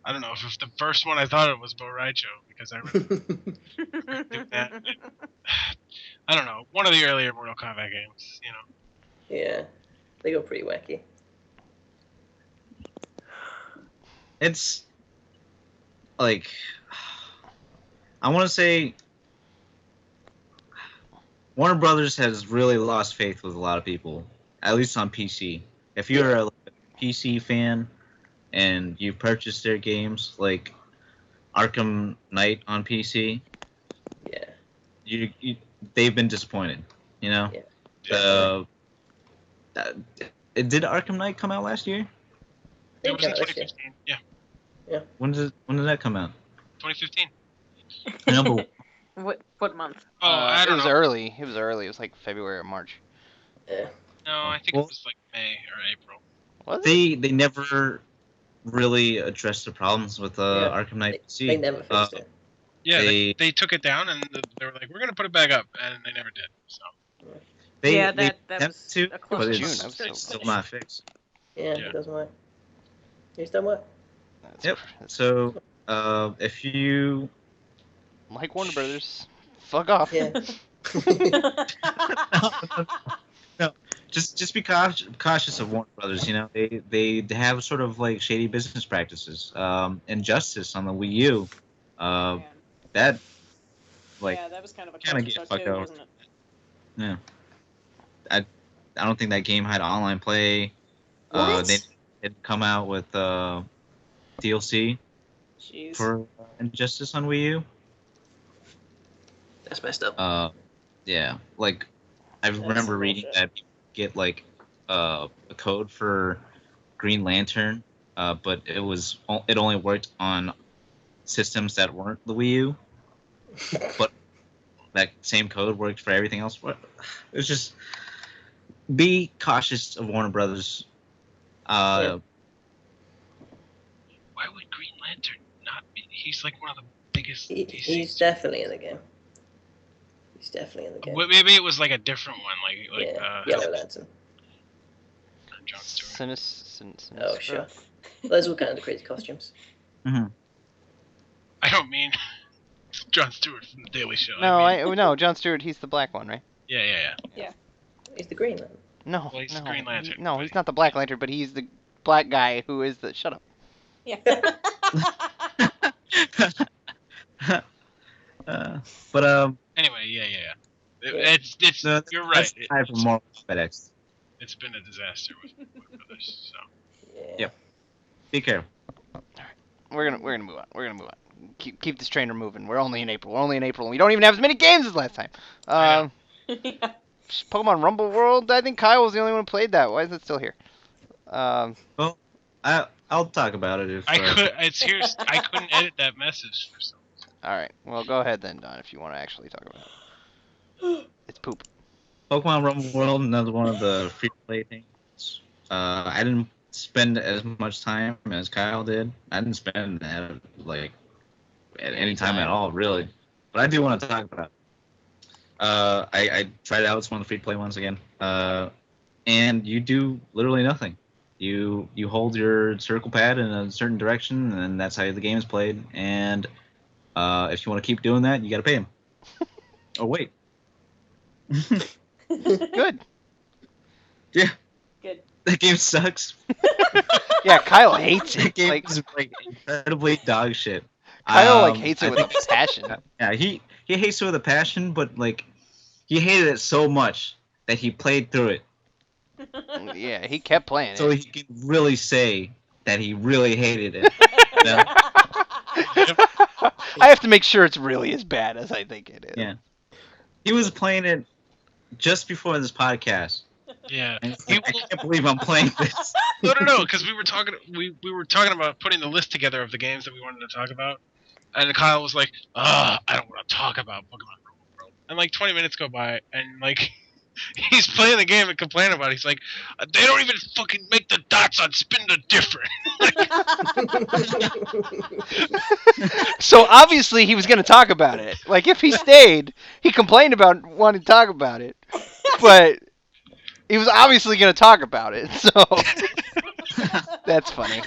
[SPEAKER 2] I don't know if the first one I thought of was Bo Raicho because I really do that. I don't know, one of the earlier Mortal Kombat games,
[SPEAKER 4] Yeah, they go pretty wacky.
[SPEAKER 5] It's like I want to say Warner Brothers has really lost faith with a lot of people, at least on PC. If you're a PC fan and you purchased their games like Arkham Knight on PC, they've been disappointed. Did Arkham Knight come out last year?
[SPEAKER 2] It was in 2015. Yeah.
[SPEAKER 5] When did that come out?
[SPEAKER 2] 2015.
[SPEAKER 5] No,
[SPEAKER 7] but what month?
[SPEAKER 2] Oh, I don't know.
[SPEAKER 1] Early. It was early. It was like February or March.
[SPEAKER 4] Yeah.
[SPEAKER 2] No, I think it was like May or April.
[SPEAKER 1] Was
[SPEAKER 5] it? They never really addressed the problems with Arkham Knight PC.
[SPEAKER 4] They never fixed it.
[SPEAKER 2] Yeah, they took it down and they were like, we're gonna put it back up, and they never did. So.
[SPEAKER 7] That was
[SPEAKER 5] a close
[SPEAKER 1] but
[SPEAKER 5] it's still not fixed.
[SPEAKER 4] Yeah, it doesn't work. He's done what?
[SPEAKER 5] Yep. So, if you
[SPEAKER 1] like Warner Brothers, fuck off.
[SPEAKER 4] Yeah.
[SPEAKER 5] No, just be cautious of Warner Brothers. They have sort of like shady business practices. Injustice on the Wii U. That
[SPEAKER 3] that was kind of a
[SPEAKER 5] get fucked
[SPEAKER 3] too,
[SPEAKER 5] over.
[SPEAKER 3] wasn't it?
[SPEAKER 5] Yeah. I don't think that game had online play. They didn't come out with DLC for Injustice on Wii U.
[SPEAKER 4] That's messed up.
[SPEAKER 5] Yeah, like I remember reading that you get like a code for Green Lantern, but it only worked on systems that weren't the Wii U. But that same code worked for everything else. It was just be cautious of Warner Brothers.
[SPEAKER 2] Why would Green Lantern not be? He's like one of the biggest.
[SPEAKER 4] He's definitely in the game. He's definitely in the game.
[SPEAKER 2] Maybe it was like a different one, like
[SPEAKER 4] Yellow Lantern.
[SPEAKER 2] John Stewart.
[SPEAKER 1] Sinistro.
[SPEAKER 4] Oh sure. Those were kind of the crazy costumes.
[SPEAKER 5] Mm-hmm.
[SPEAKER 2] I don't mean Jon Stewart from The Daily Show.
[SPEAKER 1] No,
[SPEAKER 2] I mean,
[SPEAKER 1] no, Jon Stewart. He's the black one, right?
[SPEAKER 2] yeah.
[SPEAKER 4] He's the Green Lantern.
[SPEAKER 1] No,
[SPEAKER 2] Well, he's
[SPEAKER 1] no,
[SPEAKER 2] Green Lantern,
[SPEAKER 1] no,
[SPEAKER 2] but-
[SPEAKER 1] he's not the Black Lantern, but he's the black guy who is the. Shut up.
[SPEAKER 3] Yeah.
[SPEAKER 5] But
[SPEAKER 2] Anyway, yeah. It's
[SPEAKER 5] no,
[SPEAKER 2] you're
[SPEAKER 5] that's
[SPEAKER 2] right.
[SPEAKER 5] time for more Kombat X.
[SPEAKER 2] It's been a disaster with others. So
[SPEAKER 4] Yeah.
[SPEAKER 5] Yep. Be careful.
[SPEAKER 1] We're gonna move on. We're gonna move on. Keep this trainer moving. We're only in April. And we don't even have as many games as last time.
[SPEAKER 2] I
[SPEAKER 3] Yeah.
[SPEAKER 1] Pokemon Rumble World. I think Kyle was the only one who played that. Why is it still here?
[SPEAKER 5] Well, I'll talk about it if
[SPEAKER 2] I couldn't edit that message for some reason.
[SPEAKER 1] All right. Well, go ahead then, Don, if you want to actually talk about it. It's poop.
[SPEAKER 5] Pokemon Rumble World, another one of the free play things. I didn't spend as much time as Kyle did. I didn't spend that like at any time at all, really. But I do want to talk about it. I tried it out. It's one of the free play ones again. And you do literally nothing. You hold your circle pad in a certain direction, and that's how the game is played. And if you want to keep doing that, you got to pay him. Oh wait.
[SPEAKER 1] Good.
[SPEAKER 5] Yeah.
[SPEAKER 3] Good.
[SPEAKER 5] That game sucks.
[SPEAKER 1] Yeah, Kyle hates
[SPEAKER 5] That
[SPEAKER 1] it.
[SPEAKER 5] game
[SPEAKER 1] Like
[SPEAKER 5] is like incredibly dog shit.
[SPEAKER 1] Kyle hates it
[SPEAKER 5] I
[SPEAKER 1] with
[SPEAKER 5] think-
[SPEAKER 1] a passion.
[SPEAKER 5] Yeah, he hates it with a passion, but like he hated it so much that he played through it,
[SPEAKER 1] Yeah, he kept playing
[SPEAKER 5] so
[SPEAKER 1] it.
[SPEAKER 5] he can really say that he really hated it. You know?
[SPEAKER 1] I have to make sure it's really as bad as I think it is.
[SPEAKER 5] Yeah. He was playing it just before this podcast,
[SPEAKER 2] Yeah.
[SPEAKER 5] and he's like, I can't believe I'm playing this.
[SPEAKER 2] No, because we were talking about putting the list together of the games that we wanted to talk about, and Kyle was like, I don't want to talk about Pokemon Rumble World. And like 20 minutes go by, and like he's playing the game and complaining about it. He's like, they don't even fucking make the dots on spin the different.
[SPEAKER 1] So obviously he was going to talk about it. Like if he stayed, he complained about wanting to talk about it, but he was obviously going to talk about it. So that's funny.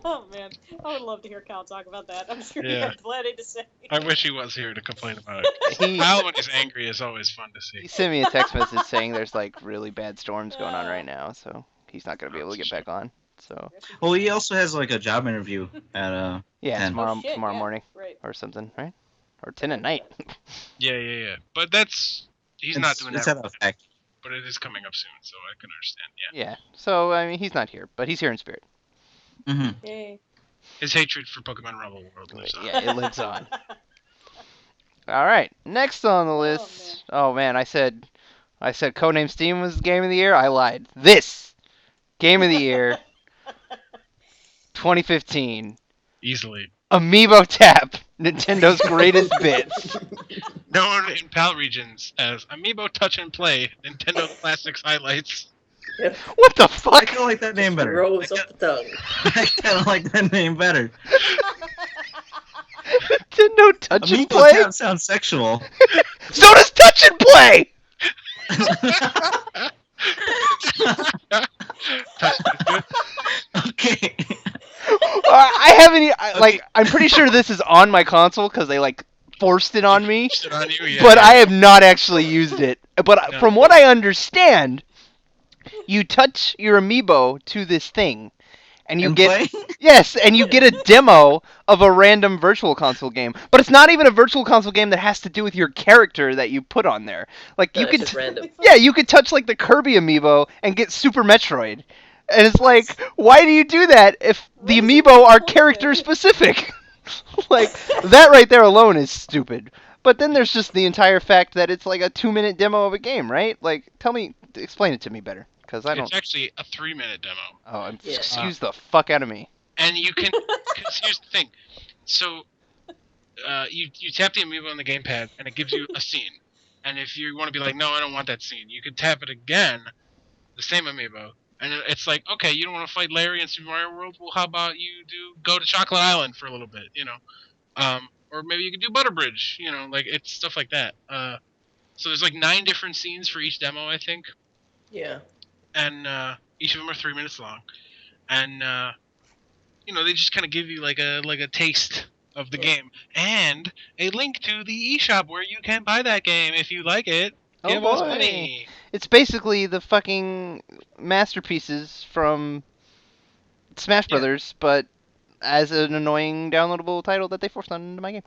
[SPEAKER 3] Oh man, I would love to hear Kyle talk about that. I'm sure he
[SPEAKER 2] Yeah.
[SPEAKER 3] had plenty to say.
[SPEAKER 2] I wish he was here to complain about it.
[SPEAKER 1] He,
[SPEAKER 2] Kyle, when he's angry, is always fun to
[SPEAKER 1] he
[SPEAKER 2] see.
[SPEAKER 1] sent me a text message saying there's like really bad storms going on right now, so he's not going to be able to get back on. So
[SPEAKER 5] Well, he also has like a job interview at
[SPEAKER 1] yeah,
[SPEAKER 5] 10.
[SPEAKER 1] tomorrow
[SPEAKER 3] Oh, shit, yeah.
[SPEAKER 1] morning
[SPEAKER 3] Right.
[SPEAKER 1] or something, right? Or 10 at night.
[SPEAKER 2] Yeah. But he's not doing
[SPEAKER 5] it's
[SPEAKER 2] that.
[SPEAKER 5] at a factory.
[SPEAKER 2] But it is coming up soon, so I can understand. Yeah.
[SPEAKER 1] Yeah. So I mean, he's not here, but he's here in spirit.
[SPEAKER 5] Mm-hmm.
[SPEAKER 3] Yay.
[SPEAKER 2] His hatred for Pokemon Rumble World lives on.
[SPEAKER 1] Yeah, it lives on. All right, next on the list. Oh man, I said Codename Steam was game of the year. I lied. This game of the year, 2015,
[SPEAKER 2] Easily.
[SPEAKER 1] Amiibo Tap, Nintendo's greatest bits.
[SPEAKER 2] Known in PAL regions as Amiibo Touch and Play, Nintendo Classics Highlights.
[SPEAKER 1] What the
[SPEAKER 5] I
[SPEAKER 1] fuck?
[SPEAKER 5] kind of like that name better.
[SPEAKER 4] Rolls off the tongue.
[SPEAKER 5] I kind of like that name better.
[SPEAKER 1] Nintendo Touch and
[SPEAKER 5] Amiibo
[SPEAKER 1] Play.
[SPEAKER 5] Tap sounds sexual.
[SPEAKER 1] So does Touch and Play.
[SPEAKER 2] Touch is good.
[SPEAKER 5] Okay.
[SPEAKER 1] I haven't. Like, I'm pretty sure this is on my console because they like forced it on me.
[SPEAKER 2] Shit on you, yeah.
[SPEAKER 1] But I have not actually used it. But
[SPEAKER 2] No.
[SPEAKER 1] from what I understand, you touch your amiibo to this thing, and you
[SPEAKER 5] And
[SPEAKER 1] get
[SPEAKER 5] play?
[SPEAKER 1] yes, and you get a demo of a random virtual console game. But it's not even a virtual console game that has to do with your character that you put on there. Like you
[SPEAKER 4] No,
[SPEAKER 1] could,
[SPEAKER 4] it's just random.
[SPEAKER 1] yeah, you could touch like the Kirby amiibo and get Super Metroid. And it's like, why do you do that if the
[SPEAKER 3] What is
[SPEAKER 1] amiibo
[SPEAKER 3] the
[SPEAKER 1] are
[SPEAKER 3] point
[SPEAKER 1] character
[SPEAKER 3] of it?
[SPEAKER 1] specific? Like that right there alone is stupid. But then there's just the entire fact that it's like a 2-minute demo of a game, right? Like, explain it to me better, because I don't.
[SPEAKER 2] It's actually a 3-minute demo.
[SPEAKER 1] Oh,
[SPEAKER 4] Yeah.
[SPEAKER 1] excuse the fuck out of me.
[SPEAKER 2] And you can. Cause here's the thing. So, you tap the amiibo on the gamepad, and it gives you a scene. And if you want to be like, no, I don't want that scene, you can tap it again, the same amiibo, and it's like, okay, you don't want to fight Larry in Super Mario World? Well, how about you go to Chocolate Island for a little bit, you know? Or maybe you could do Butterbridge, you know, like it's stuff like that. So there's like 9 different scenes for each demo, I think.
[SPEAKER 4] Yeah.
[SPEAKER 2] And each of them are 3 minutes long. and they just kind of give you like a taste of the game and a link to the eShop where you can buy that game if you like it.
[SPEAKER 1] Oh
[SPEAKER 2] Give us
[SPEAKER 1] boy.
[SPEAKER 2] money.
[SPEAKER 1] It's basically the fucking masterpieces from Smash
[SPEAKER 2] Yeah.
[SPEAKER 1] Brothers, but as an annoying downloadable title that they forced onto my game.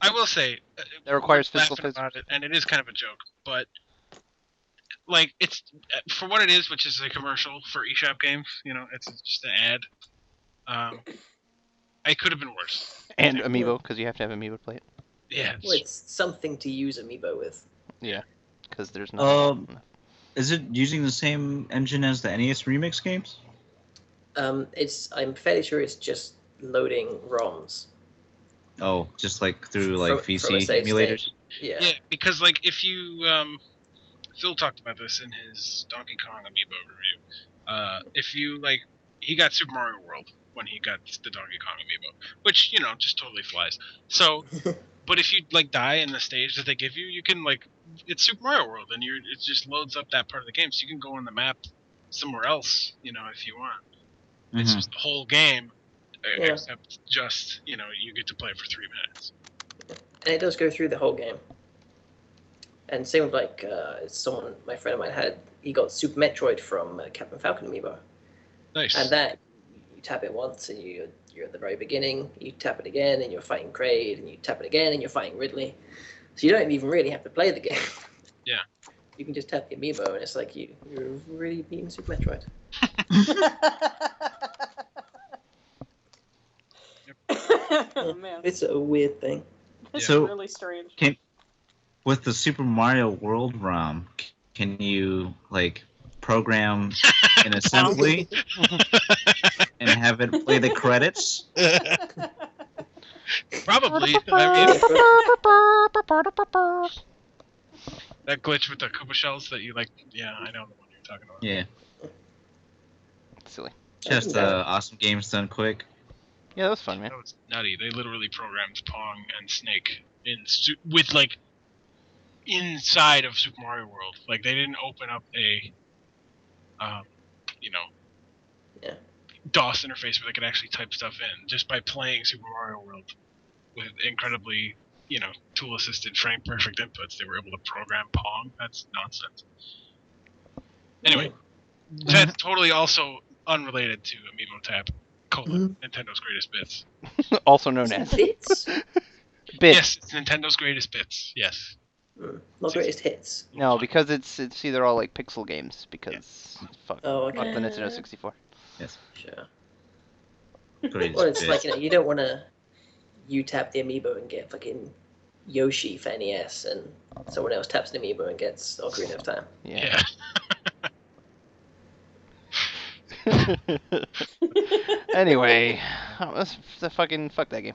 [SPEAKER 2] I will say
[SPEAKER 1] That requires
[SPEAKER 2] we're
[SPEAKER 1] physical
[SPEAKER 2] laughing about it, and it is kind of a joke, but like it's for what it is, which is a commercial for eShop games. It's just an ad. It could have been worse.
[SPEAKER 1] And Amiibo, because you have to have Amiibo to play it.
[SPEAKER 2] Yeah.
[SPEAKER 4] Well, it's something to use Amiibo with.
[SPEAKER 1] Yeah, because there's no.
[SPEAKER 5] Is it using the same engine as the NES Remix games?
[SPEAKER 4] I'm fairly sure it's just loading ROMs.
[SPEAKER 5] Oh, just like through like
[SPEAKER 4] From a
[SPEAKER 5] VC
[SPEAKER 4] save
[SPEAKER 5] emulators?
[SPEAKER 4] state. Yeah.
[SPEAKER 2] Yeah, because like if you Phil talked about this in his Donkey Kong Amiibo review. If you he got Super Mario World when he got the Donkey Kong Amiibo, which just totally flies. So, but if you die in the stage that they give you, you can it's Super Mario World, and it just loads up that part of the game, so you can go on the map somewhere else, if you want. It's just the whole game, except just you get to play for 3 minutes.
[SPEAKER 4] And it does go through the whole game. And same with my friend of mine he got Super Metroid from Captain Falcon Amiibo.
[SPEAKER 2] Nice.
[SPEAKER 4] And that, you tap it once and you're at the very beginning, you tap it again and you're fighting Kraid, and you tap it again and you're fighting Ridley. So you don't even really have to play the game.
[SPEAKER 2] Yeah.
[SPEAKER 4] You can just tap the Amiibo and it's like you're really beating Super Metroid.
[SPEAKER 3] Oh man,
[SPEAKER 4] It's a weird thing.
[SPEAKER 3] it's
[SPEAKER 5] So-
[SPEAKER 3] really strange.
[SPEAKER 5] With the Super Mario World ROM, can you program an assembly and have it play the credits?
[SPEAKER 2] Probably. That glitch with the Koopa shells that you yeah, I know the one you're talking about.
[SPEAKER 5] Yeah,
[SPEAKER 1] Silly.
[SPEAKER 5] just awesome games done quick.
[SPEAKER 1] Yeah, that was fun, man.
[SPEAKER 2] That was nutty. They literally programmed Pong and Snake with inside of Super Mario World. They didn't open up a DOS interface where they could actually type stuff in. Just by playing Super Mario World with incredibly, tool-assisted, frame-perfect inputs, they were able to program Pong. That's nonsense. Anyway, that's totally also unrelated to Amiibo Tap, Nintendo's greatest bits.
[SPEAKER 1] Also known as
[SPEAKER 4] Bits?
[SPEAKER 1] Bits.
[SPEAKER 2] Yes, it's Nintendo's greatest bits. Yes.
[SPEAKER 4] Not greatest hits.
[SPEAKER 1] No, because it's either all pixel games. Because fuck
[SPEAKER 4] Oh, okay.
[SPEAKER 1] the Nintendo 64.
[SPEAKER 5] Yes.
[SPEAKER 4] Sure.
[SPEAKER 5] Greatest
[SPEAKER 4] Well, it's
[SPEAKER 5] bits.
[SPEAKER 4] you don't want to tap the Amiibo and get fucking Yoshi for NES, and someone else taps the Amiibo and gets Ocarina of Time.
[SPEAKER 1] Yeah. Anyway, fuck that game.